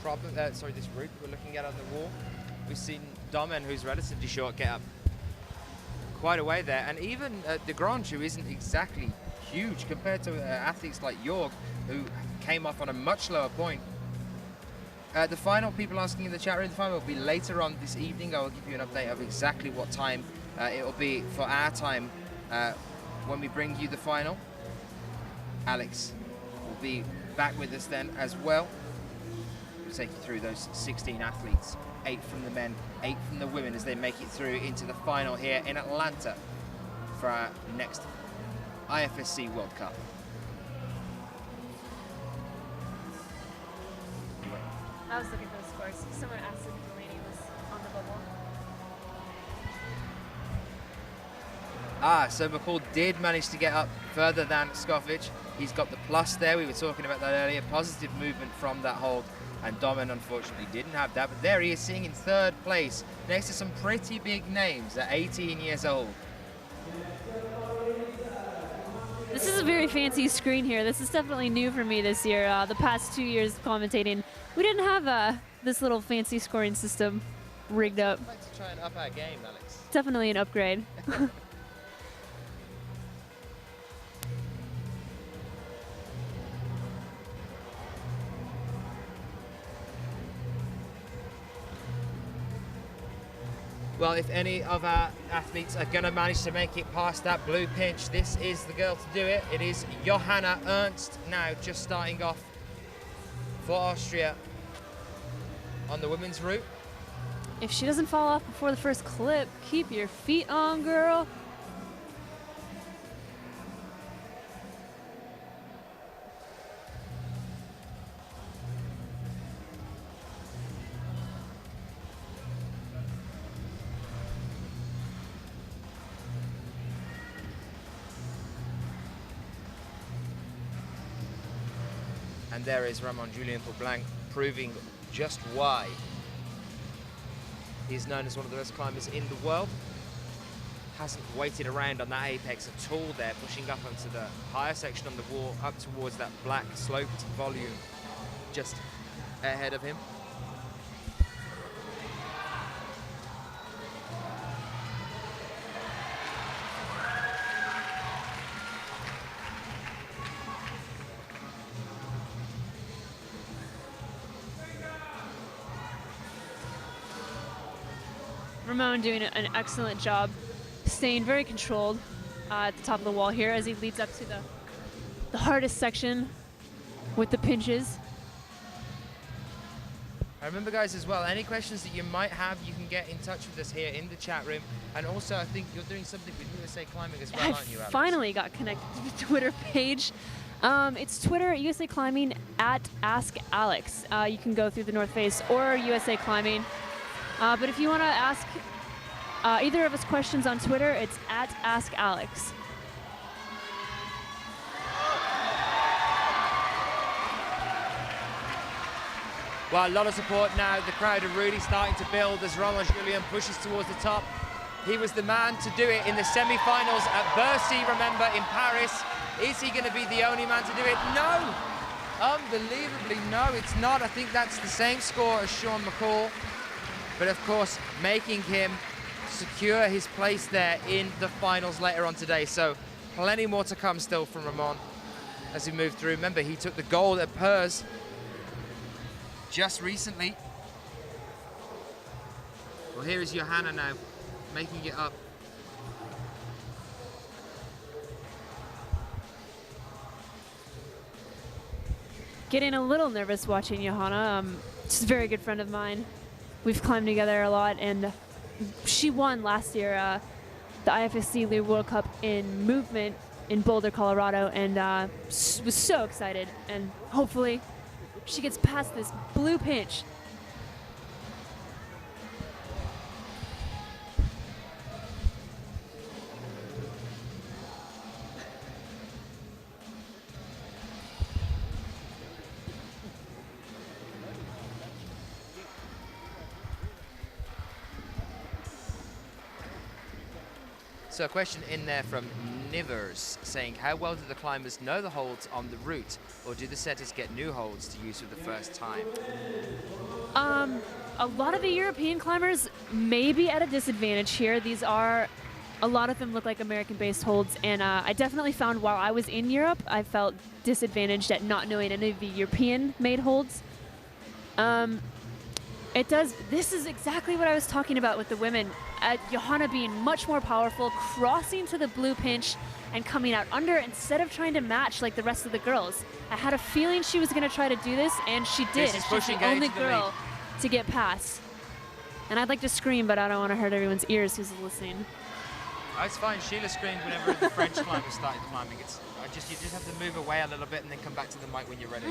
problem, this route we're looking at on the wall. We've seen Domen, who's relatively short, get up quite a way there, and even de Grange, who isn't exactly huge compared to athletes like Jorg, who came off on a much lower point. The final, people asking in the chat room, the final will be later on this evening. I will give you an update of exactly what time it will be for our time when we bring you the final. Alex will be back with us then as well. We'll take you through those 16 athletes, 8 from the men, 8 from the women, as they make it through into the final here in Atlanta for our next IFSC World Cup. I was looking for the scores. Someone asked if Delaney was on the bubble. So McCall did manage to get up further than Skovic. He's got the plus there. We were talking about that earlier. Positive movement from that hold. And Domen, unfortunately, didn't have that. But there he is, sitting in 3rd place, next to some pretty big names at 18 years old. This is a very fancy screen here. This is definitely new for me this year. The past 2 years commentating, we didn't have this little fancy scoring system rigged up. I'd like to try and up our game, Alex. Definitely an upgrade. Well, if any of our athletes are going to manage to make it past that blue pinch, this is the girl to do it. It is Johanna Ernst now just starting off for Austria on the women's route. If she doesn't fall off before the first clip, keep your feet on, girl. And there is Ramon Julien Poblanc proving just why he's known as one of the best climbers in the world. Hasn't waited around on that apex at all there, pushing up onto the higher section on the wall, up towards that black sloped volume just ahead of him. Ramon doing an excellent job, staying very controlled at the top of the wall here as he leads up to the hardest section with the pinches. I remember, guys, as well, any questions that you might have, you can get in touch with us here in the chat room. And also, I think you're doing something with USA Climbing as well, I aren't you, Alex? finally got connected to the Twitter page. It's Twitter, USA Climbing, at Ask Alex. You can go through the North Face or USA Climbing. But if you want to ask either of us questions on Twitter, it's at Ask Alex. Well, a lot of support now. The crowd are really starting to build as Ramon Julien pushes towards the top. He was the man to do it in the semi-finals at Bercy, remember, in Paris. Is he going to be the only man to do it? No! Unbelievably, no, it's not. I think that's the same score as Sean McCall. But of course, making him secure his place there in the finals later on today. So plenty more to come still from Ramon as we move through. Remember, he took the gold at Purs just recently. Well, here is Johanna now, making it up. Getting a little nervous watching Johanna. She's a very good friend of mine. We've climbed together a lot, and she won last year the IFSC League World Cup in movement in Boulder, Colorado, and was so excited. And hopefully she gets past this blue pinch. So a question in there from Nivers saying, how well do the climbers know the holds on the route, or do the setters get new holds to use for the first time? A lot of the European climbers may be at a disadvantage here. These are, a lot of them look like American-based holds, and I definitely found while I was in Europe, I felt disadvantaged at not knowing any of the European-made holds. This is exactly what I was talking about with the women. Johanna being much more powerful, crossing to the blue pinch and coming out under instead of trying to match like the rest of the girls. I had a feeling she was going to try to do this, and she did. She's the only girl to get past. And I'd like to scream, but I don't want to hurt everyone's ears who's listening. Oh, it's fine. Sheila screamed whenever the French climbers started climbing. You just have to move away a little bit and then come back to the mic when you're ready.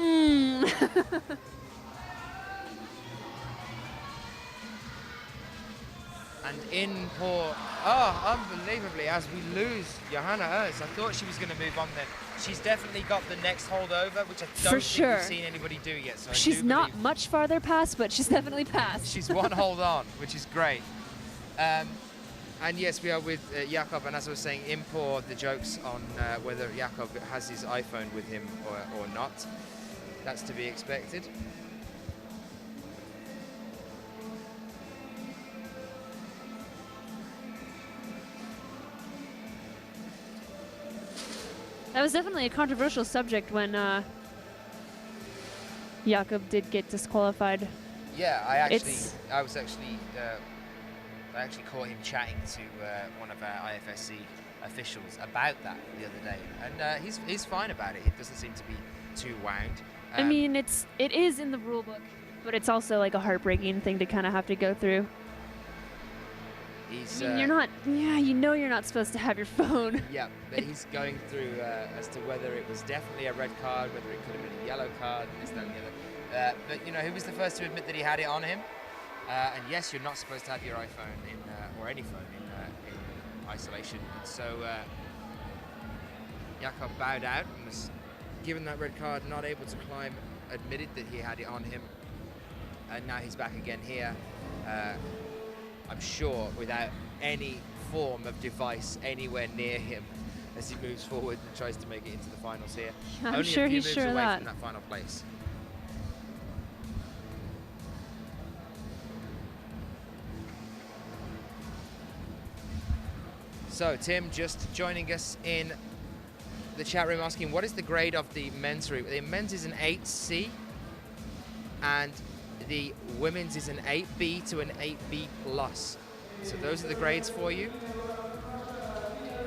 And in poor, unbelievably, as we lose Johanna Ernst. I thought she was going to move on then. She's definitely got the next hold over, which I don't think we've seen anybody do yet. So she's not much farther past, but she's definitely passed. She's one hold on, which is great. And yes, we are with Jakob, and as I was saying, in poor, the jokes on whether Jakob has his iPhone with him or not. That's to be expected. That was definitely a controversial subject when Jakob did get disqualified. Yeah, I actually caught him chatting to one of our IFSC officials about that the other day, and he's fine about it. It doesn't seem to be too wound. I mean, it is in the rule book, but it's also like a heartbreaking thing to kind of have to go through. You're not supposed to have your phone. Yeah, but he's going through as to whether it was definitely a red card, whether it could have been a yellow card, and this, that, and the other. But you know, he was the first to admit that he had it on him. And yes, you're not supposed to have your iPhone or any phone in isolation. And so Jakob bowed out and was given that red card, not able to climb, admitted that he had it on him, and now he's back again here. I'm sure without any form of device anywhere near him as he moves forward and tries to make it into the finals here. I'm Only sure a few he's moves sure of away that. from that final place. So Tim just joining us in the chat room asking, what is the grade of the men's route? The men's is an 8C and the women's is an 8B to an 8B plus. So those are the grades for you.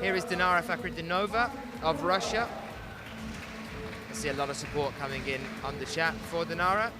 Here is Dinara Fakhridinova of Russia. I see a lot of support coming in on the chat for Dinara.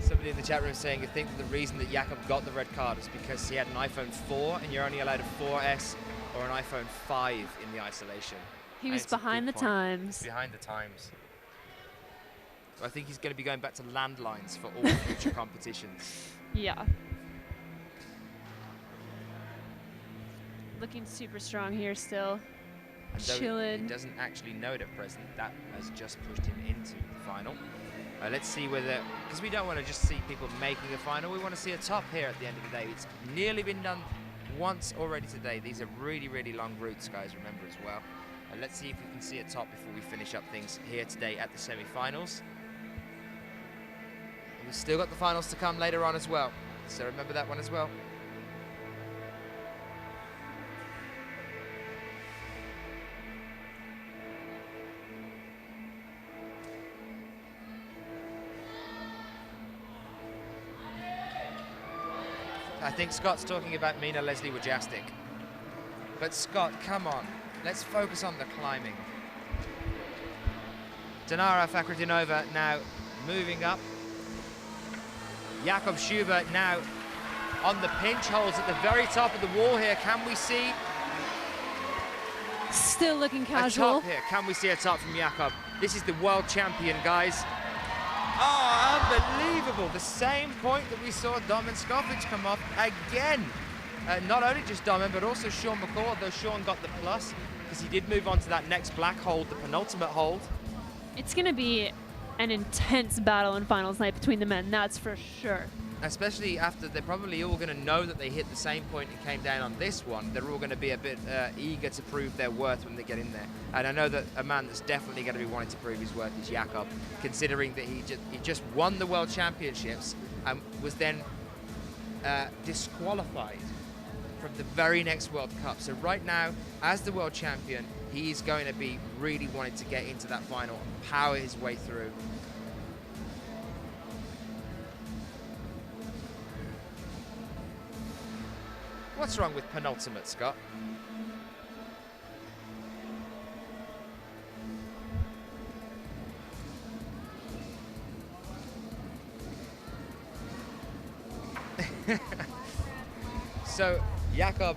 Somebody in the chat room saying, you think that the reason that Jakob got the red card is because he had an iPhone 4 and you're only allowed a 4S or an iPhone 5 in the isolation. He And was it's a behind the good point. times. Behind the times. I think he's going to be going back to landlines for all future competitions. Yeah. Looking super strong here still. And though Chilling. he doesn't actually know it at present, that has just pushed him into the final. Let's see whether, because we don't want to just see people making a final, we want to see a top here at the end of the day. It's nearly been done once already today. These are really, really long routes, guys, remember as well. Let's see if we can see a top before we finish up things here today at the semi-finals. And we've still got the finals to come later on as well, so remember that one as well. I think Scott's talking about Mina Leslie Wojastic. But Scott, come on, let's focus on the climbing. Dinara Fakhretdinova now moving up. Jakob Schubert now on the pinch holes at the very top of the wall here. Can we see Still looking a casual. top here? Can we see a top from Jakob? This is the world champion, guys. Oh, unbelievable. The same point that we saw Domen Skovic come off again. Not only just Domen, but also Sean McCall, though Sean got the plus because he did move on to that next black hold, the penultimate hold. It's going to be an intense battle in finals night between the men, that's for sure. Especially after they're probably all going to know that they hit the same point and came down on this one. They're all going to be a bit eager to prove their worth when they get in there. And I know that a man that's definitely going to be wanting to prove his worth is Jakob, considering that he just won the World Championships and was then disqualified from the very next World Cup. So right now, as the World Champion, he's going to be really wanting to get into that final and power his way through. What's wrong with penultimate, Scott? So, Jakob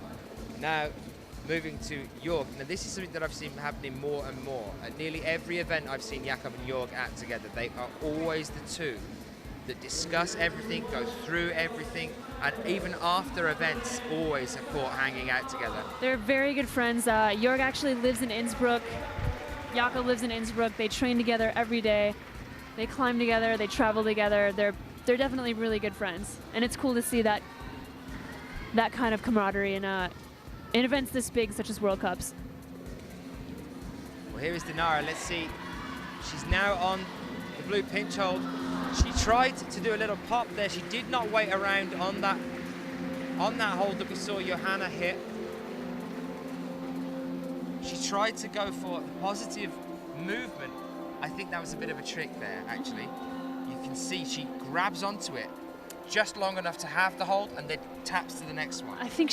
now moving to Jorg. Now, this is something that I've seen happening more and more. At nearly every event I've seen Jakob and Jorg at together, they are always the two that discuss everything, go through everything, and even after events, always are caught hanging out together. They're very good friends. Jorg actually lives in Innsbruck. Jakob lives in Innsbruck. They train together every day. They climb together. They travel together. They're definitely really good friends, and it's cool to see that kind of camaraderie in events this big, such as World Cups. Well, here is Dinara. Let's see. She's now on the blue pinch hold. She tried to do a little pop there. She did not wait around on that hold that we saw Johanna hit. She tried to go for the positive movement. I think that was a bit of a trick there, actually. You can see she grabs onto it just long enough to have the hold and then taps to the next one. I think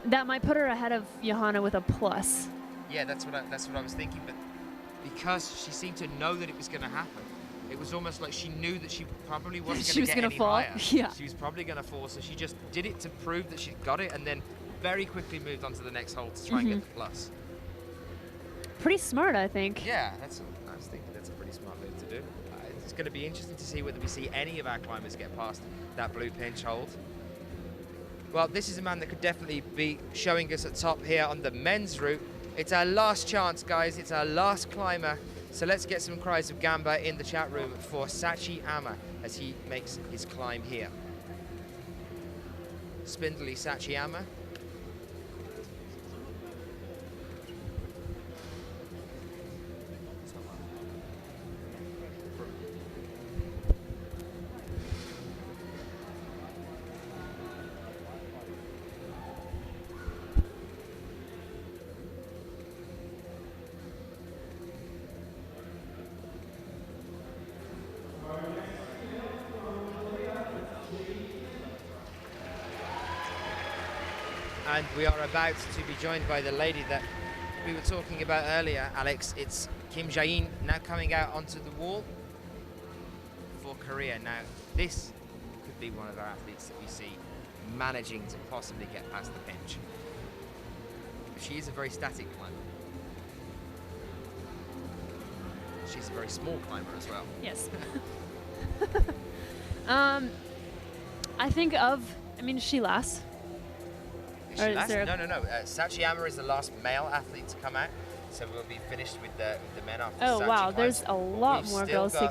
that might put her ahead of Johanna with a plus. Yeah, that's what I was thinking, but because she seemed to know that it was going to happen, it was almost like she knew that she probably wasn't going to get any fall. higher. Yeah. She was probably going to fall, so she just did it to prove that she'd got it, and then very quickly moved on to the next hole to try and get the plus. Pretty smart, I think. Yeah, I was thinking that's a pretty smart move to do. It's going to be interesting to see whether we see any of our climbers get past that blue pinch hold. Well, this is a man that could definitely be showing us at top here on the men's route. It's our last chance, guys. It's our last climber. So let's get some cries of Gamba in the chat room for Sachi Ama as he makes his climb here. Spindly Sachi Ama. And we are about to be joined by the lady that we were talking about earlier, Alex. It's Kim Jae-in now coming out onto the wall for Korea. Now, this could be one of our athletes that we see managing to possibly get past the pinch. She is a very static climber. She's a very small climber as well. Yes. I think I mean, is she last? Is Or she is last? there a- No. Sachiyama is the last male athlete to come out, so we'll be finished with the men after Oh, Sachi wow, climbs. there's a lot We've more still girls to got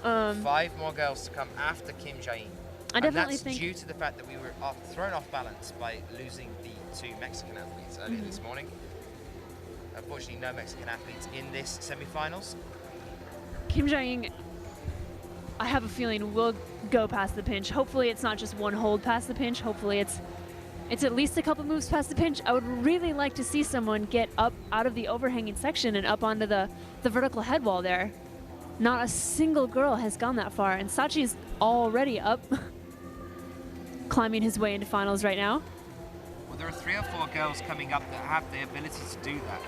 go. 5 more girls to come after Kim Jae-in. I definitely and that's think due to the fact that we were thrown off balance by losing the 2 Mexican athletes earlier this morning. Unfortunately, no Mexican athletes in this semi-finals. Kim Jae-in, I have a feeling, will go past the pinch. Hopefully it's not just one hold past the pinch. Hopefully it's at least a couple moves past the pinch. I would really like to see someone get up out of the overhanging section and up onto the vertical head wall there. Not a single girl has gone that far, and Sachi's already up, climbing his way into finals right now. Well, there are 3 or 4 girls coming up that have the ability to do that.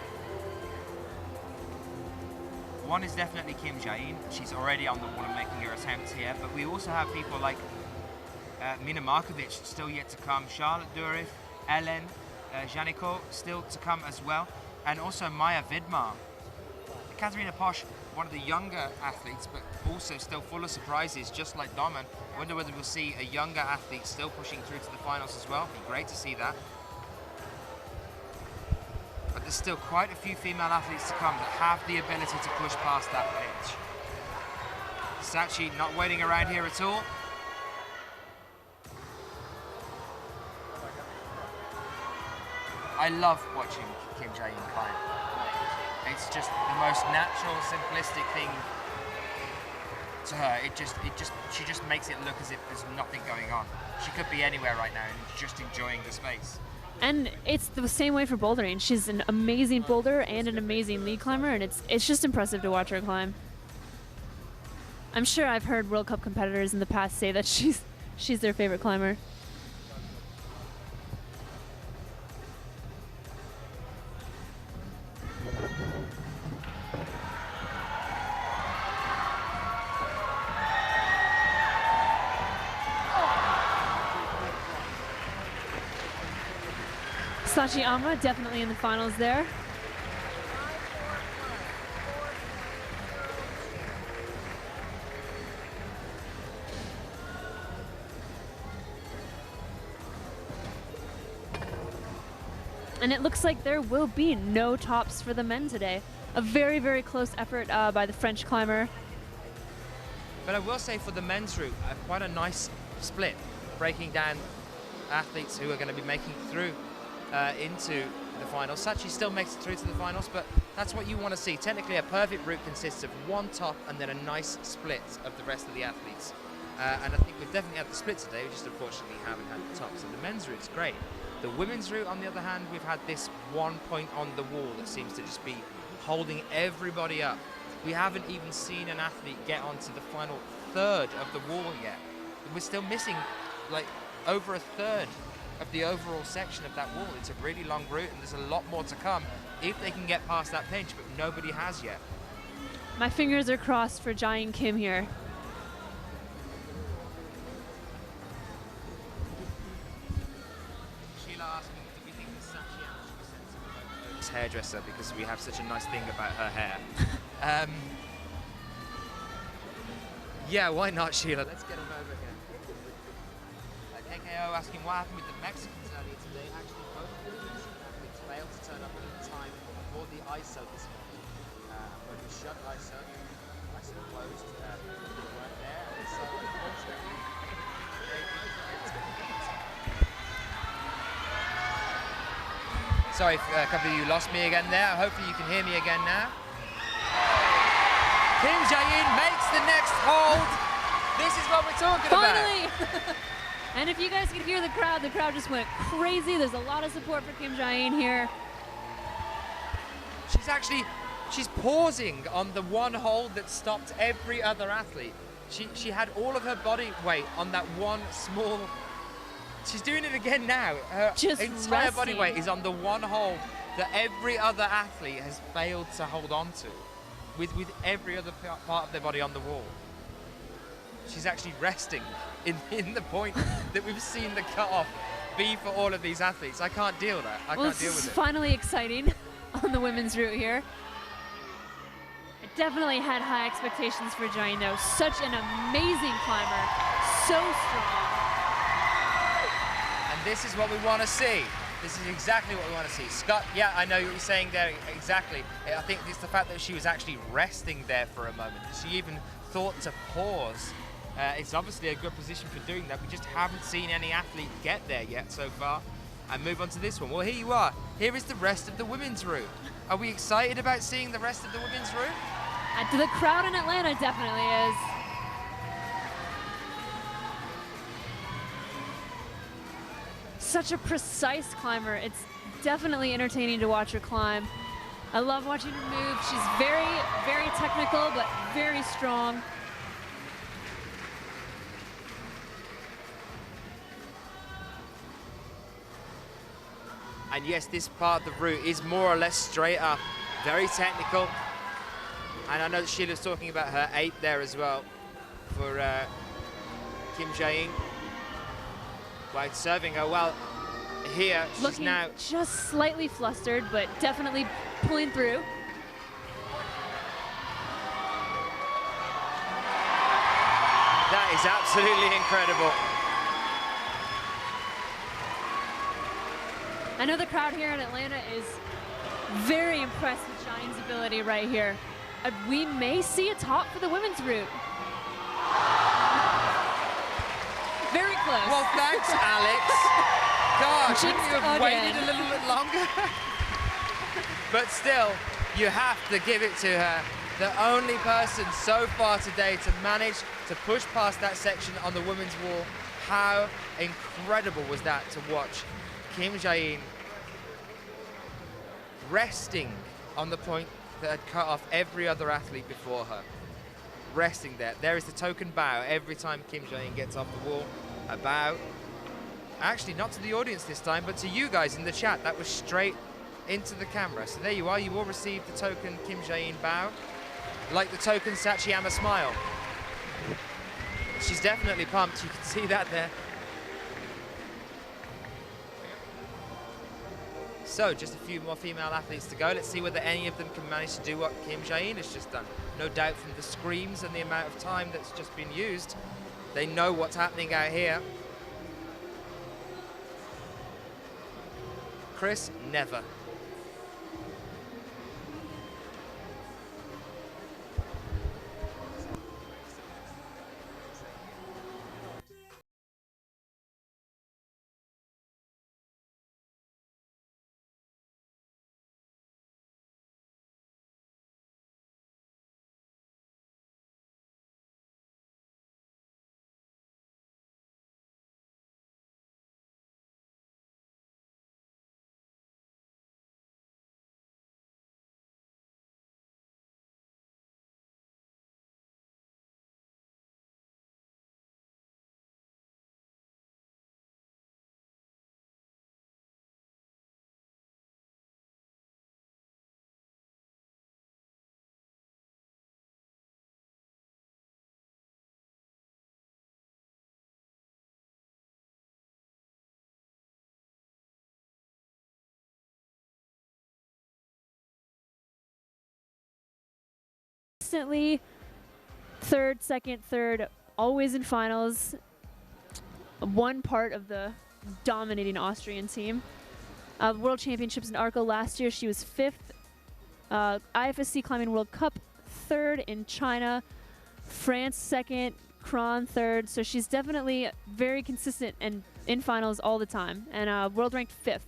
One is definitely Kim Jae-in. She's already on the wall and making her attempts here. But we also have people like Mina Markovic still yet to come, Charlotte Durif, Ellen, Janiko still to come as well, and also Maya Vidmar. Katarina Posch, one of the younger athletes, but also still full of surprises, just like Domen. I wonder whether we'll see a younger athlete still pushing through to the finals as well. It'd be great to see that. But there's still quite a few female athletes to come that have the ability to push past that pitch. Sachi not waiting around here at all. I love watching Kim Jae-in climb. It's just the most natural, simplistic thing to her. She just makes it look as if there's nothing going on. She could be anywhere right now and just enjoying the space. And it's the same way for bouldering. She's an amazing boulder and an amazing lead climber, and it's just impressive to watch her climb. I'm sure I've heard World Cup competitors in the past say that she's their favorite climber. Sachiyama definitely in the finals there. And it looks like there will be no tops for the men today. A very, very close effort by the French climber. But I will say for the men's route, quite a nice split, breaking down athletes who are going to be making it through into the finals. Sachi still makes it through to the finals, but that's what you want to see. Technically, a perfect route consists of one top and then a nice split of the rest of the athletes. And I think we've definitely had the split today, we just unfortunately haven't had the top. So the men's route's great. The women's route, on the other hand, we've had this one point on the wall that seems to just be holding everybody up. We haven't even seen an athlete get onto the final third of the wall yet. We're still missing like over a third of the overall section of that wall. It's a really long route and there's a lot more to come if they can get past that pinch, but nobody has yet. My fingers are crossed for Jae-in Kim here. Sheila asking, do we think that Sachiyama should be sent to this hairdresser because we have such a nice thing about her hair? Yeah, why not, Sheila? Let's get him over here. KKO asking what happened with the Mexicans earlier today. Actually, both of the Mexican athletes failed to turn up in time for the ISO this morning. When we shut ISO closed. They weren't there, and so unfortunately, sorry, a couple of you lost me again there. Hopefully you can hear me again now. Kim Jae-in makes the next hold. This is what we're talking about. Finally! And if you guys could hear the crowd just went crazy. There's a lot of support for Kim Jae-in here. She's pausing on the one hold that stopped every other athlete. She had all of her body weight on that one small. She's doing it again now. Her Just entire body resting. weight is on the one hold that every other athlete has failed to hold on to, with every other part of their body on the wall. She's actually resting in the point that we've seen the cutoff be for all of these athletes. I can't deal with that. I Well, can't this deal is with it. finally exciting on the women's route here. I definitely had high expectations for Jiang, though. Such an amazing climber, so strong. And this is what we want to see. This is exactly what we want to see. Scott, yeah, I know what you're saying there, exactly. I think it's the fact that she was actually resting there for a moment. She even thought to pause. It's obviously a good position for doing that. We just haven't seen any athlete get there yet so far. And move on to this one. Well, here you are. Here is the rest of the women's route. Are we excited about seeing the rest of the women's route? And the crowd in Atlanta definitely is. Such a precise climber. It's definitely entertaining to watch her climb. I love watching her move. She's very, very technical, but very strong. And yes, this part of the route is more or less straight up, very technical. And I know that Sheila's talking about her 8 there as well for Kim Jae-in. While serving her well here, she's Looking now just slightly flustered, but definitely pulling through. that is absolutely incredible. I know the crowd here in Atlanta is very impressed with Jiang's ability right here. We may see a top for the women's route. Very close. Well, thanks, Alex. God, couldn't Jinxed you have waited again. a little bit longer? But still, you have to give it to her. The only person so far today to manage to push past that section on the women's wall. How incredible was that to watch Kim Jae-in resting on the point that had cut off every other athlete before her. Resting there. There is the token bow every time Kim Jae-in gets off the wall. A bow. Actually, not to the audience this time, but to you guys in the chat. That was straight into the camera. So there you are. You all received the token Kim Jae-in bow. Like the token Sachiyama smile. She's definitely pumped. You can see that there. So, just a few more female athletes to go. Let's see whether any of them can manage to do what Kim Jae-in has just done. No doubt from the screams and the amount of time that's just been used, they know what's happening out here. Chris, never. Constantly third, second, third, always in finals. One part of the dominating Austrian team. World Championships in Arco last year, she was 5th. IFSC Climbing World Cup, 3rd in China. France 2nd, Kron 3rd. So she's definitely very consistent and in finals all the time. And world ranked 5th.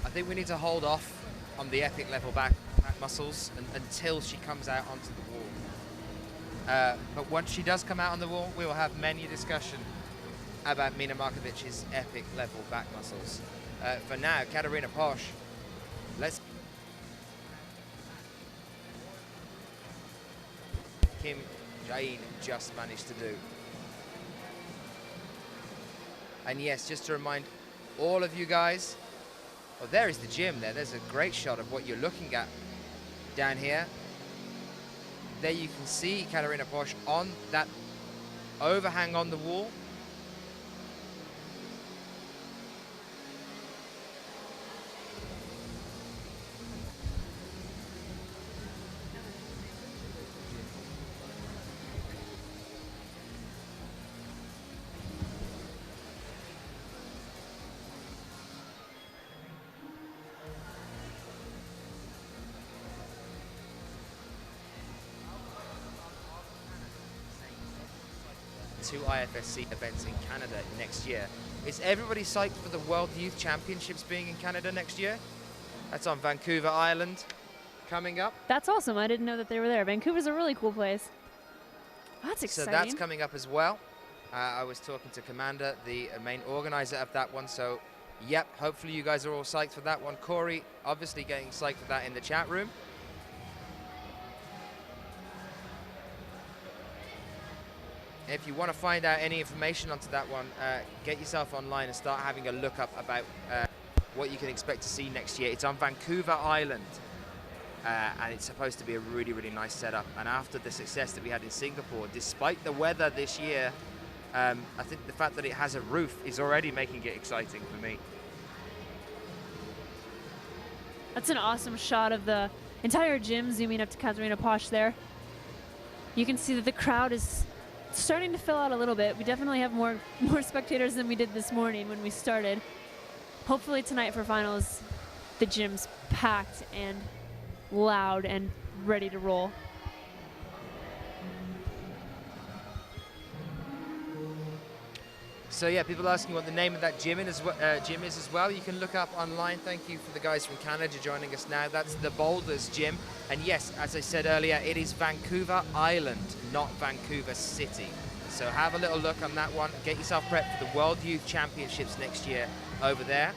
I think we need to hold off on the epic level back muscles until she comes out onto the wall. But once she does come out on the wall, we will have many discussion about Mina Markovic's epic level back muscles. For now, Katarina Posch, let's... Kim Jae-in just managed to do. And yes, just to remind all of you guys, Oh, there is the gym there. There's a great shot of what you're looking at down here. There you can see Katarina Posch on that overhang on the wall. Two IFSC events in Canada next year. Is everybody psyched for the World Youth Championships being in Canada next year? That's on Vancouver Island coming up. That's awesome. I didn't know that they were there. Vancouver's a really cool place. That's exciting. So that's coming up as well. I was talking to Commander, the main organizer of that one. So, yep, hopefully you guys are all psyched for that one. Corey, obviously getting psyched for that in the chat room. If you want to find out any information onto that one, get yourself online and start having a look up about what you can expect to see next year. It's on Vancouver Island, and it's supposed to be a really, really nice setup. And after the success that we had in Singapore, despite the weather this year, I think the fact that it has a roof is already making it exciting for me. That's an awesome shot of the entire gym zooming up to Katarina Posch there. You can see that the crowd is starting to fill out a little bit. We definitely have more spectators than we did this morning when we started. Hopefully tonight for finals, the gym's packed and loud and ready to roll. So yeah, people asking what the name of that gym is as well. You can look up online. Thank you for the guys from Canada joining us now. That's the Boulders Gym. And yes, as I said earlier, it is Vancouver Island, not Vancouver City. So have a little look on that one. Get yourself prepped for the World Youth Championships next year over there.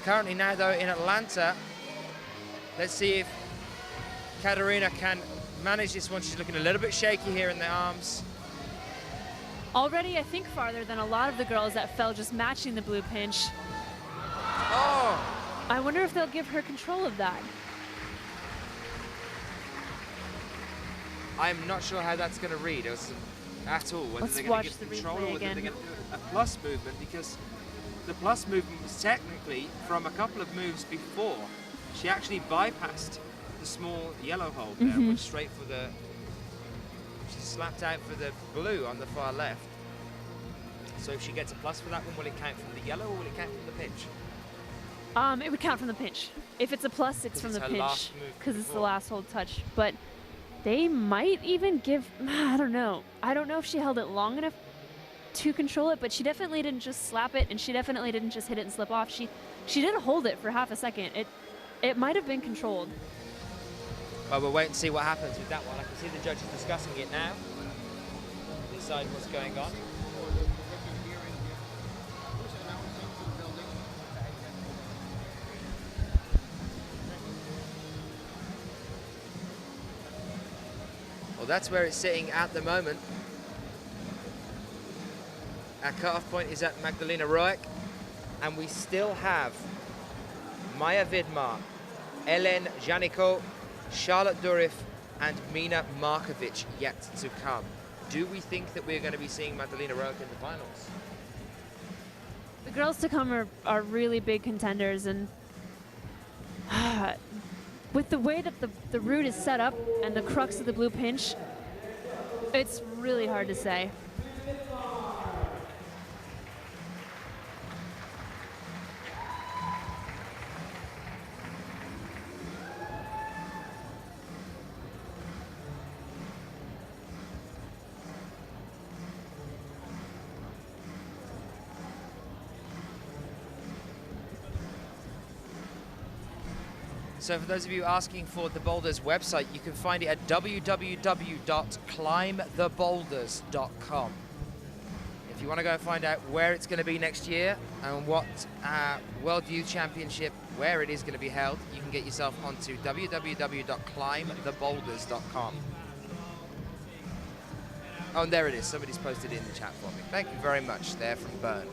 Currently now though in Atlanta, let's see if Katarina can manage this one. She's looking a little bit shaky here in the arms. Already, I think, farther than a lot of the girls that fell just matching the blue pinch. Oh! I wonder if they'll give her control of that. I'm not sure how that's going to read at all. Whether Let's they're going watch to give the control replay or whether again. they're going to do a plus movement, because the plus movement was technically from a couple of moves before. She actually bypassed the small yellow hold there, went straight for the... She slapped out for the blue on the far left. So if she gets a plus for that one, will it count from the yellow or will it count from the pinch? It would count from the pinch. If it's a plus, it's from the pinch because it's the last hold touch. But they might even give, I don't know. I don't know if she held it long enough to control it, but she definitely didn't just slap it, and she definitely didn't just hit it and slip off. She did hold it for half a second. It might have been controlled. Well, we'll wait and see what happens with that one. I can see the judges discussing it now. Decide what's going on. Well, that's where it's sitting at the moment. Our cut-off point is at Magdalena Roek, and we still have Maya Vidmar, Ellen Janiko, Charlotte Durif and Mina Markovic yet to come. Do we think that we're going to be seeing Magdalena Roek in the finals? The girls to come are really big contenders, and with the way that the route is set up and the crux of the blue pinch, it's really hard to say. So for those of you asking for the Boulders website, you can find it at www.climbtheboulders.com. If you want to go and find out where it's going to be next year and what World Youth Championship, where it is going to be held, you can get yourself onto www.climbtheboulders.com. Oh, and there it is. Somebody's posted it in the chat for me. Thank you very much there from Bern.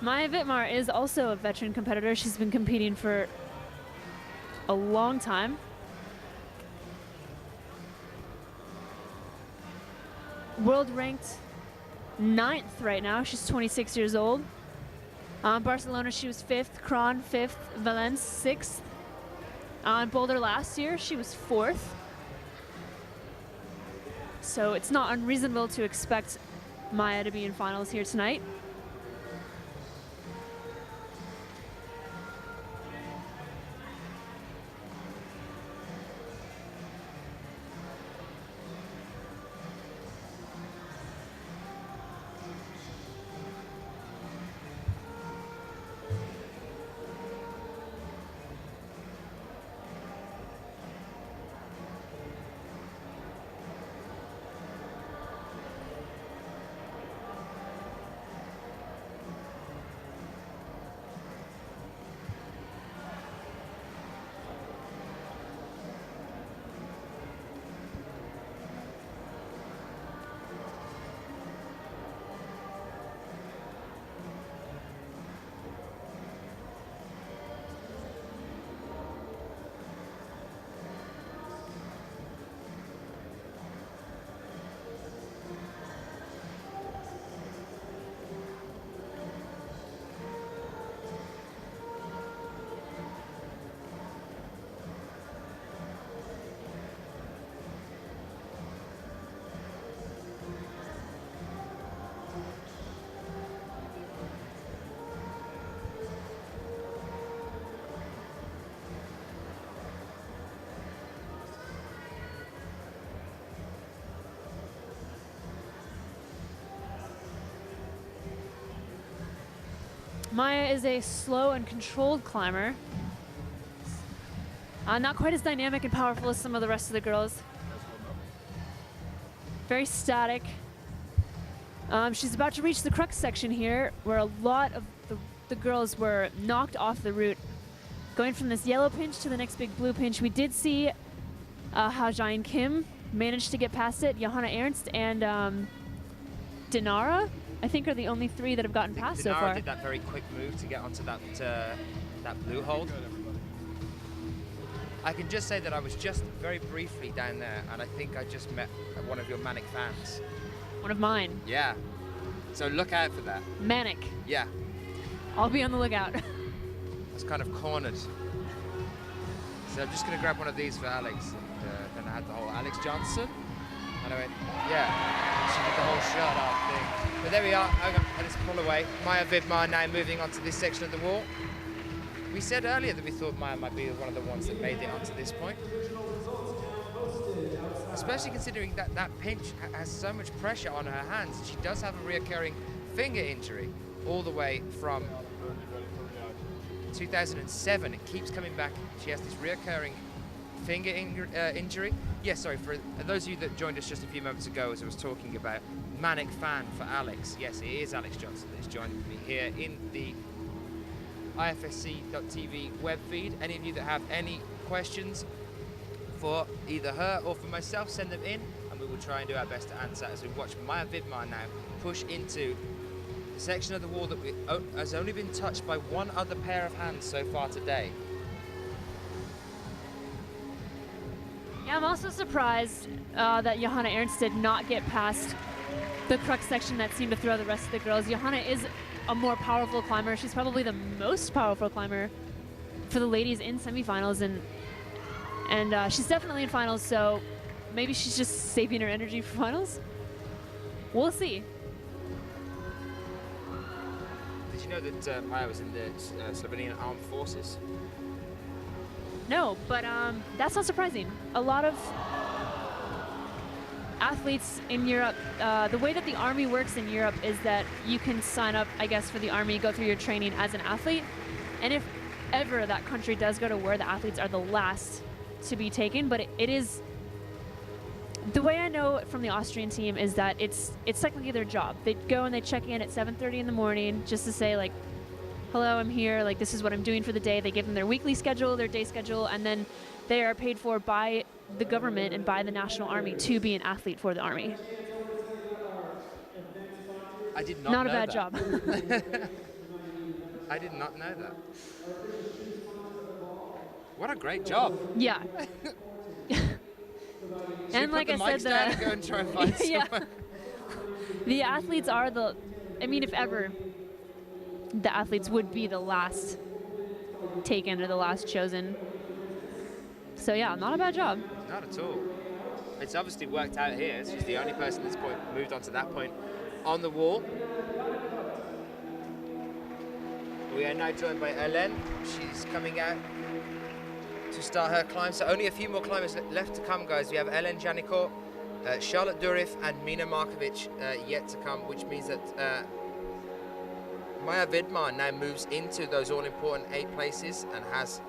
Maya Wittmar is also a veteran competitor. She's been competing for a long time. World ranked 9th right now. She's 26 years old. Barcelona, she was 5th. Kron, 5th. Valence, 6th. On Boulder last year, she was 4th. So it's not unreasonable to expect Maya to be in finals here tonight. Maya is a slow and controlled climber. Not quite as dynamic and powerful as some of the rest of the girls. Very static. She's about to reach the crux section here, where a lot of the girls were knocked off the route. Going from this yellow pinch to the next big blue pinch, we did see how Jain Kim managed to get past it. Johanna Ernst and Dinara, I think, are the only 3 that have gotten past so far. Dinara did that very quick move to get onto that blue hold. I can just say that I was just very briefly down there, and I think I just met one of your Manic fans. One of mine. Yeah. So look out for that. Manic. Yeah. I'll be on the lookout. I was kind of cornered. So I'm just going to grab one of these for Alex. And then I had the whole Alex Johnson. And I went, yeah. She did the whole shut up thing. But there we are. I just pull away. Maya Wittmar now moving onto this section of the wall. We said earlier that we thought Maya might be one of the ones that made it onto this point. Especially considering that that pinch has so much pressure on her hands. She does have a reoccurring finger injury all the way from 2007. It keeps coming back. She has this reoccurring finger injury. Yes, sorry, for those of you that joined us just a few moments ago as I was talking about Manic fan for Alex. Yes, it is Alex Johnson that is joining me here in the IFSC.tv web feed. Any of you that have any questions for either her or for myself, send them in and we will try and do our best to answer as we watch Maya Wittmar now push into the section of the wall that has only been touched by one other pair of hands so far today. Yeah, I'm also surprised that Johanna Ernst did not get past the crux section that seemed to throw the rest of the girls. Johanna is a more powerful climber. She's probably the most powerful climber for the ladies in semifinals, and she's definitely in finals, so maybe she's just saving her energy for finals. We'll see. Did you know that Maya was in the Slovenian Armed Forces? No, but that's not surprising. A lot of athletes in Europe, the way that the Army works in Europe is that you can sign up, I guess, for the Army, go through your training as an athlete, and if ever that country does go to war, the athletes are the last to be taken, but it is, the way I know from the Austrian team is that it's technically their job. They go and they check in at 7:30 in the morning just to say, like, hello, I'm here, like, this is what I'm doing for the day. They give them their weekly schedule, their day schedule, and then they are paid for by the government and by the National Army to be an athlete for the Army. I did not Not know a bad that. job. I did not know that. What a great job. Yeah. Should And we like put the I mics said, down and go and try and find yeah. someone? The athletes are I mean, if ever, the athletes would be the last taken or the last chosen. So yeah, not a bad job. Not at all. It's obviously worked out here. She's the only person that's moved on to that point on the wall. We are now joined by Hélène. She's coming out to start her climb. So only a few more climbers left to come, guys. We have Hélène Janicourt, Charlotte Durif and Mina Markovic yet to come, which means that Maya Vidmar now moves into those all-important 8 places and has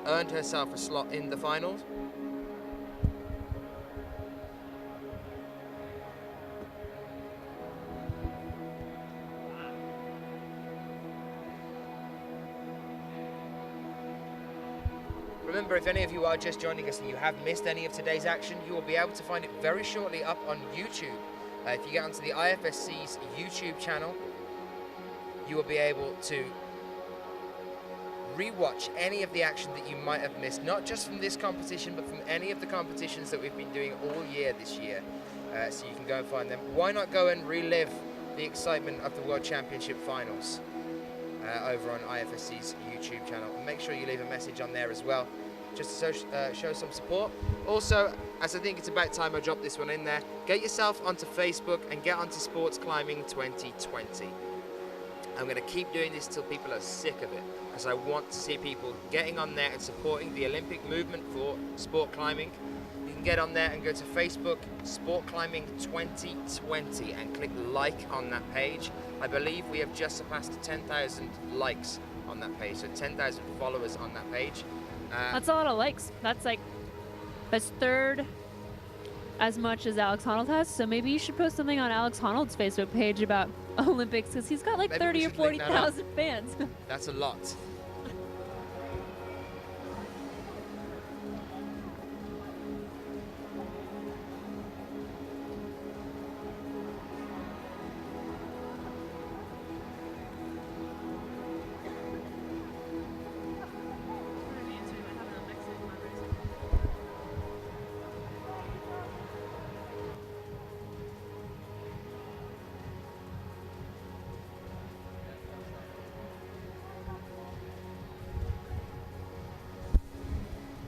earned herself a slot in the finals. Remember, if any of you are just joining us and you have missed any of today's action, you will be able to find it very shortly up on YouTube. If you get onto the IFSC's YouTube channel, you will be able to rewatch any of the action that you might have missed, not just from this competition, but from any of the competitions that we've been doing all year this year. So you can go and find them. Why not go and relive the excitement of the World Championship finals over on IFSC's YouTube channel? And make sure you leave a message on there as well, just to show some support. Also, as I think it's about time I drop this one in there, get yourself onto Facebook and get onto Sports Climbing 2020. I'm going to keep doing this till people are sick of it, because I want to see people getting on there and supporting the Olympic movement for sport climbing. You can get on there and go to Facebook, Sport Climbing 2020, and click like on that page. I believe we have just surpassed 10,000 likes on that page, so 10,000 followers on that page. That's a lot of likes. That's 3rd as much as Alex Honnold has. So maybe you should post something on Alex Honnold's Facebook page about Olympics, because he's got like Maybe 30 we or should link that up. 40,000 fans. That's a lot.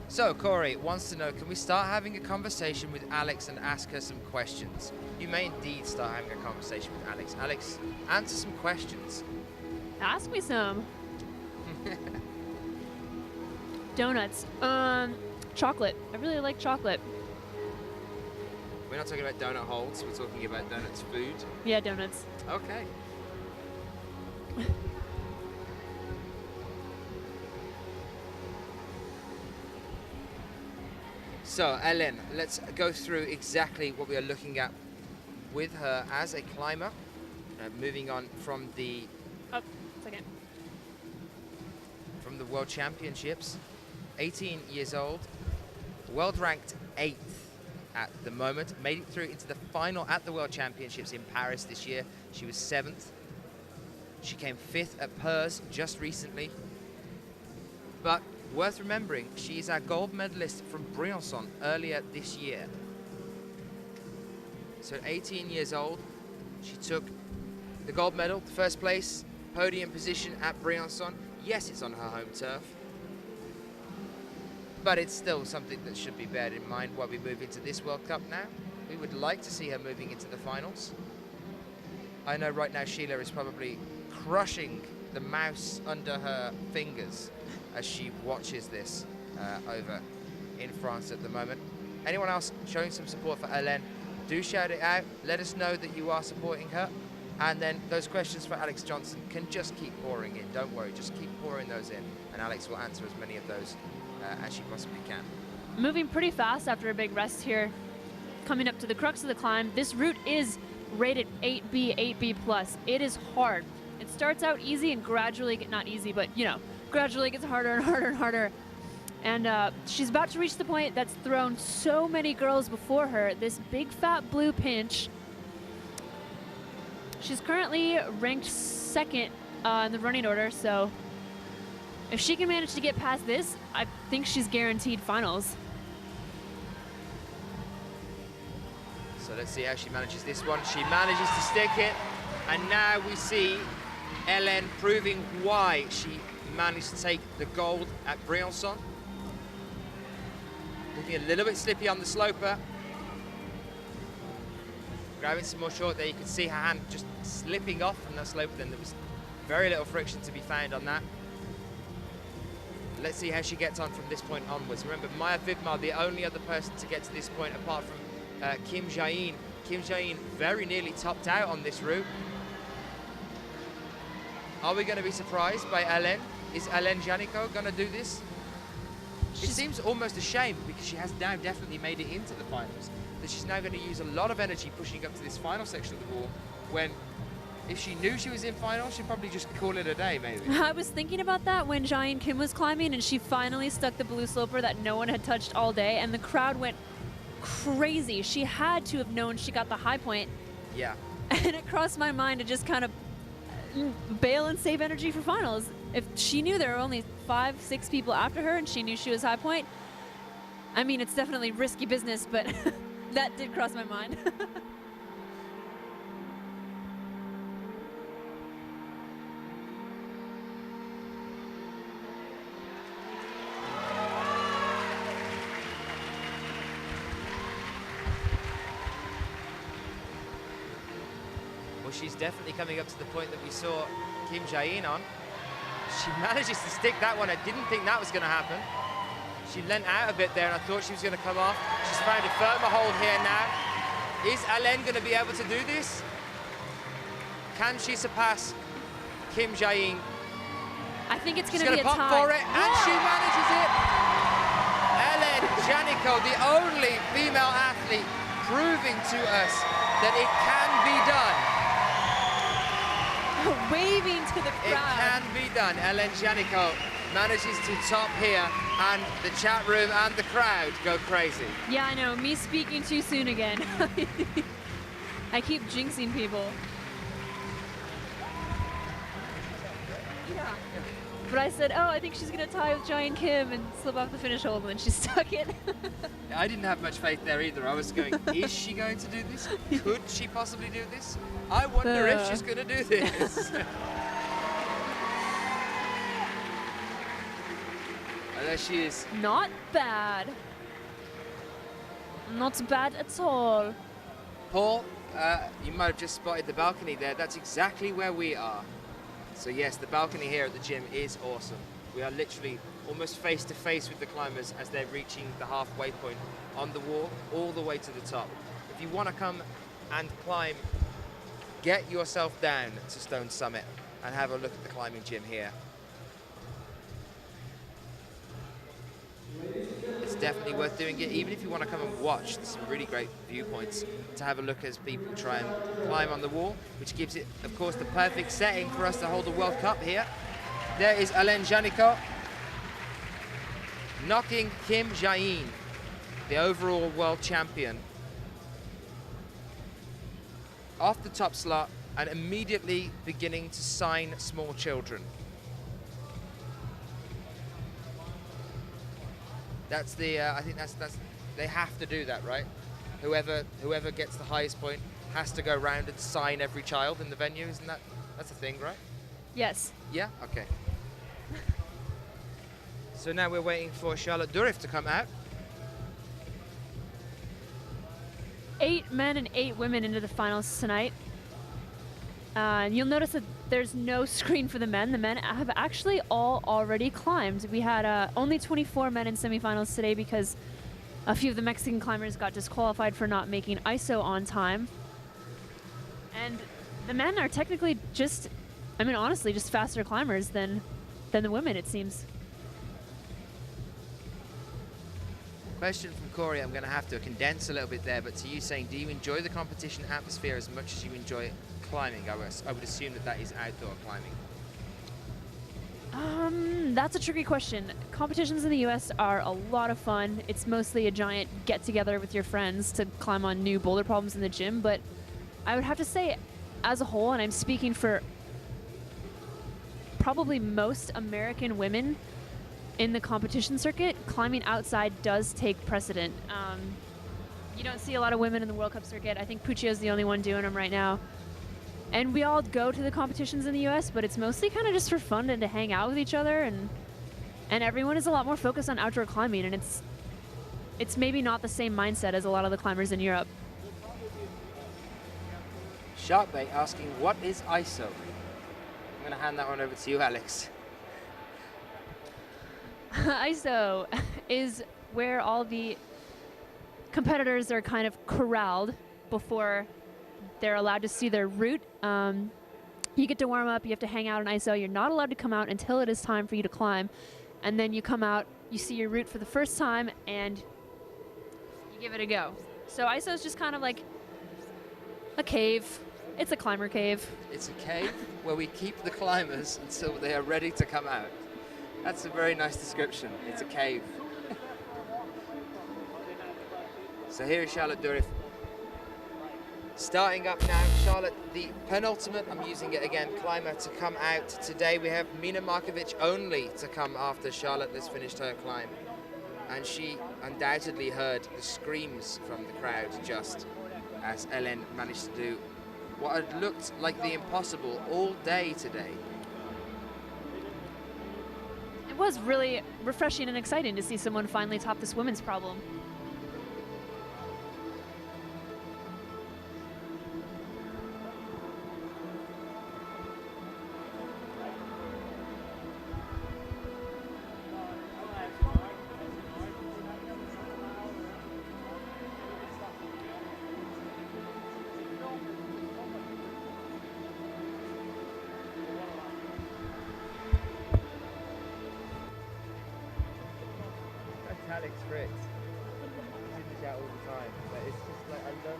So Corey wants to know, can we start having a conversation with Alex and ask her some questions? You may indeed start having a conversation with Alex. Alex, answer some questions. Ask me some. Donuts. Chocolate. I really like chocolate. We're not talking about donut holes, we're talking about donuts food. Yeah, donuts. Okay. So, Hélène, let's go through exactly what we are looking at with her as a climber. Moving on from the Second. from the World Championships. 18 years old, world ranked 8th at the moment. Made it through into the final at the World Championships in Paris this year. She was 7th. She came 5th at Purs just recently. But worth remembering, she is our gold medalist from Briançon earlier this year. So at 18 years old, she took the gold medal, the first place podium position at Briançon. Yes, it's on her home turf, but it's still something that should be bared in mind while we move into this World Cup now. We would like to see her moving into the finals. I know right now Sheila is probably crushing the mouse under her fingers as she watches this over in France at the moment. Anyone else showing some support for Hélène, do shout it out. Let us know that you are supporting her. And then those questions for Alex Johnson can just keep pouring in. Don't worry, just keep pouring those in, and Alex will answer as many of those as she possibly can. Moving pretty fast after a big rest here. Coming up to the crux of the climb, this route is rated 8B, 8B+. It is hard. It starts out easy and gradually, not easy, but you know, gradually gets harder and harder and harder. And she's about to reach the point that's thrown so many girls before her, this big fat blue pinch. She's currently ranked 2nd in the running order, so if she can manage to get past this, I think she's guaranteed finals. So let's see how she manages this one. She manages to stick it, and now we see Hélène proving why she managed to take the gold at Briançon. Looking a little bit slippy on the sloper. Grabbing some more short there, you can see her hand just slipping off from that slope, then there was very little friction to be found on that. Let's see how she gets on from this point onwards. Remember, Maya Vidmar, the only other person to get to this point apart from Kim Jae-in. Kim Jae-in very nearly topped out on this route. Are we going to be surprised by Hélène? Is Hélène Janico going to do this? It seems almost a shame because she has now definitely made it into the finals. That she's now going to use a lot of energy pushing up to this final section of the wall when if she knew she was in final, she'd probably just call it a day, maybe. I was thinking about that when Jae-in Kim was climbing and she finally stuck the blue sloper that no one had touched all day, and the crowd went crazy. She had to have known she got the high point. Yeah. And it crossed my mind to just kind of bail and save energy for finals. If she knew there were only 5-6 people after her and she knew she was high point, I mean, it's definitely risky business, but that did cross my mind. Well, she's definitely coming up to the point that we saw Kim Jae-in on. She manages to stick that one. I didn't think that was going to happen. She leant out a bit there and I thought she was going to come off. She's found a firmer hold here now. Is Hélène going to be able to do this? Can she surpass Kim Jae-in? I think it's going She's to be a pop tie. for it, and she manages it. Hélène Janico, the only female athlete, proving to us that it can be done. Waving to the It crowd. can be done. Hélène Janico manages to top here, and the chat room and the crowd go crazy. Yeah, I know. Me speaking too soon again. I keep jinxing people. Yeah. But I said, oh, I think she's going to tie with Jae-in Kim and slip off the finish hold, and then she stuck it. I didn't have much faith there either. I was going, is she going to do this? Could she possibly do this? I wonder if she's going to do this. And there she is. Not bad. Not bad at all. Paul, you might have just spotted the balcony there. That's exactly where we are. So yes, the balcony here at the gym is awesome. We are literally almost face to face with the climbers as they're reaching the halfway point on the wall, all the way to the top. If you want to come and climb, get yourself down to Stone Summit and have a look at the climbing gym here. It's definitely worth doing it, even if you want to come and watch. There's some really great viewpoints to have a look as people try and climb on the wall, which gives it, of course, the perfect setting for us to hold the World Cup here. There is Hélène Janico knocking Kim Jae-in, the overall world champion, off the top slot and immediately beginning to sign small children. That's the, I think that's, they have to do that, right? Whoever gets the highest point has to go around and sign every child in the venue, isn't that, that's a thing, right? Yes. Yeah, okay. So now we're waiting for Charlotte Durif to come out. 8 men and 8 women into the finals tonight. You'll notice that there's no screen for the men. The men have actually all already climbed. We had only 24 men in semifinals today because a few of the Mexican climbers got disqualified for not making ISO on time. And the men are technically just, I mean, honestly, just faster climbers than the women, it seems. Question from Corey, I'm going to have to condense a little bit there, but to you saying, do you enjoy the competition atmosphere as much as you enjoy climbing? I would assume that that is outdoor climbing. That's a tricky question. Competitions in the US are a lot of fun. It's mostly a giant get-together with your friends to climb on new boulder problems in the gym, but I would have to say, as a whole, and I'm speaking for probably most American women in the competition circuit, climbing outside does take precedent. You don't see a lot of women in the World Cup circuit. I think Puccio's the only one doing them right now. And we all go to the competitions in the US, but it's mostly kind of just for fun and to hang out with each other, and everyone is a lot more focused on outdoor climbing, and it's maybe not the same mindset as a lot of the climbers in Europe. Sharkbait asking, what is ISO? I'm going to hand that one over to you, Alex. ISO is where all the competitors are kind of corralled before they're allowed to see their route. You get to warm up, you have to hang out in ISO. You're not allowed to come out until it is time for you to climb. And then you come out, you see your route for the first time, and you give it a go. So ISO is just kind of like a cave. It's a climber cave. It's a cave where we keep the climbers until they are ready to come out. That's a very nice description. It's a cave. So here is Charlotte Durif. Starting up now, Charlotte, the penultimate, I'm using it again, climber to come out today. We have Mina Markovic only to come after Charlotte has finished her climb. And she undoubtedly heard the screams from the crowd just as Ellen managed to do what had looked like the impossible all day today. It was really refreshing and exciting to see someone finally top this women's problem. Alex Fritz. He's in the chat all the time, but it's just like, I love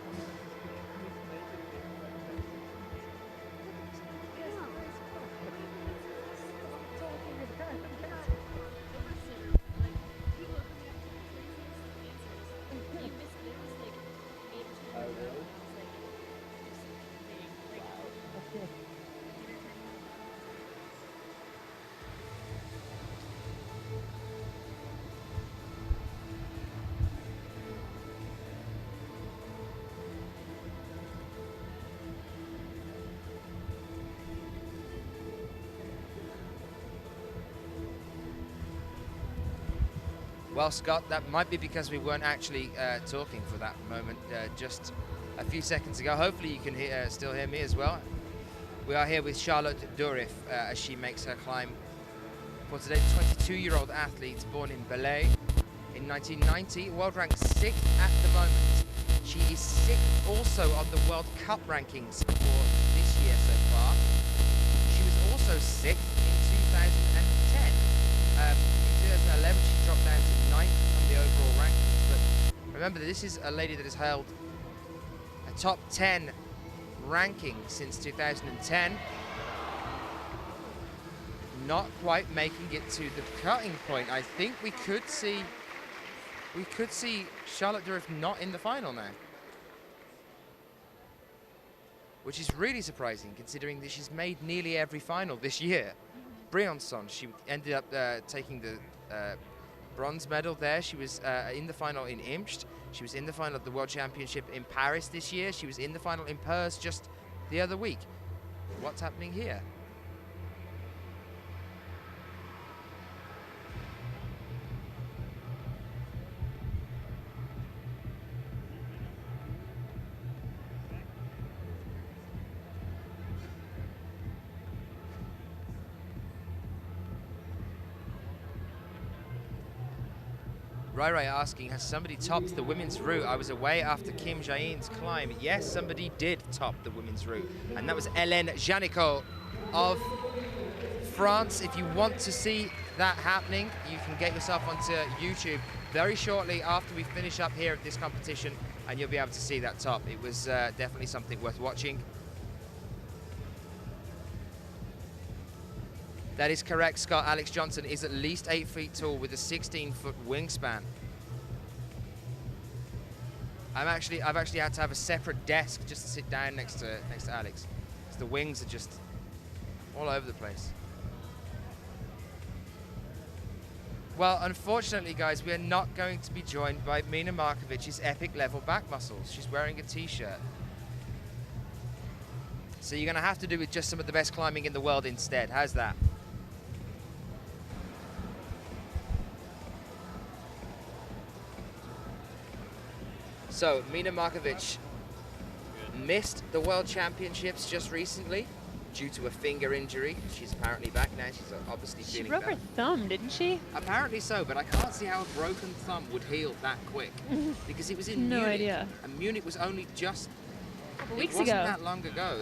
Well, Scott, that might be because we weren't actually talking for that moment just a few seconds ago. Hopefully you can still hear me as well. We are here with Charlotte Durif as she makes her climb for today. 22-year-old athlete born in Belay in 1990, world ranked 6th at the moment. She is 6th also on the World Cup rankings for this year so far. She was also 6th in 2010. In 2011 she dropped down to 9th on the overall rankings, but remember this is a lady that has held a top 10 ranking since 2010. Not quite making it to the cutting point. I think we could see Charlotte Durif not in the final now, which is really surprising considering that she's made nearly every final this year. Briançon, she ended up taking the bronze medal there. She was in the final in Imst. She was in the final of the World Championship in Paris this year. She was in the final in Perth just the other week. What's happening here? Rai asking, has somebody topped the women's route? I was away after Kim Jae-in's climb. Yes, somebody did top the women's route, and that was Hélène Janicot of France. If you want to see that happening, you can get yourself onto YouTube very shortly after we finish up here at this competition, and you'll be able to see that top. It was definitely something worth watching. That is correct, Scott. Alex Johnson is at least 8 feet tall with a 16-foot wingspan. I've actually had to have a separate desk just to sit down next to Alex, because the wings are just all over the place. Well, unfortunately, guys, we are not going to be joined by Mina Markovic's epic level back muscles. She's wearing a t-shirt. So you're going to have to do with just some of the best climbing in the world instead. How's that? So, Mina Markovic missed the World Championships just recently due to a finger injury. She's apparently back now. She's obviously She feeling broke better. her thumb, didn't she? Apparently so, but I can't see how a broken thumb would heal that quick because it was in No Munich. idea. And Munich was only just A couple it weeks wasn't ago. that long ago.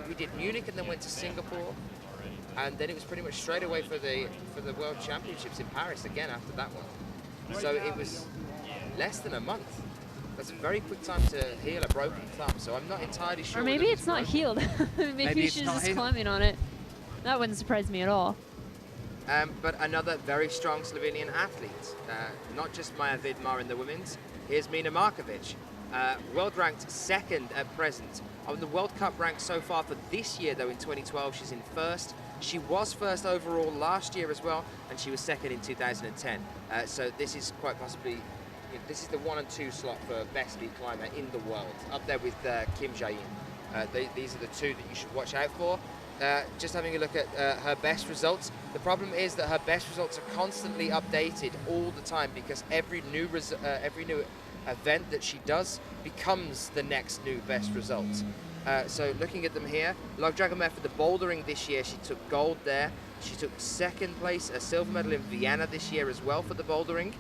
We did Munich and then went to Singapore, and then it was pretty much straight away for the World Championships in Paris again after that one. So it was less than a month. That's a very quick time to heal a broken thumb. So I'm not entirely sure. Or maybe whether it's not broken. healed. maybe it's she's not just healed. climbing on it. That wouldn't surprise me at all. But another very strong Slovenian athlete, not just Maja Vidmar in the women's. Here's Mina Markovic, world ranked second at present. On the World Cup rank so far for this year, though, in 2012, she's in first. She was first overall last year as well, and she was second in 2010. So this is quite possibly, this is the 1 and 2 slot for best speed climber in the world, up there with Kim Jae-in. These are the two that you should watch out for. Just having a look at her best results. The problem is that her best results are constantly updated all the time because every new event that she does becomes the next new best result. So looking at them here, Log Dragomir for the bouldering this year, she took gold there. She took second place, a silver medal in Vienna this year as well for the bouldering.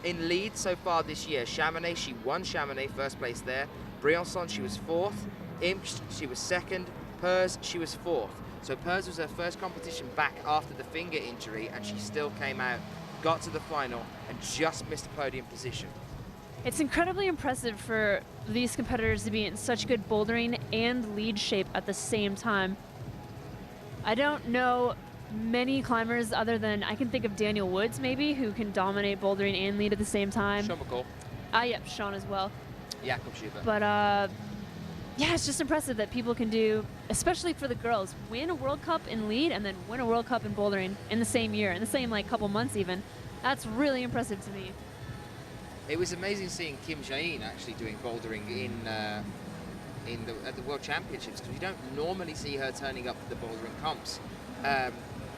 In lead so far this year, Chamonix, she won Chamonix, first place there. Briançon, she was fourth. Imst, she was second. Pers, she was fourth. So Pers was her first competition back after the finger injury, and she still came out, got to the final, and just missed a podium position. It's incredibly impressive for these competitors to be in such good bouldering and lead shape at the same time. I don't know many climbers other than, I can think of Daniel Woods maybe, who can dominate bouldering and lead at the same time. Sean McCall, Yep, Sean as well. Jakob Schubert. But yeah, it's just impressive that people can do, especially for the girls, win a World Cup in lead and then win a World Cup in bouldering in the same year, in the same like couple months even. That's really impressive to me. It was amazing seeing Kim Jae-in actually doing bouldering at the World Championships, because you don't normally see her turning up for the bouldering comps.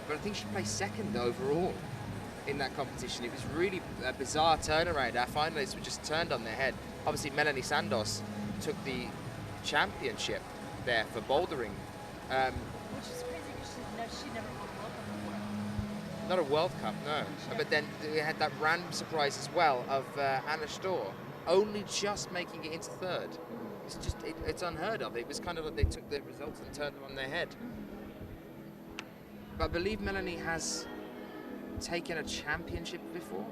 But I think she placed second overall in that competition. It was really a bizarre turnaround. Our finalists were just turned on their head. Obviously, Melanie Sandos took the championship there for bouldering. Which is crazy because she never won a World Cup before. Not a World Cup, no. But then we had that random surprise as well of Anna Storr only just making it into third. It's just, it's unheard of. It was kind of like they took the results and turned them on their head. But I believe Melanie has taken a championship before.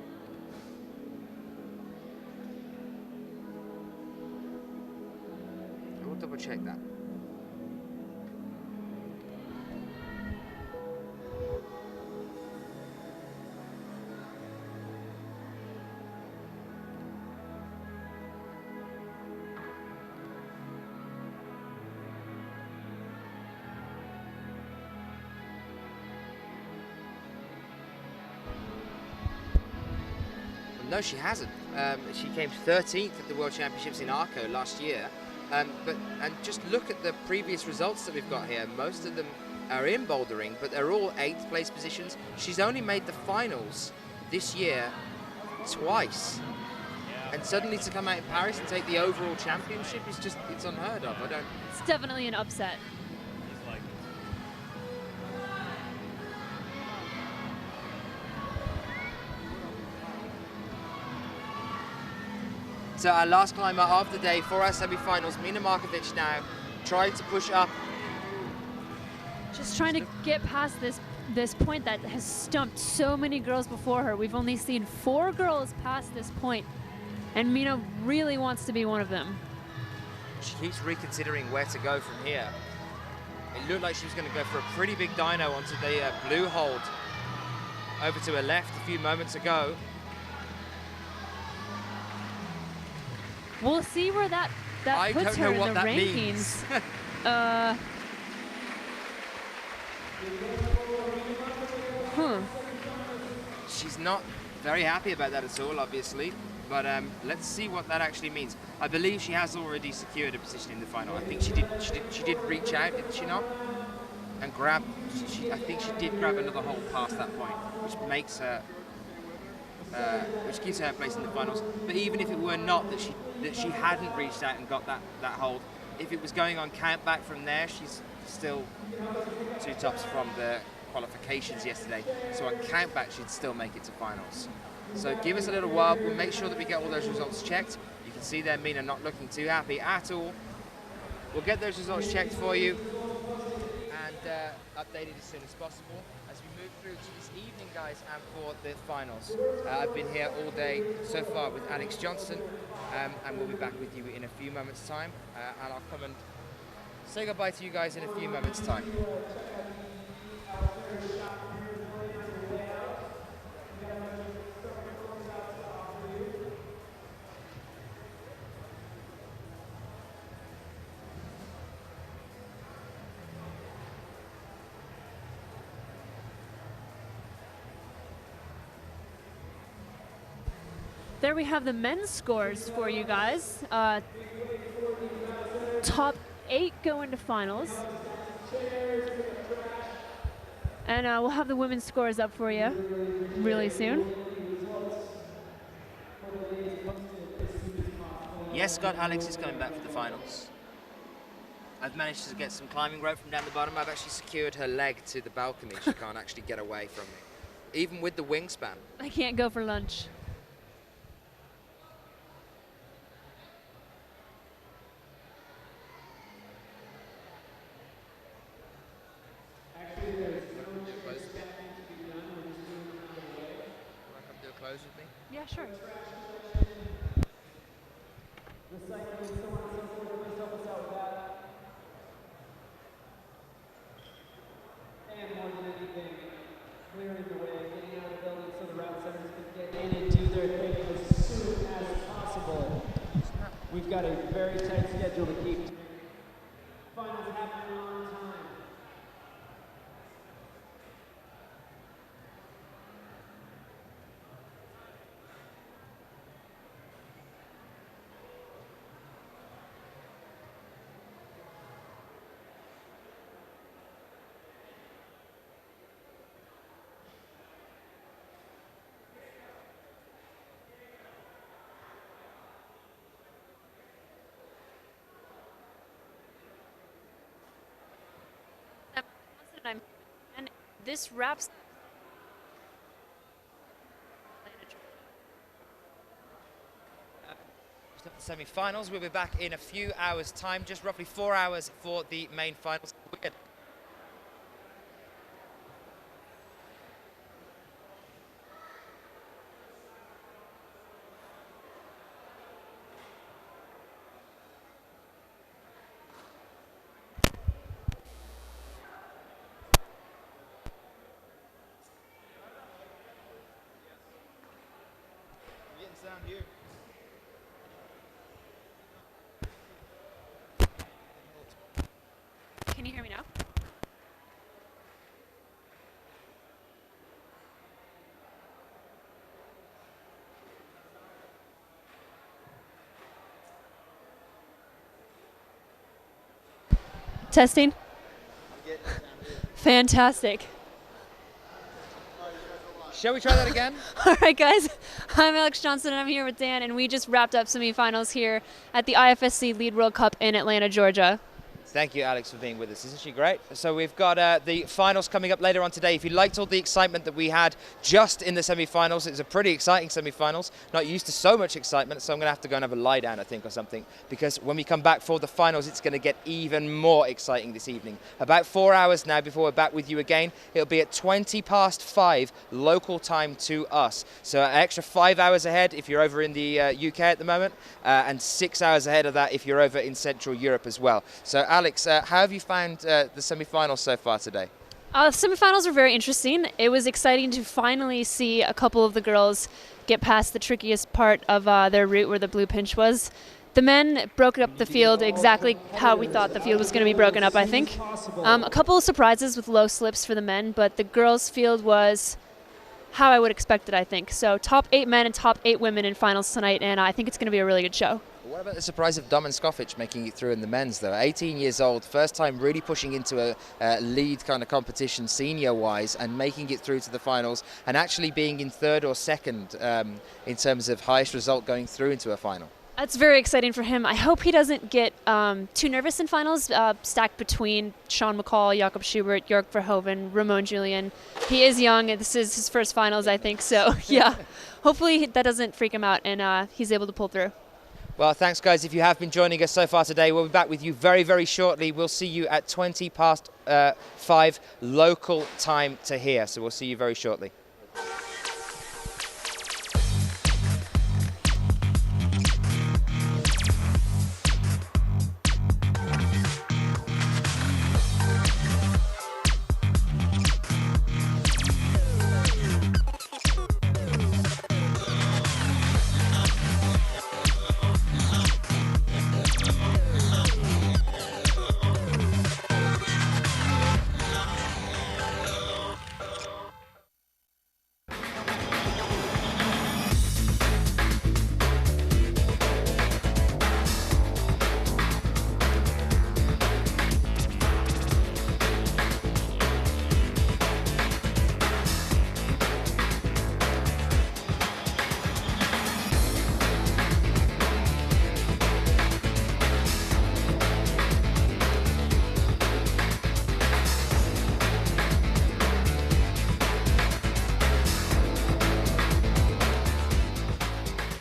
I will double check that. No, she hasn't. She came 13th at the World Championships in Arco last year. And just look at the previous results that we've got here. Most of them are in bouldering, but they're all 8th place positions. She's only made the finals this year twice. And suddenly to come out in Paris and take the overall championship is just, it's unheard of. It's definitely an upset. So our last climber of the day for our semi-finals, Mina Markovic now, trying to push up. Just trying to get past this point that has stumped so many girls before her. We've only seen 4 girls past this point, and Mina really wants to be one of them. She keeps reconsidering where to go from here. It looked like she was going to go for a pretty big dyno onto the blue hold over to her left a few moments ago. We'll see where that I puts don't her know in what the that rankings. She's not very happy about that at all, obviously. But let's see what that actually means. I believe she has already secured a position in the final. I think she did reach out, did she not? And grab. I think she did grab another hold past that point, which makes her, which gives her a place in the finals. But even if it were not that she hadn't reached out and got that hold, if it was going on count back from there, she's still 2 tops from the qualifications yesterday. So on count back, she'd still make it to finals. So give us a little while. We'll make sure that we get all those results checked. You can see there Mina not looking too happy at all. We'll get those results checked for you and updated as soon as possible as we move through to this evening, guys, and for the finals. I've been here all day so far with Alex Johnson, and we'll be back with you in a few moments' time. And I'll come and say goodbye to you guys in a few moments' time. There we have the men's scores for you guys. Top 8 go into finals. And we'll have the women's scores up for you really soon. Yes, Scott, Alex is coming back for the finals. I've managed to get some climbing rope from down the bottom. I've actually secured her leg to the balcony. She can't actually get away from me, even with the wingspan. I can't go for lunch. Yeah, sure. And more than anything, clearing the way, getting out of the building so the route centers can get in and do their thing as soon as possible. We've got a very tight schedule to keep. Finals happening on time. And this wraps semi-finals. We'll be back in a few hours' time, just roughly 4 hours for the main finals. Down here. Can you hear me now? Testing. Fantastic. Shall we try that again? All right, guys. I'm Alex Johnson, and I'm here with Dan, and we just wrapped up semifinals here at the IFSC Lead World Cup in Atlanta, Georgia. Thank you, Alex, for being with us. Isn't she great? So we've got the finals coming up later on today. If you liked all the excitement that we had just in the semi-finals, it was a pretty exciting semi-finals. Not used to so much excitement, so I'm going to have to go and have a lie down, I think, or something, because when we come back for the finals, it's going to get even more exciting this evening. About 4 hours now before we're back with you again. It'll be at 5:20 local time to us. So an extra 5 hours ahead if you're over in the UK at the moment, and 6 hours ahead of that if you're over in Central Europe as well. So Alex, how have you found the semi-finals so far today? Semifinals were very interesting. It was exciting to finally see a couple of the girls get past the trickiest part of their route where the blue pinch was. The men broke up the field exactly how we thought the field was going to be broken up, I think. A couple of surprises with low slips for the men, but the girls' field was how I would expect it, I think. So top 8 men and top 8 women in finals tonight, and I think it's going to be a really good show. What about the surprise of Domen Skofic making it through in the men's, though? 18 years old, first time really pushing into a lead kind of competition senior-wise and making it through to the finals and actually being in third or second in terms of highest result going through into a final. That's very exciting for him. I hope he doesn't get too nervous in finals, stacked between Sean McCall, Jakob Schubert, Jörg Verhoeven, Ramon Julian. He is young, and this is his first finals, I think. So, yeah, hopefully that doesn't freak him out and he's able to pull through. Well, thanks, guys. If you have been joining us so far today, we'll be back with you very, very shortly. We'll see you at 20 past 5 local time to here. So we'll see you very shortly.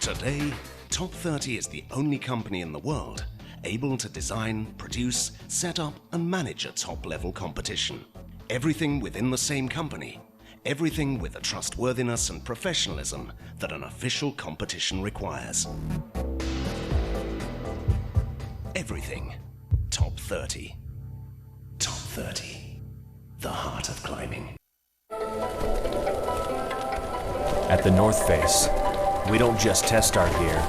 Today, Top 30 is the only company in the world able to design, produce, set up and manage a top-level competition. Everything within the same company. Everything with the trustworthiness and professionalism that an official competition requires. Everything. Top 30. Top 30. The heart of climbing. At the North Face, we don't just test our gear.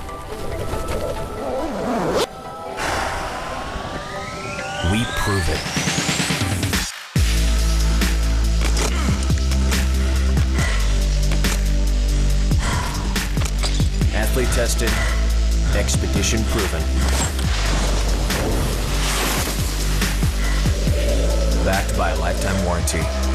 We prove it. Athlete tested, expedition proven. Backed by a lifetime warranty.